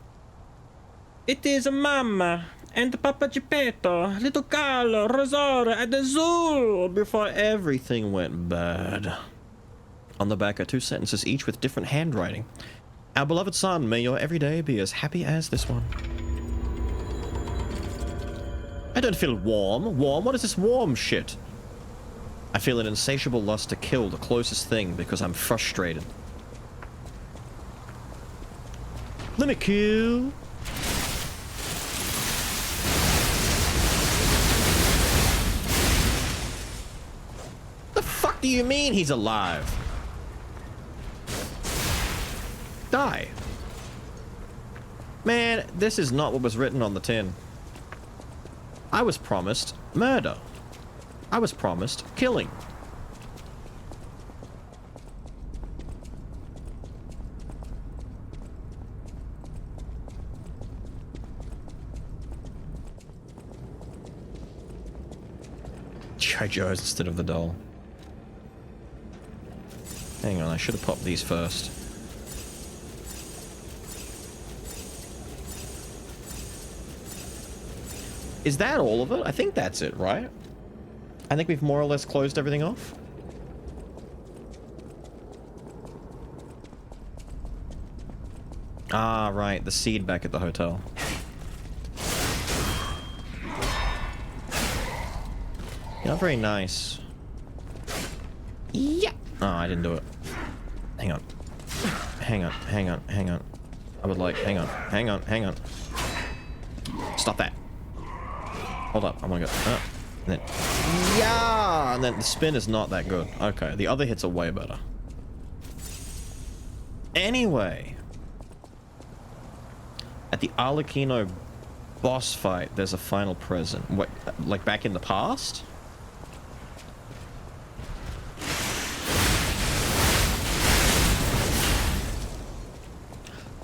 It is Mama and Papa Geppetto, little Carlo, Rosario, and Azul. Before everything went bad. On the back are 2 sentences, each with different handwriting. Our beloved son, may your every day be as happy as this one. I don't feel warm. Warm? What is this warm shit? I feel an insatiable lust to kill the closest thing because I'm frustrated. Let me kill. The fuck do you mean he's alive? Die. Man, this is not what was written on the tin. I was promised murder. I was promised killing. G.I. Joes instead of the doll. Hang on, I should have popped these first. Is that all of it? I think that's it, right? I think we've more or less closed everything off. Ah, right. The seed back at the hotel. Not very nice. Yeah. Oh, I didn't do it. Hang on. Hang on. Hang on. Hang on. I would like... Hang on. Hang on. Hang on. Stop that. Hold up. I'm gonna go... and then... Yeah! And then the spin is not that good. Okay. The other hits are way better. Anyway. At the Arlecchino boss fight, there's a final present. What? Like back in the past?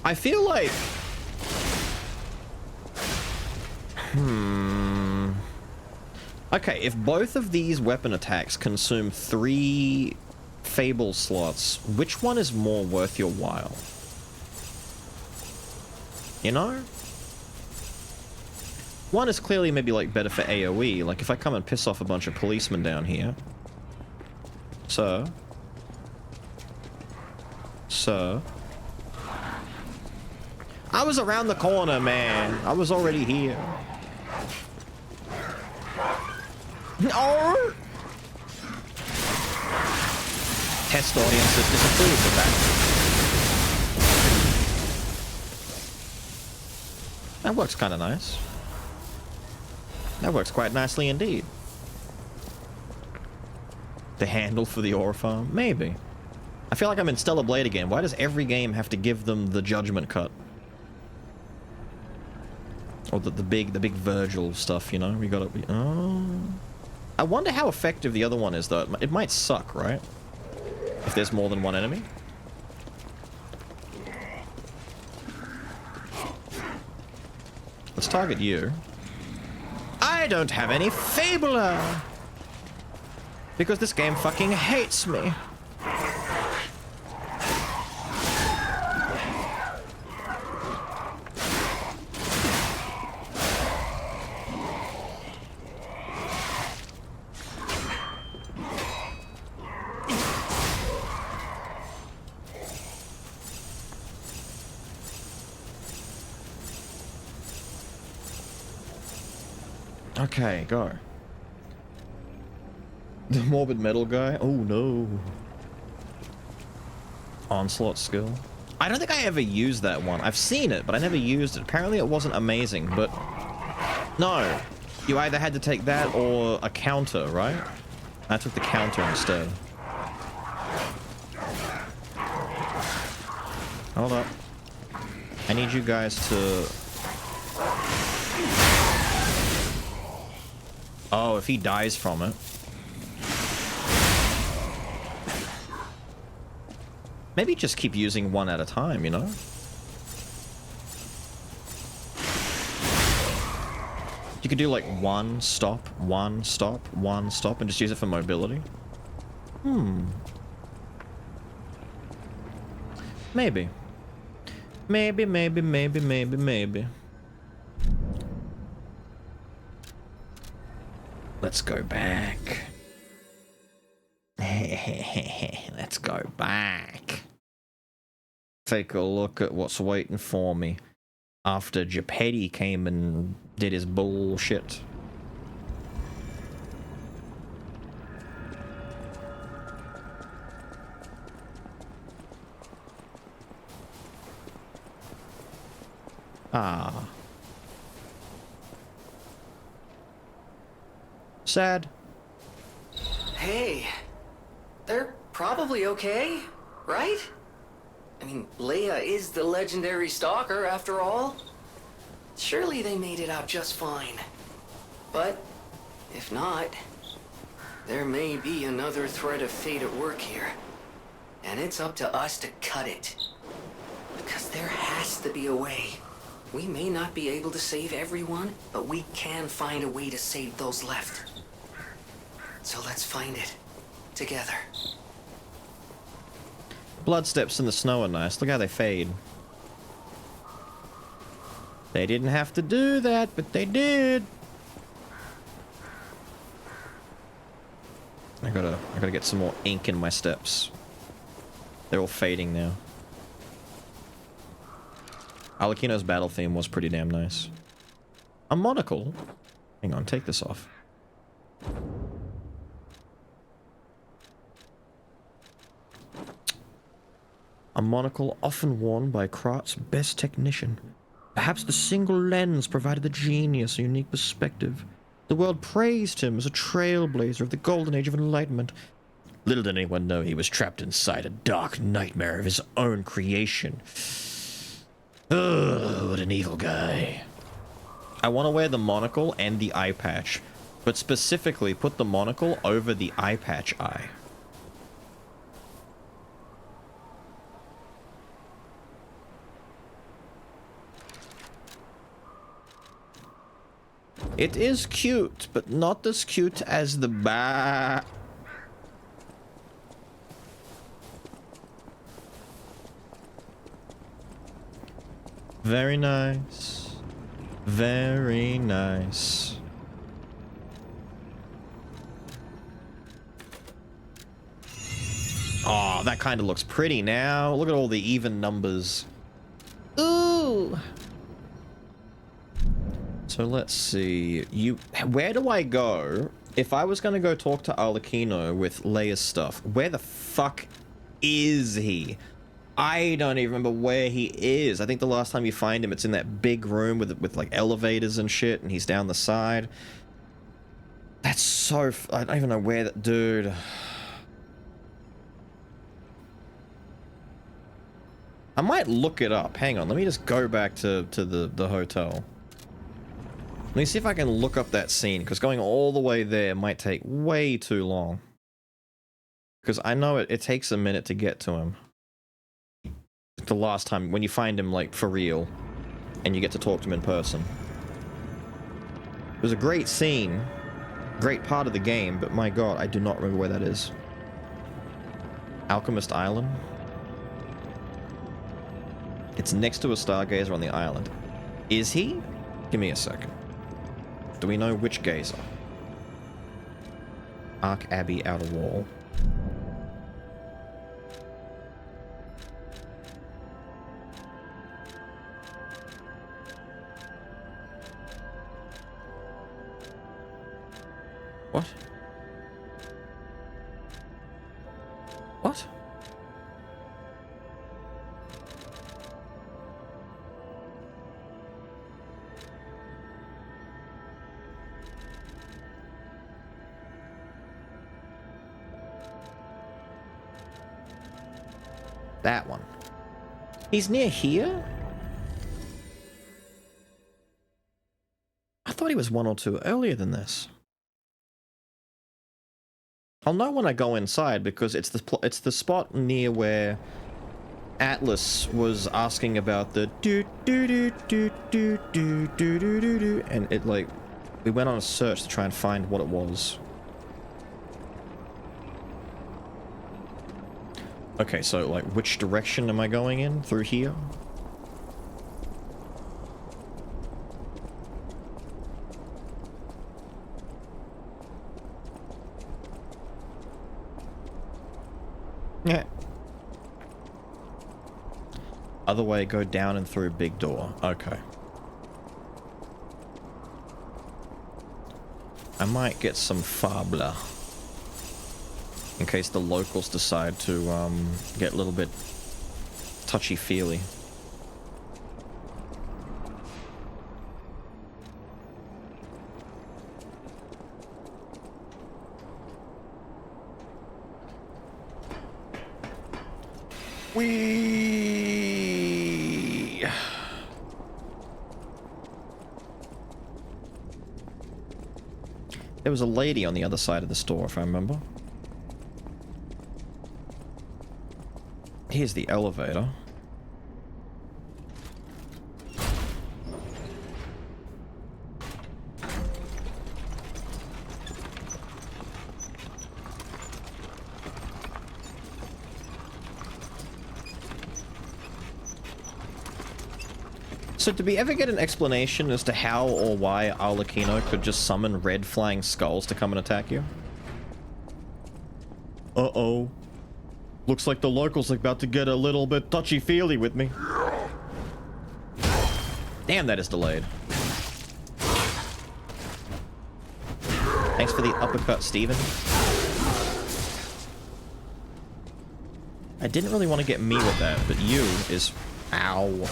I feel like... Okay, if both of these weapon attacks consume 3 Fable slots, which one is more worth your while? You know? One is clearly maybe like better for AoE, like if I come and piss off a bunch of policemen down here. So... sir. I was around the corner, man. I was already here. No! Test audiences disapprove of that. That works kind of nice. That works quite nicely indeed. The handle for the aura farm? Maybe. I feel like I'm in Stellar Blade again. Why does every game have to give them the judgment cut? Or the big Virgil stuff, you know? We gotta be... Oh... I wonder how effective the other one is, though. It might suck, right? If there's more than one enemy. Let's target you. I don't have any Fabler! Because this game fucking hates me. Okay, go. The morbid metal guy? Oh no. Onslaught skill. I don't think I ever used that one. I've seen it, but I never used it. Apparently it wasn't amazing, but... No. You either had to take that or a counter, right? I took the counter instead. Hold up. I need you guys to... Oh, if he dies from it. Maybe just keep using one at a time, you know? You could do like one stop, one stop, one stop, and just use it for mobility. Maybe. Maybe. Let's go back. Let's go back. Take a look at what's waiting for me after Geppetto came and did his bullshit. Ah. Sad. Hey, they're probably okay, right? I mean, Leia is the legendary stalker after all. Surely they made it out just fine. But if not, there may be another thread of fate at work here. And it's up to us to cut it. Because there has to be a way. We may not be able to save everyone, but we can find a way to save those left. So let's find it. Together. Blood steps in the snow are nice. Look how they fade. They didn't have to do that, but they did. I gotta get some more ink in my steps. They're all fading now. Alucino's battle theme was pretty damn nice. A monocle? Hang on, take this off. A monocle often worn by Krat's best technician. Perhaps the single lens provided the genius a unique perspective. The world praised him as a trailblazer of the golden age of enlightenment. Little did anyone know he was trapped inside a dark nightmare of his own creation. Ugh, what an evil guy. I want to wear the monocle and the eye patch, but specifically put the monocle over the eye patch eye. It is cute, but not as cute as the bat. Very nice. Very nice. Aw, Oh, that kind of looks pretty now. Look at all the even numbers. Ooh. So let's see. Where do I go? If I was going to go talk to Arlecchino with Leia's stuff, where the fuck is he? I don't even remember where he is. I think the last time you find him, it's in that big room with like elevators and shit, and he's down the side. That's so... I don't even know where that... Dude. I might look it up. Hang on, let me just go back to the hotel. Let me see if I can look up that scene, because going all the way there might take way too long. Because I know it takes a minute to get to him. The last time, when you find him, like, for real, and you get to talk to him in person. It was a great scene, great part of the game, but my god, I do not remember where that is. Alchemist Island? It's next to a stargazer on the island. Is he? Give me a second. Do we know which gazer? Ark Abbey Outer Wall. What? What? That one. He's near here? I thought he was one or two earlier than this. I'll know when I go inside because it's the spot near where Atlas was asking about the do do do do do do do do do do, and it like we went on a search to try and find what it was. Okay, so like which direction am I going in? Through here? Yeah. Other way, go down and through big door. Okay. I might get some Fabla. In case the locals decide to get a little bit touchy-feely. Whee! There was a lady on the other side of the store, if I remember. Here's the elevator. So did we ever get an explanation as to how or why Arlecchino could just summon red flying skulls to come and attack you? Uh-oh. Looks like the locals are about to get a little bit touchy-feely with me. Damn, that is delayed. Thanks for the uppercut, Steven. I didn't really want to get me with that, but you is... Ow.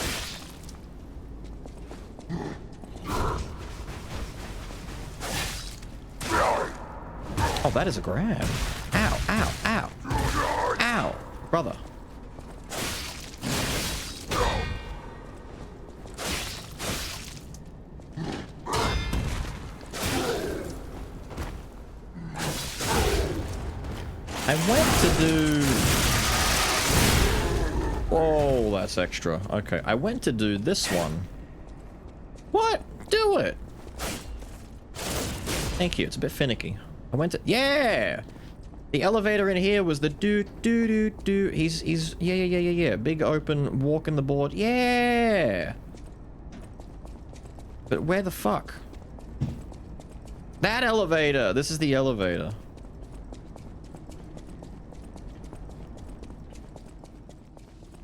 Oh, that is a grab. Ow, ow, ow. Ow, brother. I went to do... Oh, that's extra. Okay, I went to do this one. What? Do it! Thank you, it's a bit finicky. I went to... Yeah! The elevator in here was the do. He's yeah. Big open, walking the board. Yeah! But where the fuck? That elevator! This is the elevator.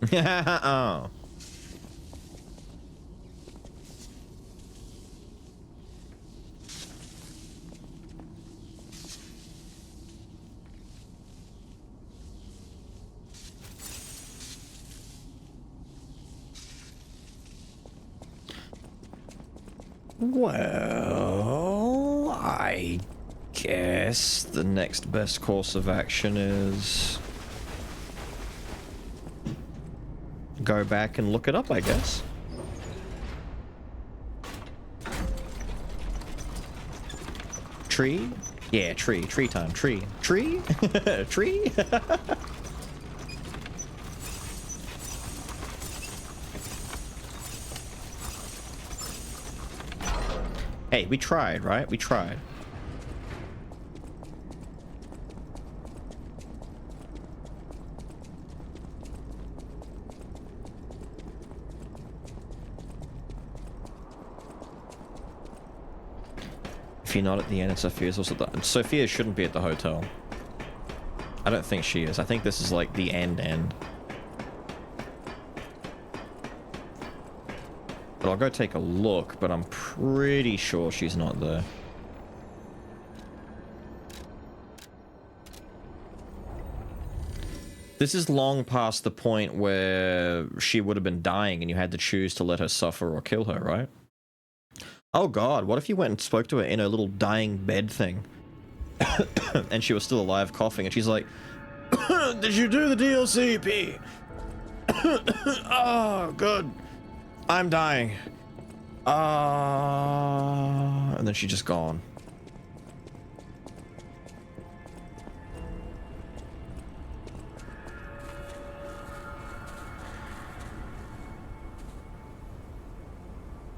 Oh. Well, I guess the next best course of action is go back and look it up, I guess. Tree? Yeah, tree. Tree time. Tree. Tree? Tree? Hey, we tried, right? We tried. If you're not at the end and Sophia's also at the... Sophia shouldn't be at the hotel. I don't think she is. I think this is like the end. But I'll go take a look, but I'm pretty sure she's not there. This is long past the point where she would have been dying and you had to choose to let her suffer or kill her, right? Oh god, what if you went and spoke to her in her little dying bed thing? And she was still alive, coughing, and she's like, did you do the DLCP? Oh, good. I'm dying. And then she's just gone.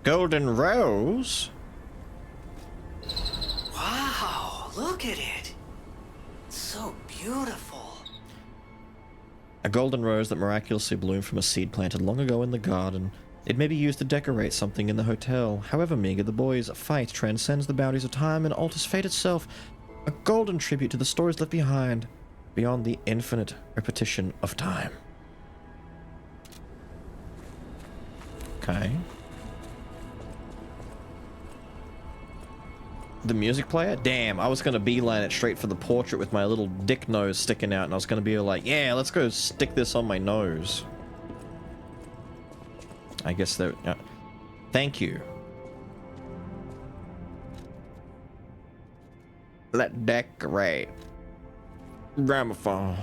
Golden Rose? Wow, look at it. It's so beautiful. A golden rose that miraculously bloomed from a seed planted long ago in the garden. It may be used to decorate something in the hotel. However meager the boys' fight transcends the boundaries of time and alters fate itself. A golden tribute to the stories left behind, beyond the infinite repetition of time. Okay. The music player? Damn, I was gonna beeline it straight for the portrait with my little dick nose sticking out, and I was gonna be like, yeah, let's go stick this on my nose. I guess that... thank you. Let decorate. Gramophone.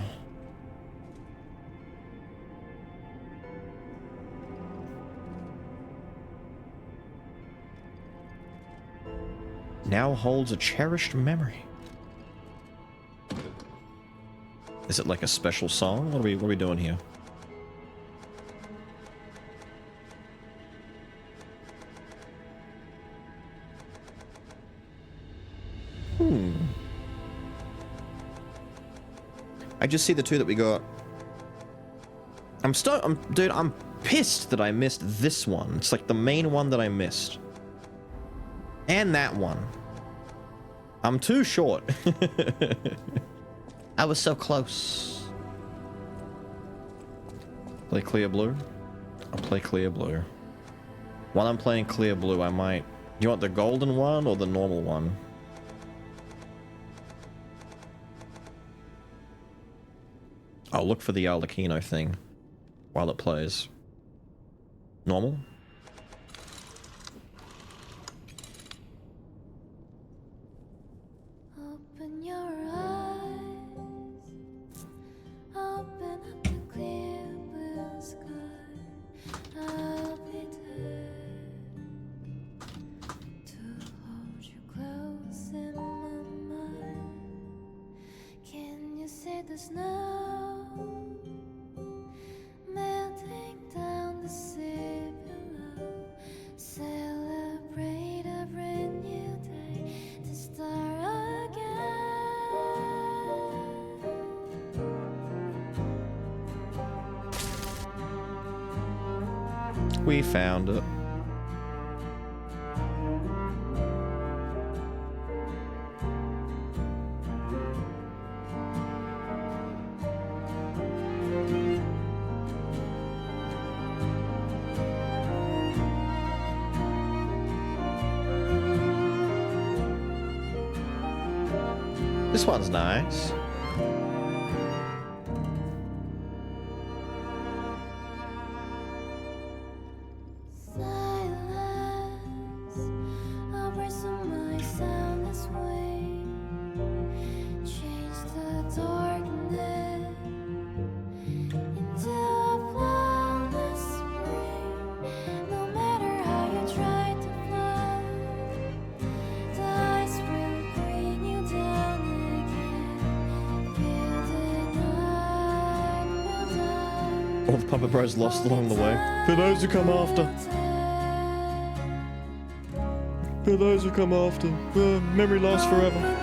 Now holds a cherished memory. Is it like a special song? What are we doing here? I just see the two that we got. Dude, I'm pissed that I missed this one. It's like the main one that I missed. And that one. I'm too short. I was so close. Play clear blue? I'll play clear blue. While I'm playing clear blue, I might... Do you want the golden one or the normal one? I'll look for the Arlecchino thing while it plays. Normal? Open your eyes, open up the clear blue sky. I'll be there to hold you close in my mind. Can you see the snow melting down the sea below? Celebrate every new day to start again. We found it. This one's nice. All the Puppet Bros lost along the way. For those who come after. For those who come after. Memory lasts forever.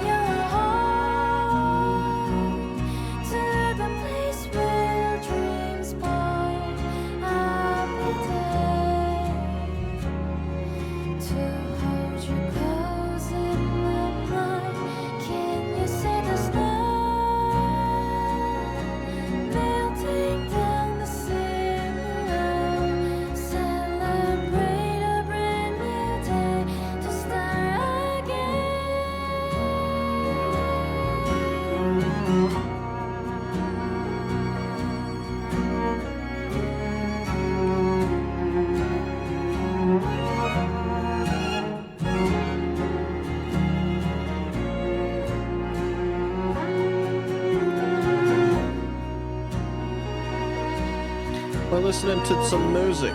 We're listening to some music.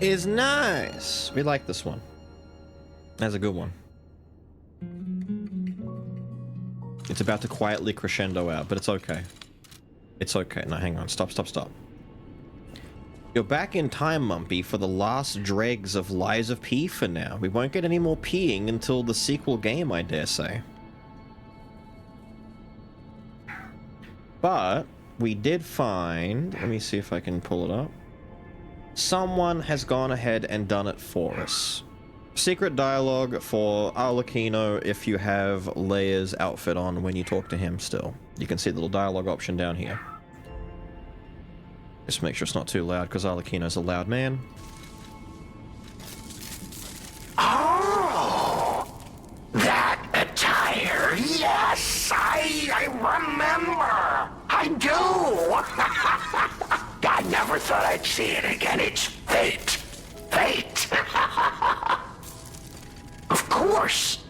Is nice. We like this one. That's a good one. It's about to quietly crescendo out, but it's okay. It's okay. No, hang on. Stop. You're back in time, Mumpy, for the last dregs of Lies of P for now. We won't get any more peeing until the sequel game, I dare say. But we did find... Let me see if I can pull it up. Someone has gone ahead and done it for us. Secret dialogue for Arlecchino if you have Leia's outfit on when you talk to him still. You can see the little dialogue option down here. Just make sure it's not too loud, because Arlecchino's a loud man. Oh! That attire! Yes! I remember! I do! I never thought I'd see it again. It's fate. Fate. Of course.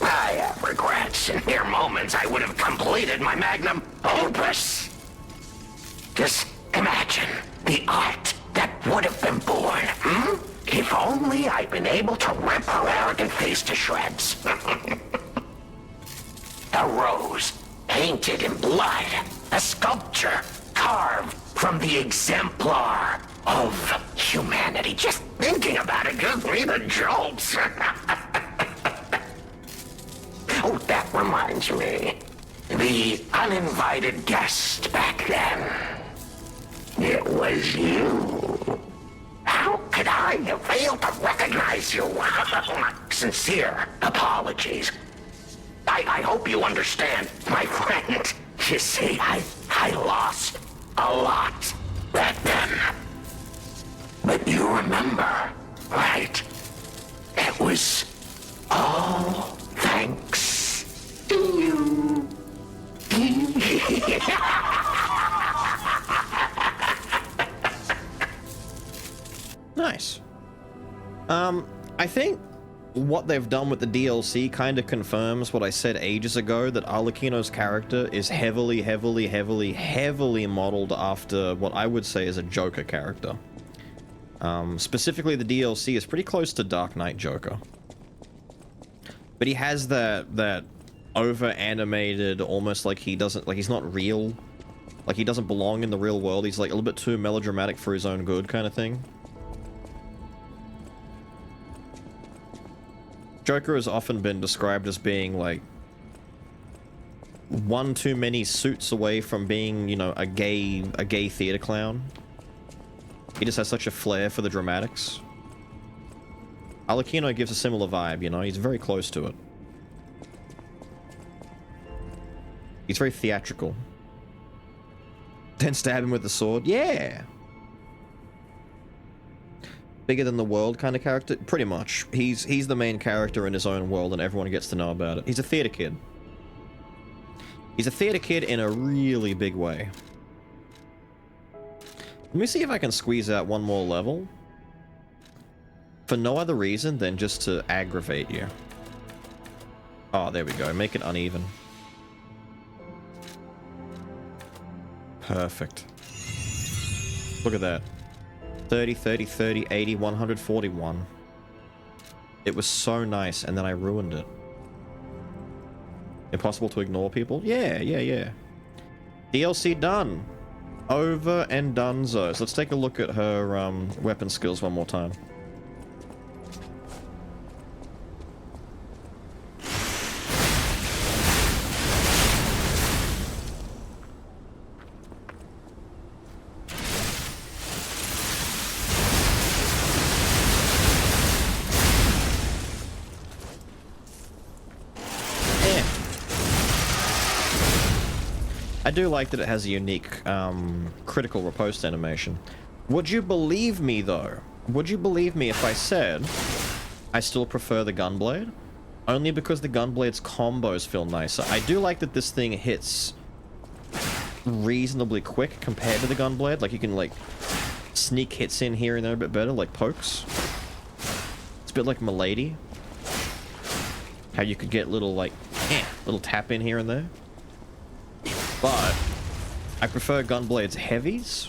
I have regrets. In mere moments, I would have completed my magnum opus. Just imagine the art that would have been born, If only I'd been able to rip her arrogant face to shreds. A rose painted in blood. A sculpture carved from the exemplar of humanity. Just thinking about it gives me the jolts. Oh, that reminds me. The uninvited guest back then. It was you. How could I have failed to recognize you? Sincere apologies. I hope you understand, my friend. You see, I lost a lot back then. But you remember, right? It was all thanks to you. Nice. I think what they've done with the DLC kind of confirms what I said ages ago, that Arlecchino's character is heavily modeled after what I would say is a Joker character. Specifically, the DLC is pretty close to Dark Knight Joker. But he has that over animated, almost like he doesn't, like he's not real. Like he doesn't belong in the real world. He's like a little bit too melodramatic for his own good kind of thing. Joker has often been described as being like one too many suits away from being, you know, a gay theater clown. He just has such a flair for the dramatics. Arlecchino gives a similar vibe, you know, he's very close to it. He's very theatrical. Then stab him with the sword. Yeah! Bigger than the world kind of character? Pretty much. He's the main character in his own world and everyone gets to know about it. He's a theater kid. He's a theater kid in a really big way. Let me see if I can squeeze out one more level. For no other reason than just to aggravate you. Oh, there we go. Make it uneven. Perfect. Look at that. 30, 30, 30, 80, 141. It was so nice, and then I ruined it. Impossible to ignore people? Yeah. DLC done. Over and donezo. So let's take a look at her weapon skills one more time. I do like that it has a unique critical riposte animation. Would you believe me though? Would you believe me if I said I still prefer the Gunblade? Only because the Gunblade's combos feel nicer. I do like that this thing hits reasonably quick compared to the Gunblade. Like you can like sneak hits in here and there a bit better, like pokes. It's a bit like Milady. How you could get little like little tap in here and there. But I prefer Gunblade's heavies,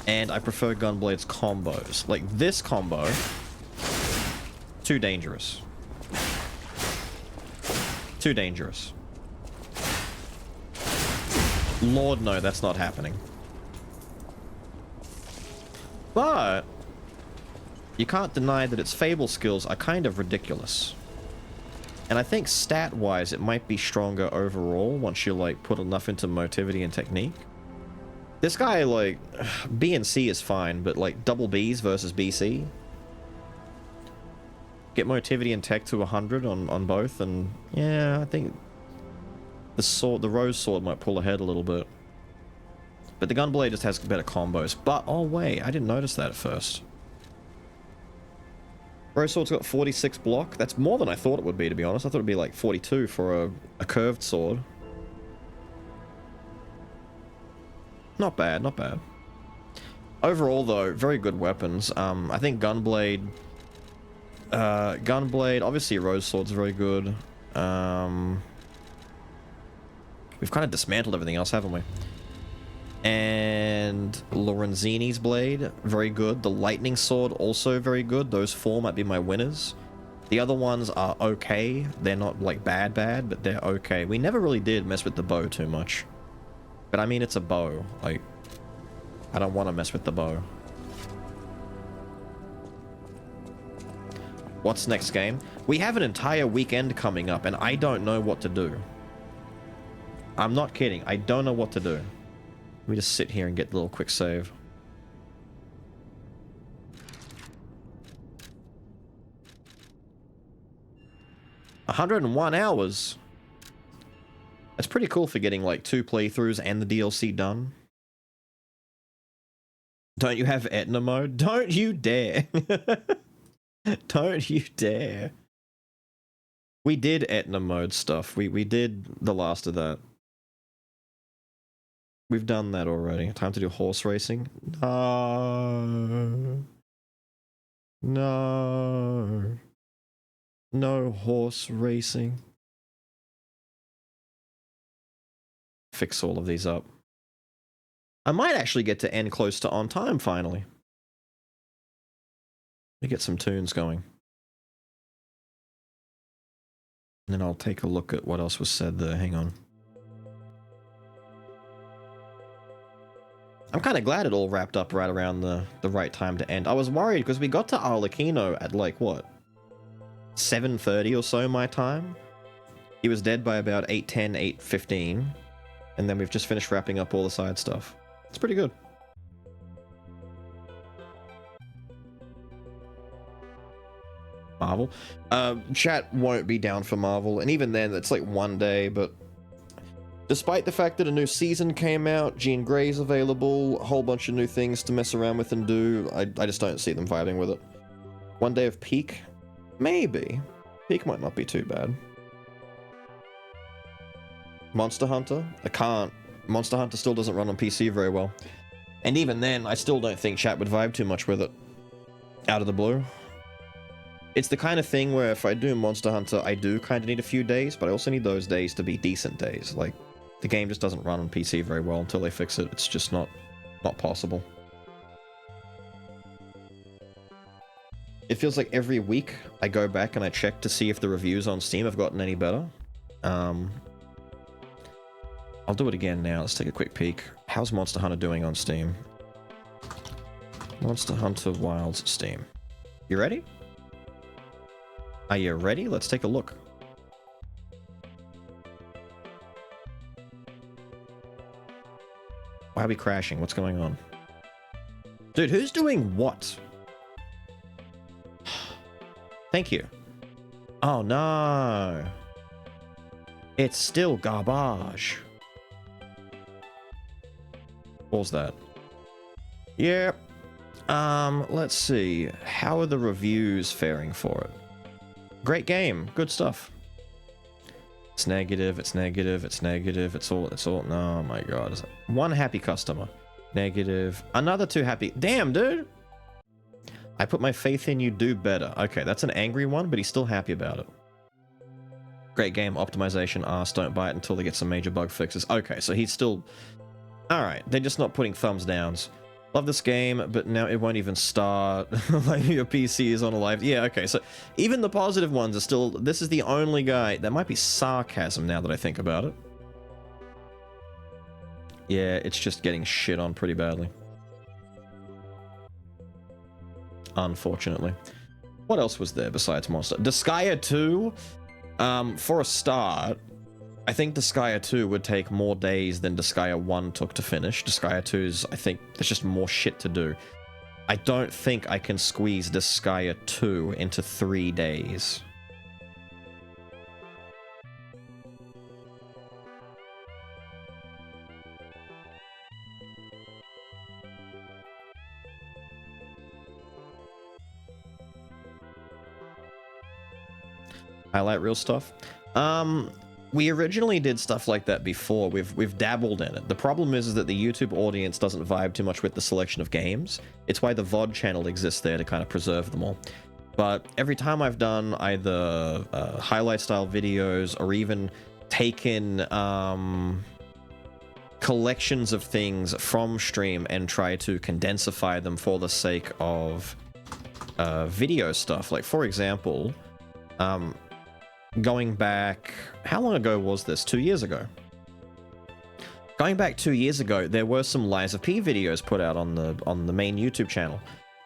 and I prefer Gunblade's combos. Like this combo, too dangerous. Too dangerous. Lord, no, that's not happening. But you can't deny that its Fable skills are kind of ridiculous. And I think stat-wise, it might be stronger overall once you, like, put enough into motivity and technique. This guy, like, B and C is fine, but, like, double Bs versus BC. Get motivity and tech to 100 on both, and, yeah, I think the Rose Sword might pull ahead a little bit. But the Gunblade just has better combos. But, oh, wait, I didn't notice that at first. Rose Sword's got 46 block. That's more than I thought it would be, to be honest. I thought it'd be like 42 for a curved sword. Not bad, not bad. Overall, though, very good weapons. I think Gunblade... obviously Rose Sword's very good. We've kind of dismantled everything else, haven't we? And Lorenzini's blade, very good. The lightning sword, also very good. Those four might be my winners. The other ones are okay. They're not like bad, but they're okay. We never really did mess with the bow too much. But I mean, it's a bow. Like, I don't want to mess with the bow. What's next game? We have an entire weekend coming up, and I don't know what to do. I'm not kidding. I don't know what to do. Let me just sit here and get a little quick save. $101 hours. That's pretty cool for getting like 2 playthroughs and the DLC done. Don't you have Etna mode? Don't you dare. Don't you dare. We did Etna mode stuff. We did the last of that. We've done that already. Time to do horse racing? No. No. No horse racing. Fix all of these up. I might actually get to end close to on time finally. Let me get some tunes going. And then I'll take a look at what else was said there. Hang on. I'm kind of glad it all wrapped up right around the right time to end. I was worried because we got to Arlecchino at like, what? 7:30 or so my time. He was dead by about 8:10, 8:15. And then we've just finished wrapping up all the side stuff. It's pretty good. Marvel. Chat won't be down for Marvel, and even then, it's like one day, but despite the fact that a new season came out, Jean Grey's available, a whole bunch of new things to mess around with and do, I just don't see them vibing with it. One day of Peak? Maybe. Peak might not be too bad. Monster Hunter? I can't. Monster Hunter still doesn't run on PC very well. And even then, I still don't think chat would vibe too much with it. Out of the blue. It's the kind of thing where if I do Monster Hunter, I do kind of need a few days, but I also need those days to be decent days. Like, the game just doesn't run on PC very well until they fix it. It's just not possible. It feels like every week I go back and I check to see if the reviews on Steam have gotten any better. I'll do it again now. Let's take a quick peek. How's Monster Hunter doing on Steam? Monster Hunter Wilds Steam. You ready? Are you ready? Let's take a look. Why are we crashing? What's going on? Dude, who's doing what? Thank you. Oh no. It's still garbage. What was that? Yep. Let's see. How are the reviews faring for it? Great game. Good stuff. It's negative, it's negative, it's negative, it's all, oh my god. One happy customer. Negative. Another 2 happy. Damn, dude! I put my faith in you, do better. Okay, that's an angry one, but he's still happy about it. Great game, optimization, arse, don't buy it until they get some major bug fixes. Okay, so he's still... Alright, they're just not putting thumbs downs. Love this game, but now it won't even start. Like, your PC is on a live... Yeah, okay, so even the positive ones are still... This is the only guy... That might be sarcasm now that I think about it. Yeah, it's just getting shit on pretty badly. Unfortunately. What else was there besides Monster? Disgaea 2? For a start... I think Disgaea 2 would take more days than Disgaea 1 took to finish. Disgaea 2's, I think, there's just more shit to do. I don't think I can squeeze Disgaea 2 into 3 days. Highlight real stuff. We originally did stuff like that before. We've dabbled in it. The problem is that the YouTube audience doesn't vibe too much with the selection of games. It's why the VOD channel exists there to kind of preserve them all. But every time I've done either highlight style videos or even taken collections of things from stream and try to condensify them for the sake of video stuff. Like, for example, going back, how long ago was this? 2 years ago. Going back 2 years ago, there were some Lies of P videos put out on the main YouTube channel.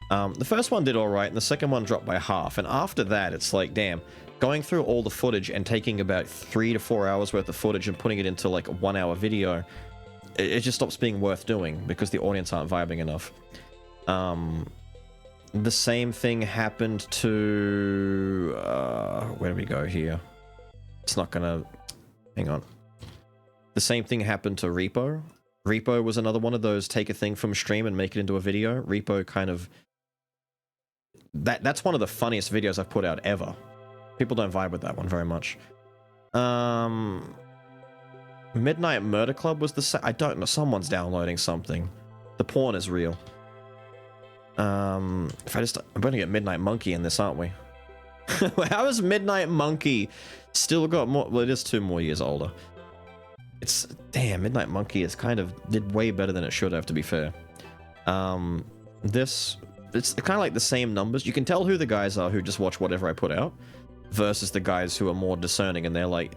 The first one did alright, and the second one dropped by half. And after that, it's like, damn, going through all the footage and taking about 3 to 4 hours worth of footage and putting it into like a 1 hour video, it just stops being worth doing because the audience aren't vibing enough. The same thing happened to... where do we go here? It's not gonna... Hang on. The same thing happened to Repo. Repo was another one of those take a thing from stream and make it into a video. Repo kind of... That's one of the funniest videos I've put out ever. People don't vibe with that one very much. Midnight Murder Club was the same... I don't know. Someone's downloading something. The porn is real. If I just... I'm going to get Midnight Monkey in this, aren't we? How is Midnight Monkey still got more... Well, it is 2 more years older. It's... Damn, Midnight Monkey is kind of... Did way better than it should have, to be fair. This... It's kind of like the same numbers. You can tell who the guys are who just watch whatever I put out. versus the guys who are more discerning and they're like,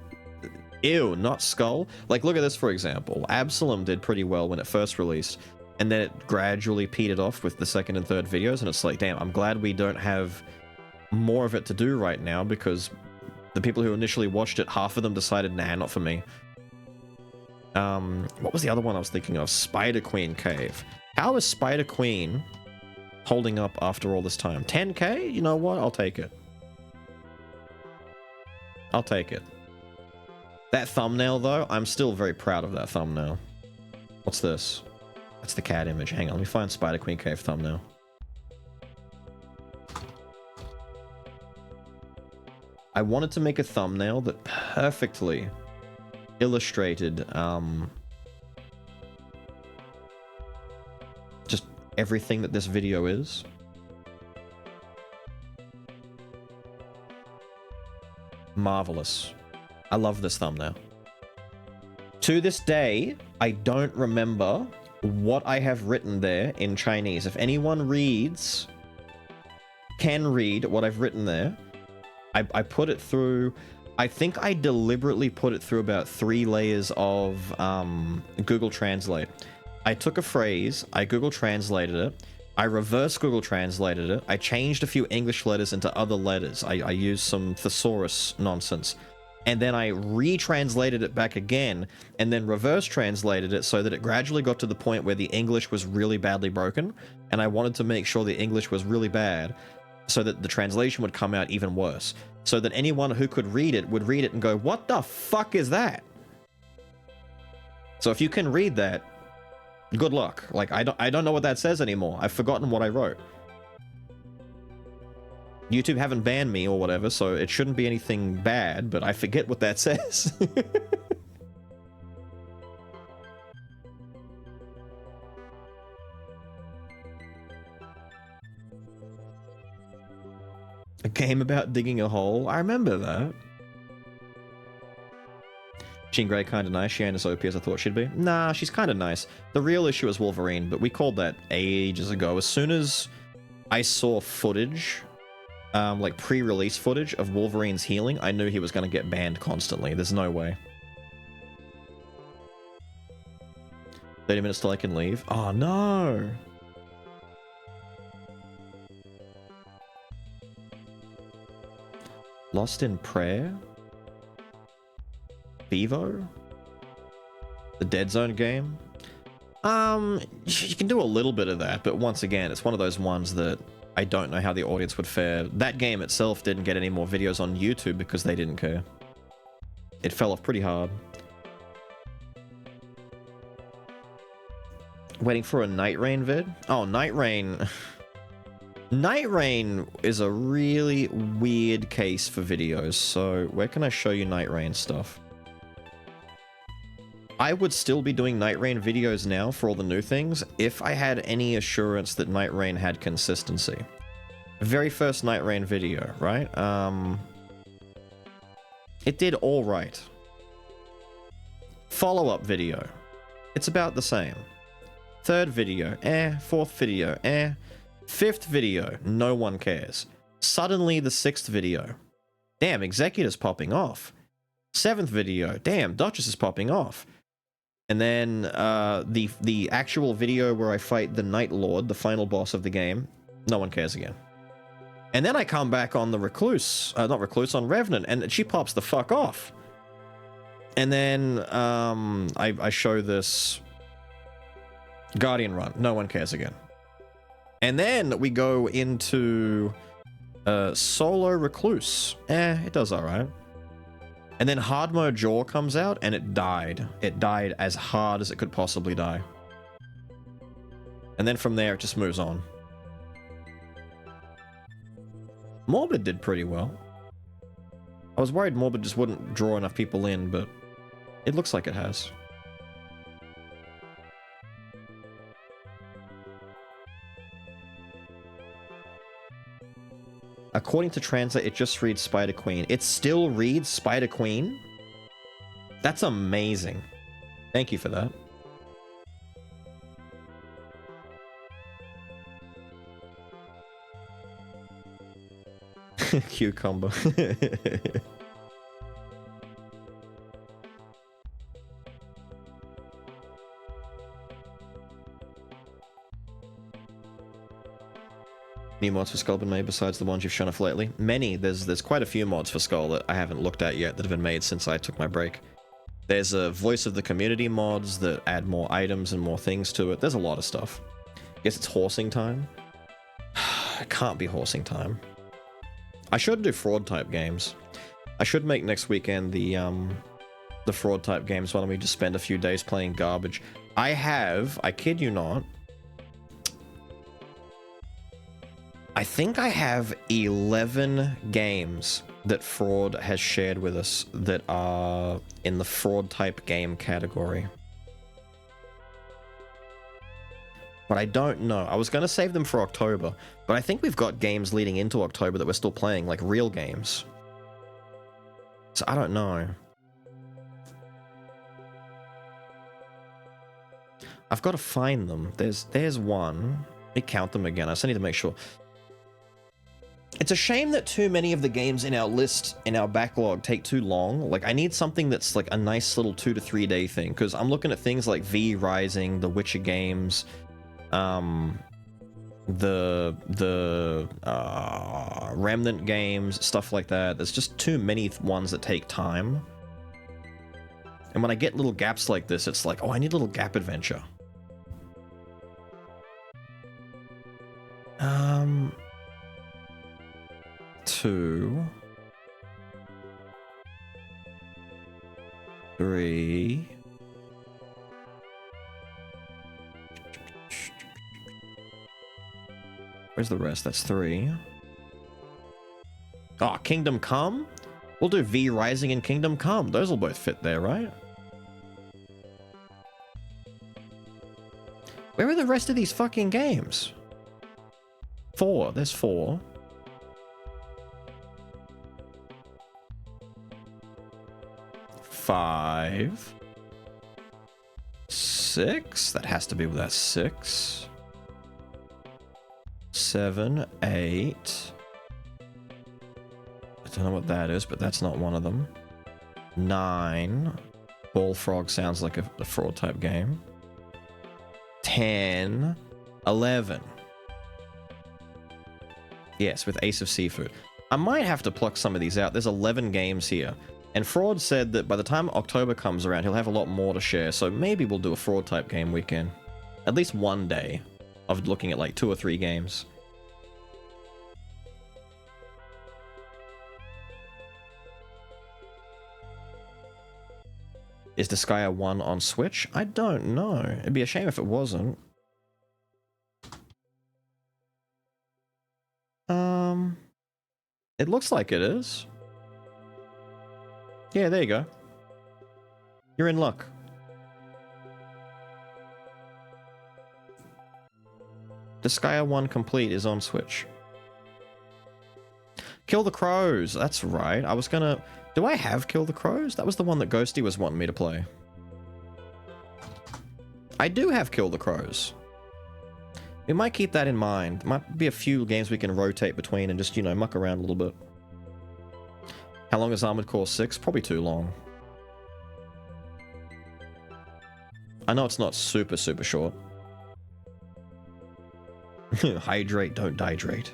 ew, not Skull. Like, look at this, for example. Absalom did pretty well when it first released, and then it gradually petered off with the second and third videos, and it's like, damn, I'm glad we don't have more of it to do right now, because the people who initially watched it, half of them decided, nah, not for me. What was the other one I was thinking of? Spider Queen Cave. How is Spider Queen holding up after all this time? 10k? You know what? I'll take it. I'll take it. That thumbnail, though, I'm still very proud of that thumbnail. What's this? That's the cat image. Hang on, let me find Spider Queen Cave thumbnail. I wanted to make a thumbnail that perfectly illustrated just everything that this video is. Marvelous. I love this thumbnail. To this day, I don't remember what I have written there in Chinese. If anyone can read what I've written there, I put it through, I think I deliberately put it through about 3 layers of Google Translate. I took a phrase, I Google translated it, I reverse Google translated it, I changed a few English letters into other letters, I used some thesaurus nonsense, and then I retranslated it back again, and then reverse translated it so that it gradually got to the point where the English was really badly broken, and I wanted to make sure the English was really bad, so that the translation would come out even worse. So that anyone who could read it would read it and go, what the fuck is that? So if you can read that, good luck. Like, I don't know what that says anymore. I've forgotten what I wrote. YouTube haven't banned me or whatever, so it shouldn't be anything bad, but I forget what that says. A game about digging a hole? I remember that. Jean Grey kinda nice. She ain't as OP as I thought she'd be. Nah, she's kinda nice. The real issue is Wolverine, but we called that ages ago. As soon as I saw footage, like pre-release footage of Wolverine's healing, I knew he was gonna get banned constantly. There's no way. 30 minutes till I can leave. Oh no! Lost in Prayer? Bevo? The Dead Zone game? You can do a little bit of that, but once again, it's one of those ones that I don't know how the audience would fare. That game itself didn't get any more videos on YouTube because they didn't care. It fell off pretty hard. Waiting for a Night Rain vid? Oh, Night Rain... Night Rain is a really weird case for videos, so where can I show you Night Rain stuff? I would still be doing Night Rain videos now for all the new things if I had any assurance that Night Rain had consistency. Very first Night Rain video, right? It did all right. Follow-up video. It's about the same. Third video, eh. Fourth video, eh. Fifth video, no one cares. Suddenly the 6th video. Damn, Executor's popping off. 7th video, damn, Duchess is popping off. And then the actual video where I fight the Night Lord, the final boss of the game, no one cares again. And then I come back on the Recluse, not Recluse, on Revenant, and she pops the fuck off. And then I show this Guardian run, no one cares again. And then we go into Solo Recluse. It does alright. And then Hard Mode Jaw comes out, and it died. It died as hard as it could possibly die. And then from there, it just moves on. Morbid did pretty well. I was worried Morbid just wouldn't draw enough people in, but it looks like it has. According to Translate, it just reads Spider Queen. It still reads Spider Queen? That's amazing. Thank you for that. Cucumber. New mods for Skull been made besides the ones you've shown off lately? Many. There's quite a few mods for Skull that I haven't looked at yet that have been made since I took my break. There's a voice of the community mods that add more items and more things to it. There's a lot of stuff. Guess it's horsing time. It can't be horsing time. I should do fraud type games. I should make next weekend the fraud type games. Why don't we just spend a few days playing garbage? I kid you not, I think I have 11 games that Fraud has shared with us that are in the fraud type game category. But I don't know. I was going to save them for October, but I think we've got games leading into October that we're still playing, like real games. So I don't know. I've got to find them. There's one. Let me count them again. I just need to make sure. It's a shame that too many of the games in our list, in our backlog, take too long. Like, I need something that's like a nice little 2 to 3 day thing, because I'm looking at things like V Rising, the Witcher games, the Remnant games, stuff like that. There's just too many ones that take time. And when I get little gaps like this, it's like, oh, I need a little gap adventure. 2, 3. Where's the rest? That's 3. Oh, Kingdom Come? We'll do V Rising and Kingdom Come. Those will both fit there, right? Where are the rest of these fucking games? 4. There's 4. 5. 6. That has to be with that 6. 7, 8. I don't know what that is, but that's not one of them. 9. Bullfrog sounds like a fraud type game. 10. 11. Yes, with Ace of Seafood. I might have to pluck some of these out. There's 11 games here. And Fraud said that by the time October comes around, he'll have a lot more to share. So maybe we'll do a fraud type game weekend. At least one day of looking at like 2 or 3 games. Is Disgaea 1 on Switch? I don't know. It'd be a shame if it wasn't. It looks like it is. Yeah, there you go. You're in luck. Disgaea 1 Complete is on Switch. Kill the Crows. That's right. I was gonna... Do I have Kill the Crows? That was the one that Ghosty was wanting me to play. I do have Kill the Crows. We might keep that in mind. Might be a few games we can rotate between and just, you know, muck around a little bit. How long is Armored Core 6? Probably too long. I know it's not super, super short. Hydrate, don't dihydrate.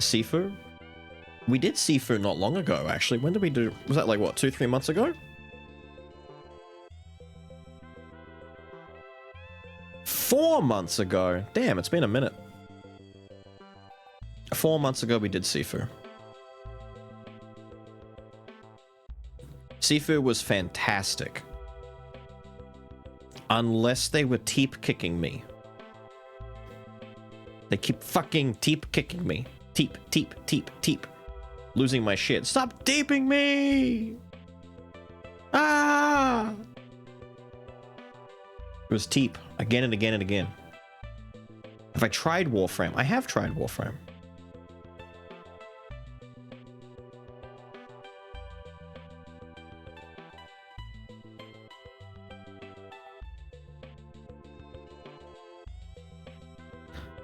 Sifu? We did Sifu not long ago, actually. When did we do... Was that like, what, 2-3 months ago? 4 months ago. Damn, it's been a minute. 4 months ago we did Sifu. Sifu was fantastic. Unless they were teep kicking me. They keep fucking teep kicking me. Teep, teep, teep, teep. Losing my shit. Stop teeping me! Ah! It was teep again and again and again. Have I tried Warframe? I have tried Warframe.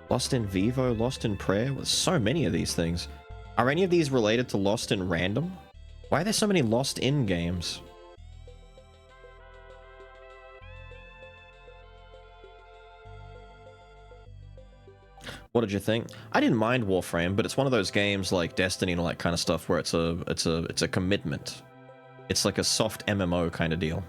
Lost in Vivo, Lost in Prayer. There's so many of these things. Are any of these related to Lost in Random? Why are there so many Lost in games? What did you think? I didn't mind Warframe, but it's one of those games like Destiny and all that kind of stuff where it's a commitment. It's like a soft MMO kind of deal.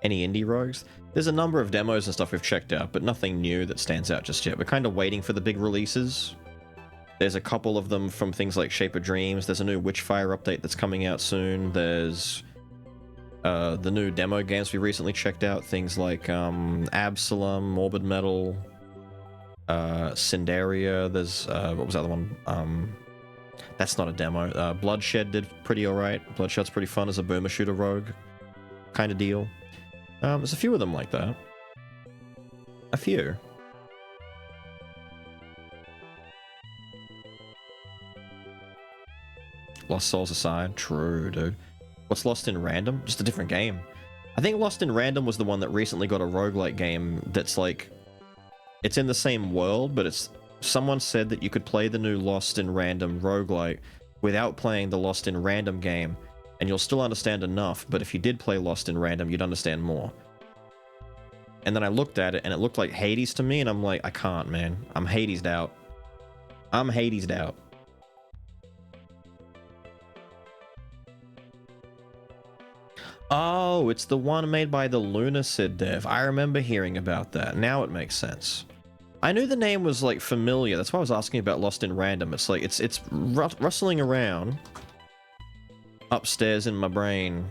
Any indie rogues? There's a number of demos and stuff we've checked out, but nothing new that stands out just yet. We're kind of waiting for the big releases. There's a couple of them from things like Shape of Dreams. There's a new Witchfire update that's coming out soon. There's the new demo games we recently checked out. Things like Absalom, Morbid Metal, Cinderia. There's, what was the other one? That's not a demo. Bloodshed did pretty alright. Bloodshed's pretty fun as a boomer shooter rogue kind of deal. There's a few of them like that. A few. Lost Souls aside, true, dude. What's Lost in Random? Just a different game. I think Lost in Random was the one that recently got a roguelike game that's like... It's in the same world, but it's... Someone said that you could play the new Lost in Random roguelike without playing the Lost in Random game, and you'll still understand enough, but if you did play Lost in Random, you'd understand more. And then I looked at it, and it looked like Hades to me, and I'm like, I can't, man. I'm Hades'd out. I'm Hades'd out. Oh, it's the one made by the Lunacid dev. I remember hearing about that. Now it makes sense. I knew the name was, like, familiar. That's why I was asking about Lost in Random. It's like, it's rustling around upstairs in my brain.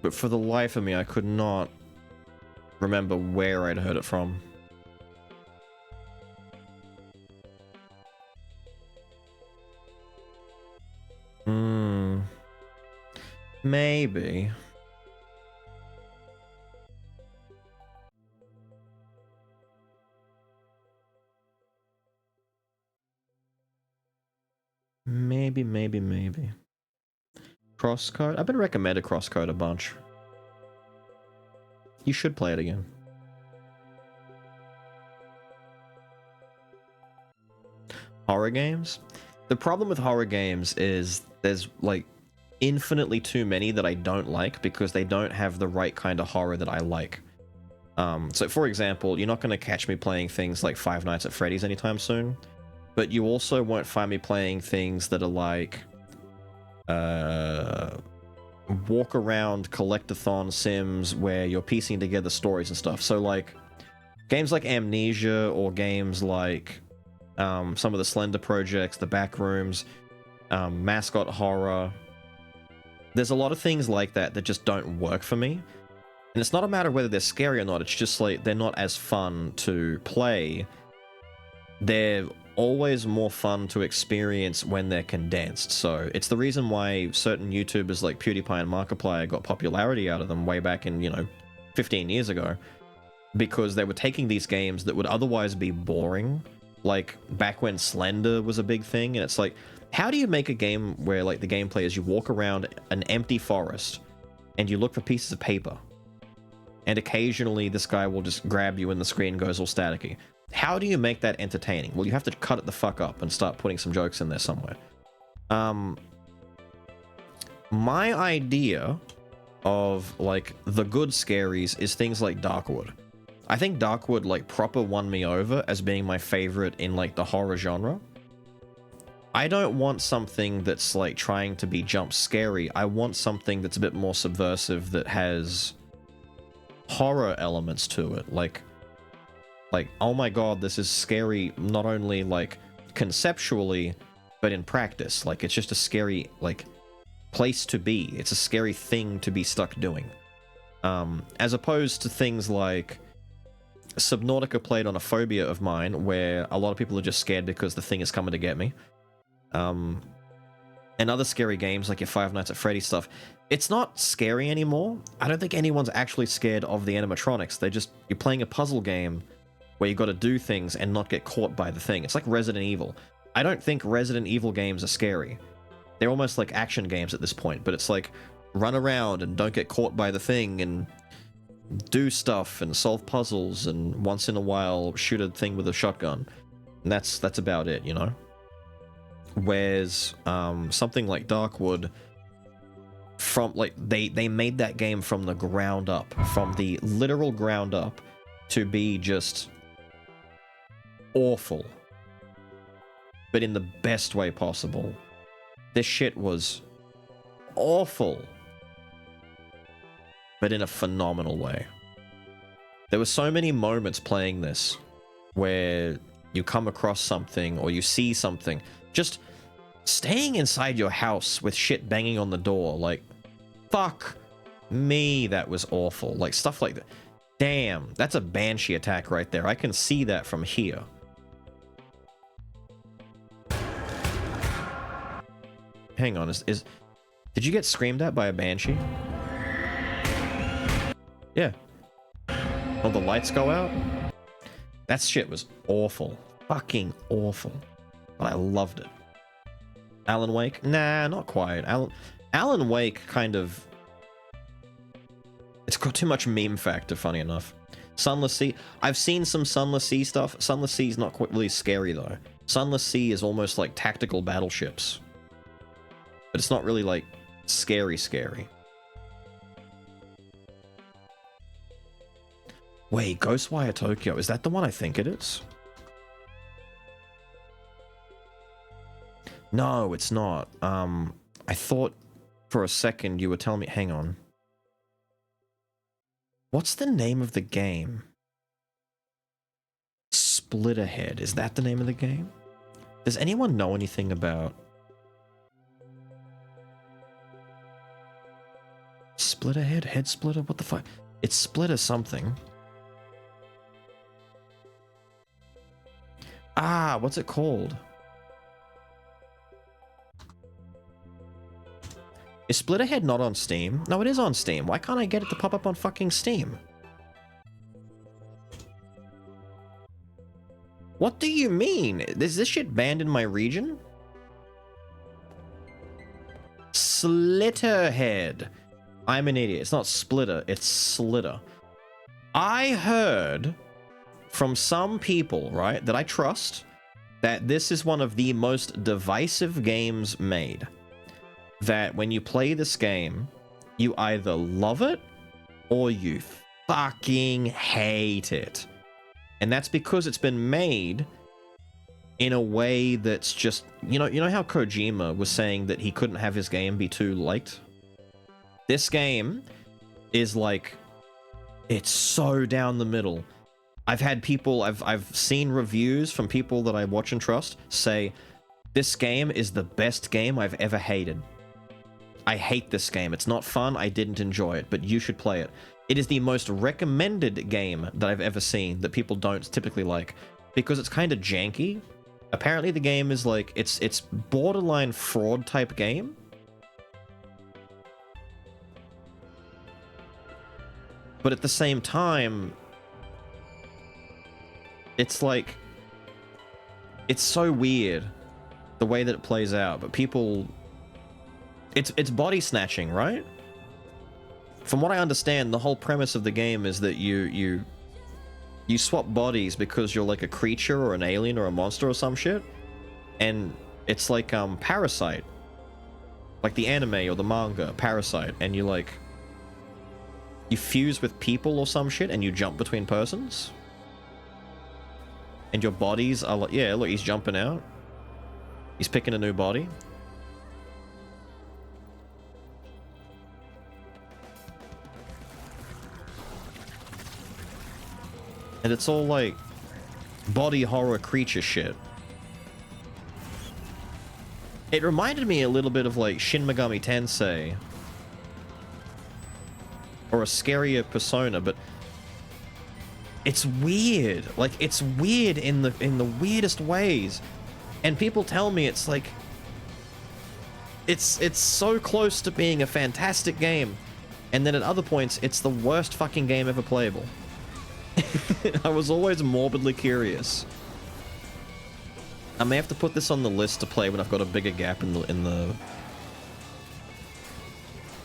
But for the life of me, I could not remember where I'd heard it from. Maybe. Maybe. Crosscode? I've been recommended Crosscode a bunch. You should play it again. Horror games? The problem with horror games is there's like infinitely too many that I don't like because they don't have the right kind of horror that I like. So for example, you're not going to catch me playing things like Five Nights at Freddy's anytime soon, but you also won't find me playing things that are like walk around collectathon sims where you're piecing together stories and stuff. So like games like Amnesia or games like some of the Slender projects, the Backrooms, Mascot Horror. There's a lot of things like that that just don't work for me. And it's not a matter of whether they're scary or not, it's just like they're not as fun to play. They're always more fun to experience when they're condensed. So it's the reason why certain YouTubers like PewDiePie and Markiplier got popularity out of them way back in, 15 years ago. Because they were taking these games that would otherwise be boring, like back when Slender was a big thing, and it's like, how do you make a game where like the gameplay is you walk around an empty forest and you look for pieces of paper and occasionally this guy will just grab you and the screen goes all staticky? How do you make that entertaining? Well, you have to cut it the fuck up and start putting some jokes in there somewhere. My idea of like the good scaries is things like Darkwood. I think Darkwood like proper won me over as being my favorite in like the horror genre. I don't want something that's like trying to be jump scary. I want something that's a bit more subversive that has horror elements to it. Like, oh my god, this is scary not only like conceptually, but in practice. Like, it's just a scary like place to be. It's a scary thing to be stuck doing. As opposed to things like Subnautica played on a phobia of mine where a lot of people are just scared because the thing is coming to get me. And other scary games like your Five Nights at Freddy's stuff, it's not scary anymore. I don't think anyone's actually scared of the animatronics. You're playing a puzzle game where you got to do things and not get caught by the thing. It's like Resident Evil. I don't think Resident Evil games are scary. they're almost like action games at this point, but it's like run around and don't get caught by the thing and do stuff and solve puzzles and once in a while shoot a thing with a shotgun. And that's about it, you know? Whereas something like Darkwood, from like they made that game from the ground up, from the literal ground up, to be just awful, but in the best way possible. This shit was awful, but in a phenomenal way. There were so many moments playing this where you come across something or you see something, just staying inside your house with shit banging on the door, like, fuck me, that was awful. Like, stuff like that. Damn, that's a banshee attack right there. I can see that from here. Hang on, did you get screamed at by a banshee? Yeah. Oh, the lights go out? That shit was awful. Fucking awful. But I loved it. Alan Wake? Nah, not quite. Alan Wake kind of... It's got too much meme factor, funny enough. Sunless Sea... I've seen some Sunless Sea stuff. Sunless Sea is not quite really scary, though. Sunless Sea is almost like tactical battleships. But it's not really, like, scary. Wait, Ghostwire Tokyo, is that the one I think it is? No, it's not. I thought for a second you were telling me... Hang on. What's the name of the game? Splitterhead, is that the name of the game? Does anyone know anything about... Splitterhead? Head Splitter? What the fuck? It's Splitter something. Ah, what's it called? Is Splitterhead not on Steam? No, it is on Steam. Why can't I get it to pop up on fucking Steam? What do you mean? Is this shit banned in my region? Slitterhead. I'm an idiot. It's not Splitter, it's Slitter. I heard from some people, right, that I trust, that this is one of the most divisive games made. That when you play this game, you either love it or you fucking hate it. And that's because it's been made in a way that's just, you know how Kojima was saying that he couldn't have his game be too liked? This game is like, it's so down the middle. I've had people, I've seen reviews from people that I watch and trust say, this game is the best game I've ever hated. I hate this game. It's not fun. I didn't enjoy it, but you should play it. It is the most recommended game that I've ever seen that people don't typically like because it's kind of janky. Apparently the game is like, it's borderline fraud type game. But at the same time, it's like, it's so weird the way that it plays out, but people, it's body snatching, right? From what I understand, the whole premise of the game is that you swap bodies because you're like a creature or an alien or a monster or some shit, and it's like Parasite, like the anime or the manga Parasite, and you like, you fuse with people or some shit and you jump between persons. And your bodies are like, yeah, look, he's jumping out. He's picking a new body. And it's all like body horror creature shit. It reminded me a little bit of like Shin Megami Tensei. Or a scarier Persona, but it's weird. Like, it's weird in the weirdest ways. And people tell me it's like, it's so close to being a fantastic game, and then at other points it's the worst fucking game ever playable. I was always morbidly curious. I may have to put this on the list to play when I've got a bigger gap in the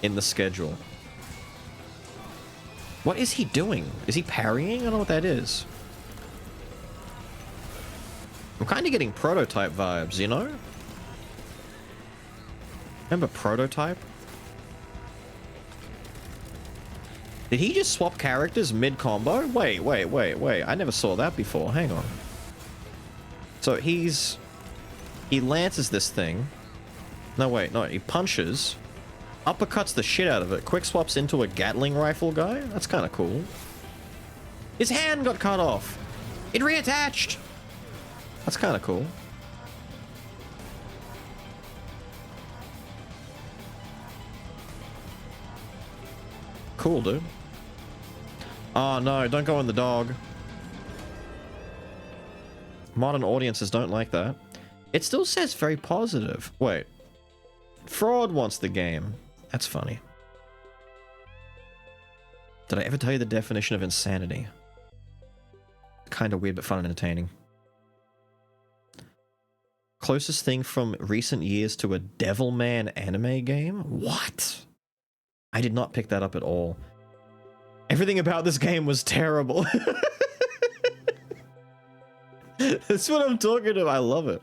in the schedule. What is he doing? Is he parrying? I don't know what that is. I'm kind of getting Prototype vibes, you know? Remember Prototype? Did he just swap characters mid-combo? Wait. I never saw that before. Hang on. So he lances this thing. No, wait, no, he punches, uppercuts the shit out of it, quick swaps into a Gatling rifle guy? That's kind of cool. His hand got cut off. It reattached. That's kind of cool. Cool, dude. Oh no, don't go in the dog. Modern audiences don't like that. It still says very positive. Wait. Fraud wants the game. That's funny. Did I ever tell you the definition of insanity? Kind of weird, but fun and entertaining. Closest thing from recent years to a Devilman anime game? What? I did not pick that up at all. Everything about this game was terrible. That's what I'm talking about. I love it.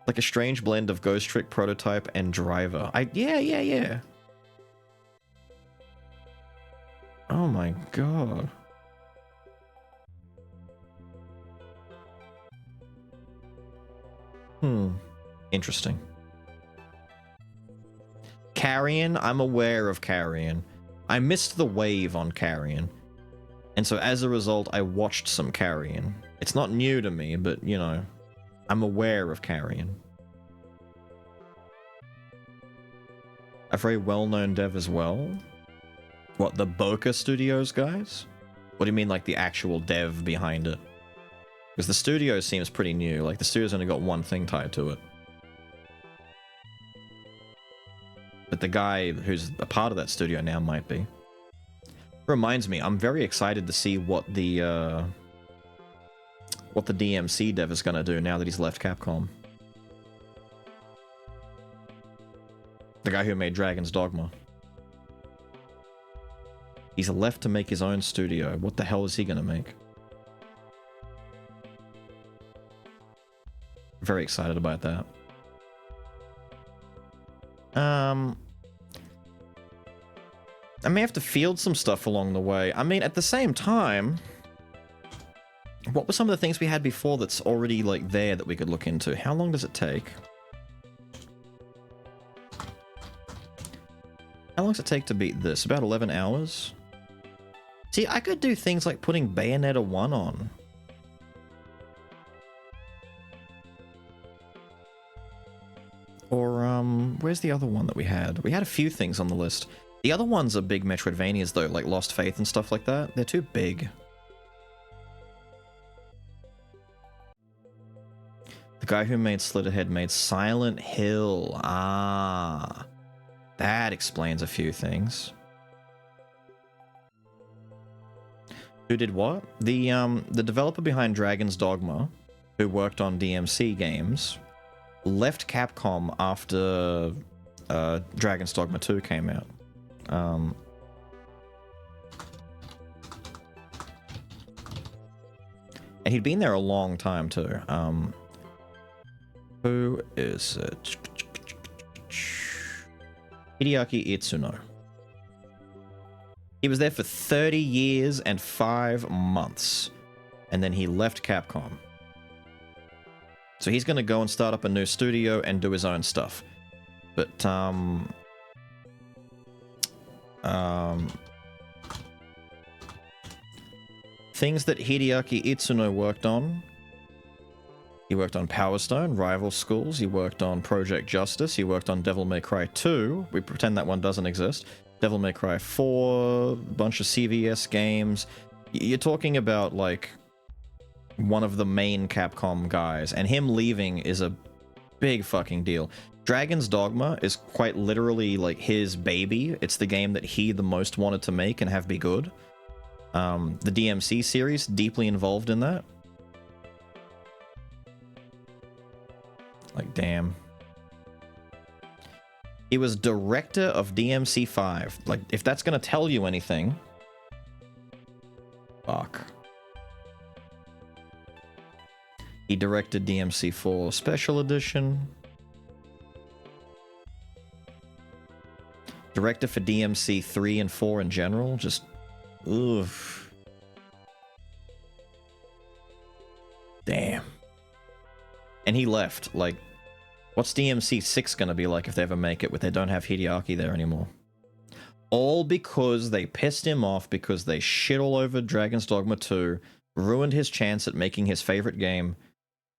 Like a strange blend of Ghost Trick, Prototype, and Driver. Yeah. Oh my god. Interesting. Carrion, I'm aware of Carrion. I missed the wave on Carrion. And so as a result, I watched some Carrion. It's not new to me, but, you know, I'm aware of Carrion. A very well-known dev as well. What, the Boca Studios guys? What do you mean, like, the actual dev behind it? Because the studio seems pretty new. Like, the studio's only got one thing tied to it. But the guy who's a part of that studio now might be. Reminds me, I'm very excited to see what the DMC dev is gonna do now that he's left Capcom. The guy who made Dragon's Dogma. He's left to make his own studio. What the hell is he gonna make? Very excited about that. I may have to field some stuff along the way. I mean, at the same time, what were some of the things we had before that's already, like, there that we could look into? How long does it take? How long does it take to beat this? About 11 hours? See, I could do things like putting Bayonetta 1 on. Or, where's the other one that we had? We had a few things on the list. The other ones are big Metroidvanias, though, like Lost Faith and stuff like that. They're too big. The guy who made Slitterhead made Silent Hill. Ah. That explains a few things. Who did what? The developer behind Dragon's Dogma, who worked on DMC games, left Capcom after Dragon's Dogma 2 came out. And he'd been there a long time too. Who is it? Hideaki Itsuno. He was there for 30 years and 5 months, and then he left Capcom. So he's gonna go and start up a new studio and do his own stuff. But, things that Hideaki Itsuno worked on. He worked on Power Stone, Rival Schools, he worked on Project Justice, he worked on Devil May Cry 2, we pretend that one doesn't exist, Devil May Cry 4, a bunch of CVS games. You're talking about, like, one of the main Capcom guys, and him leaving is a big fucking deal. Dragon's Dogma is quite literally, like, his baby. It's the game that he the most wanted to make and have be good. The DMC series, deeply involved in that. Like, damn. He was director of DMC5. Like, if that's gonna tell you anything... Fuck. He directed DMC4 Special Edition. Director for DMC 3 and 4 in general. Just... oof. Damn. And he left. Like, what's DMC 6 gonna be like if they ever make it, where they don't have Hideaki there anymore? All because they pissed him off because they shit all over Dragon's Dogma 2, ruined his chance at making his favorite game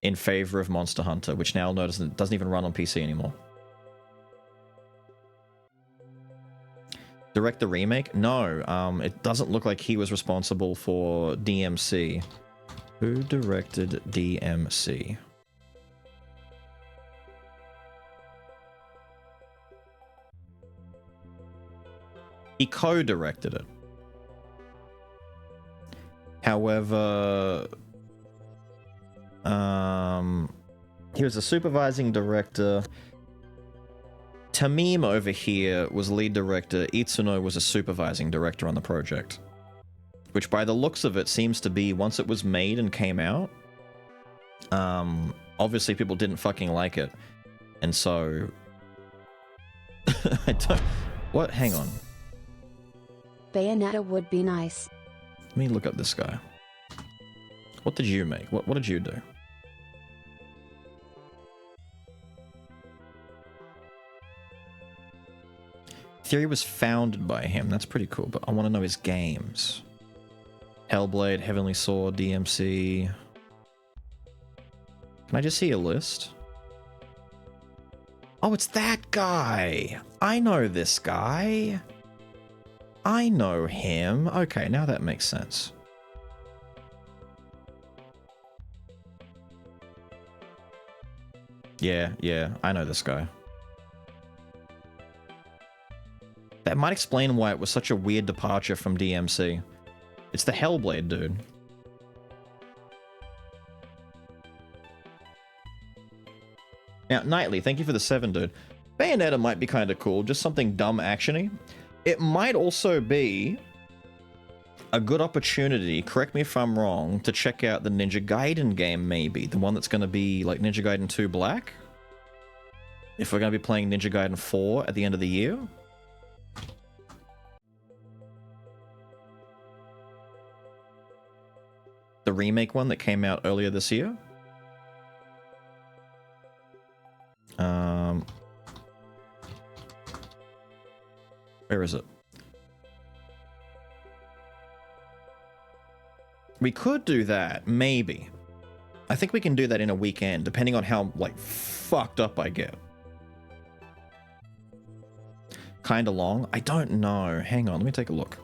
in favor of Monster Hunter, which now doesn't even run on PC anymore. Direct the remake? No, it doesn't look like he was responsible for DMC. Who directed DMC? He co-directed it. However, he was a supervising director. Tamim over here was lead director. Itsuno was a supervising director on the project. Which by the looks of it seems to be, once it was made and came out, obviously people didn't fucking like it. And so... I don't... What? Hang on. Bayonetta would be nice. Let me look up this guy. What did you make? What did you do? Theory was founded by him. That's pretty cool, but I want to know his games. Hellblade, Heavenly Sword, DMC. Can I just see a list? Oh, it's that guy! I know this guy. I know him. Okay, now that makes sense. Yeah, I know this guy. That might explain why it was such a weird departure from DMC. It's the Hellblade dude. Now, Nightly, thank you for the 7, dude. Bayonetta might be kind of cool, just something dumb actiony. It might also be a good opportunity, correct me if I'm wrong, to check out the Ninja Gaiden game, maybe. The one that's going to be like Ninja Gaiden 2 Black. If we're going to be playing Ninja Gaiden 4 at the end of the year. The remake one that came out earlier this year. Where is it? We could do that, maybe. I think we can do that in a weekend, depending on how, like, fucked up I get. Kinda long? I don't know. Hang on, let me take a look.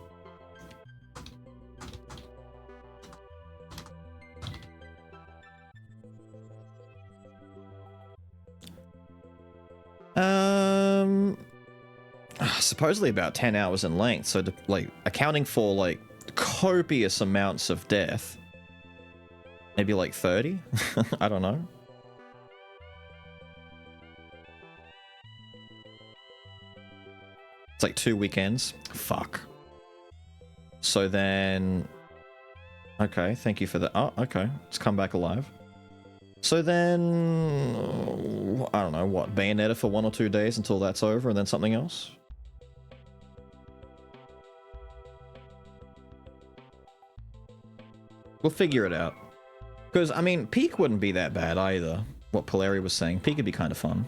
Supposedly about 10 hours in length, so like accounting for like copious amounts of death, maybe like 30. I don't know. It's like 2 weekends. Fuck. So then, okay, thank you for that. Oh, okay, it's come back alive. So then, I don't know, what, Bayonetta for 1 or 2 days until that's over, and then something else? We'll figure it out. Because, I mean, Peak wouldn't be that bad either. What Polari was saying. Peak would be kind of fun.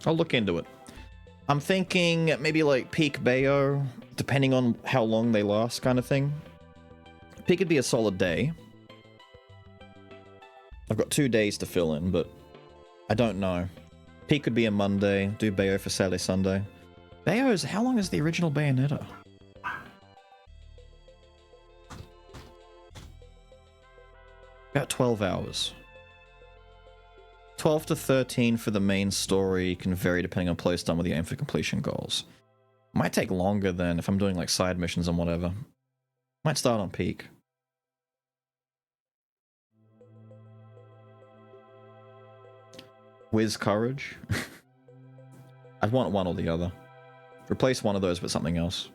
I'll look into it. I'm thinking maybe like Peak Bayo, depending on how long they last kind of thing. Peak would be a solid day. I've got 2 days to fill in, but I don't know. Peak could be a Monday, do Bayo for Saturday, Sunday. Bayo is, how long is the original Bayonetta? About 12 hours. 12 to 13 for the main story, can vary depending on playtime with the aim for completion goals. Might take longer than if I'm doing like side missions and whatever. Might start on peak. Whiz Courage. I'd want one or the other. Replace one of those with something else.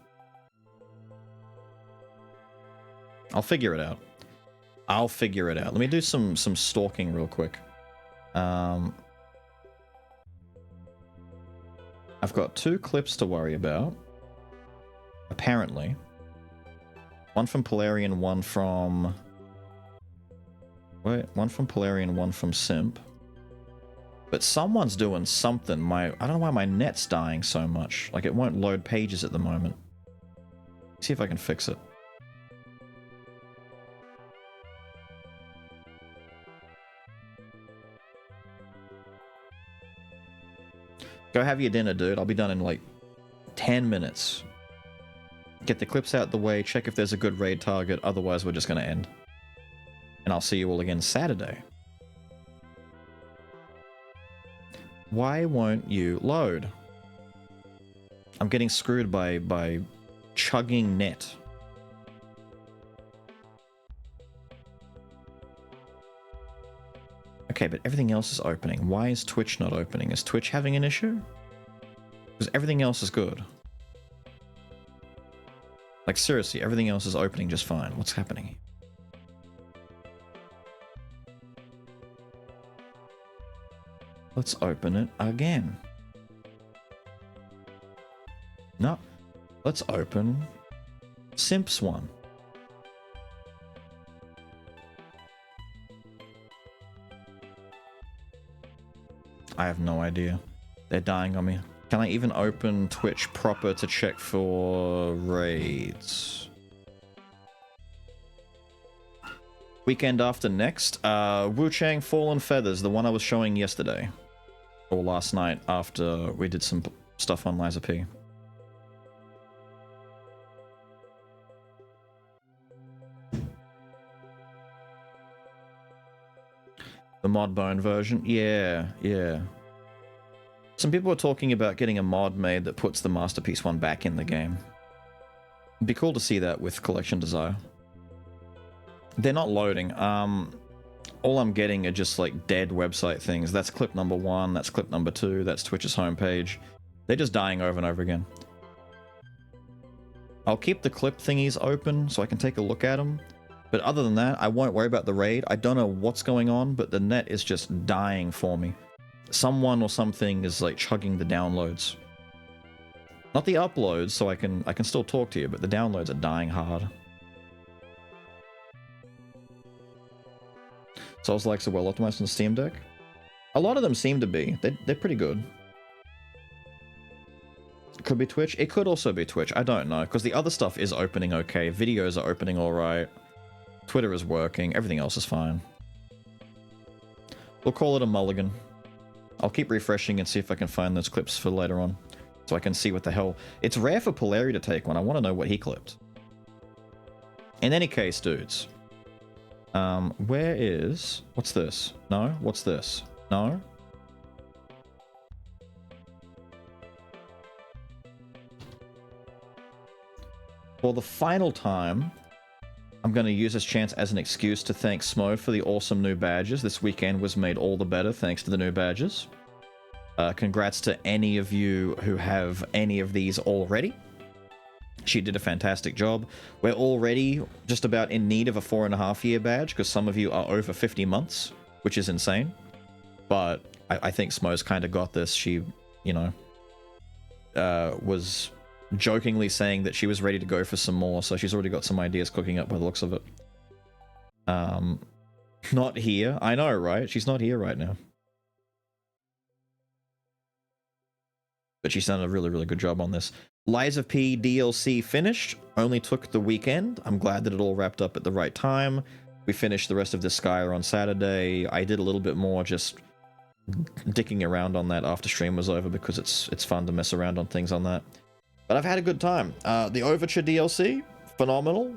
I'll figure it out. I'll figure it out. Let me do some stalking real quick. I've got 2 clips to worry about. Apparently. One from Polarian, one from... Wait, one from Polarian, one from Simp. But someone's doing something. I don't know why my net's dying so much. Like, it won't load pages at the moment. See if I can fix it. Go have your dinner, dude. I'll be done in like 10 minutes. Get the clips out the way, check if there's a good raid target, otherwise we're just gonna end. And I'll see you all again Saturday. Why won't you load? I'm getting screwed by chugging net. Okay, but everything else is opening. Why is Twitch not opening? Is Twitch having an issue? Because everything else is good. Like, seriously, everything else is opening just fine. What's happening here? Let's open it again. No. Let's open Simp's one. I have no idea. They're dying on me. Can I even open Twitch proper to check for raids? Weekend after next. Wu Chang Fallen Feathers, the one I was showing yesterday. Or last night after we did some stuff on Liza P. The mod bone version? Yeah. Some people are talking about getting a mod made that puts the Masterpiece one back in the game. It'd be cool to see that with Collection Desire. They're not loading. All I'm getting are just like dead website things. That's clip number 1, that's clip number 2, that's Twitch's homepage. They're just dying over and over again. I'll keep the clip thingies open so I can take a look at them. But other than that, I won't worry about the raid. I don't know what's going on, but the net is just dying for me. Someone or something is like chugging the downloads. Not the uploads, so I can still talk to you, but the downloads are dying hard. Souls likes are well optimized on Steam Deck. A lot of them seem to be. They're pretty good. It could be Twitch. It could also be Twitch. I don't know, because the other stuff is opening okay. Videos are opening alright. Twitter is working. Everything else is fine. We'll call it a mulligan. I'll keep refreshing and see if I can find those clips for later on. So I can see what the hell... It's rare for Polari to take one. I want to know what he clipped. In any case, dudes. Where is... What's this? No? What's this? No? For the final time, I'm going to use this chance as an excuse to thank Smo for the awesome new badges. This weekend was made all the better thanks to the new badges. Congrats to any of you who have any of these already. She did a fantastic job. We're already just about in need of a 4.5-year badge because some of you are over 50 months, which is insane. But I think Smo's kind of got this. She, you know, was jokingly saying that she was ready to go for some more, so she's already got some ideas cooking up by the looks of it. Not here. I know, right? She's not here right now. But she's done a really, really good job on this. Liza P DLC finished. Only took the weekend. I'm glad that it all wrapped up at the right time. We finished the rest of this Skyer on Saturday. I did a little bit more just dicking around on that after stream was over because it's fun to mess around on things on that. But I've had a good time. The Overture DLC, phenomenal.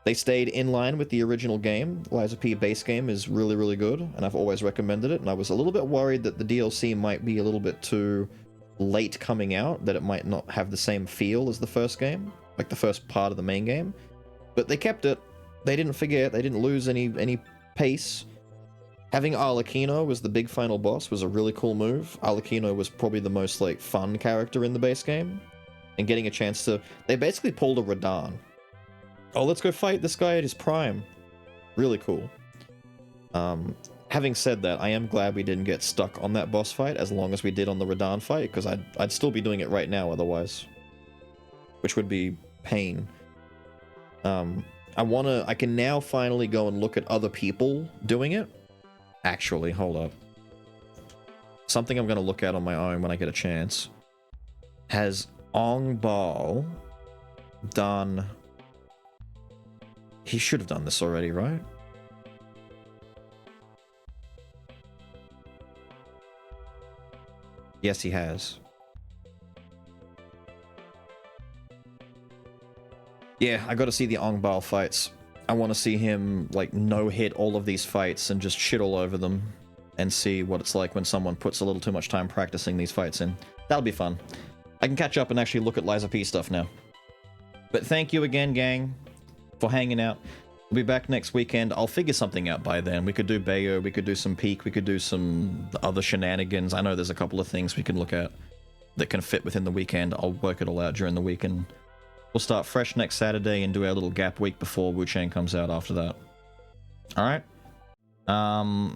They stayed in line with the original game. Liza P base game is really, really good, and I've always recommended it. And I was a little bit worried that the DLC might be a little bit too late coming out that it might not have the same feel as the first game, like the first part of the main game. But they kept it. They didn't forget. They didn't lose any pace. Having Arlecchino as the big final boss was a really cool move. Arlecchino was probably the most like fun character in the base game, and getting a chance to, they basically pulled a Radahn. Oh, let's go fight this guy at his prime. Really cool. Having said that, I am glad we didn't get stuck on that boss fight as long as we did on the Radahn fight, because I'd still be doing it right now otherwise, which would be pain. I can now finally go and look at other people doing it. Actually, hold up. Something I'm going to look at on my own when I get a chance. Has Ong Bal done... He should have done this already, right? Yes, he has. Yeah, I gotta see the Ong Bal fights. I want to see him, like, no-hit all of these fights and just shit all over them, and see what it's like when someone puts a little too much time practicing these fights in. That'll be fun. I can catch up and actually look at Lies of P stuff now. But thank you again, gang, for hanging out. We'll be back next weekend. I'll figure something out by then. We could do Bayo, we could do some Peak, we could do some other shenanigans. I know there's a couple of things we can look at that can fit within the weekend. I'll work it all out during the weekend. We'll start fresh next Saturday and do our little gap week before Wu-Chang comes out after that. Alright? I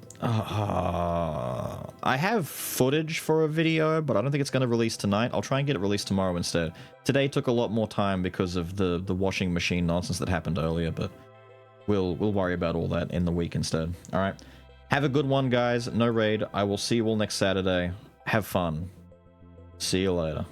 have footage for a video, but I don't think it's going to release tonight. I'll try and get it released tomorrow instead. Today took a lot more time because of the washing machine nonsense that happened earlier, but we'll worry about all that in the week instead. Alright? Have a good one, guys. No raid. I will see you all next Saturday. Have fun. See you later.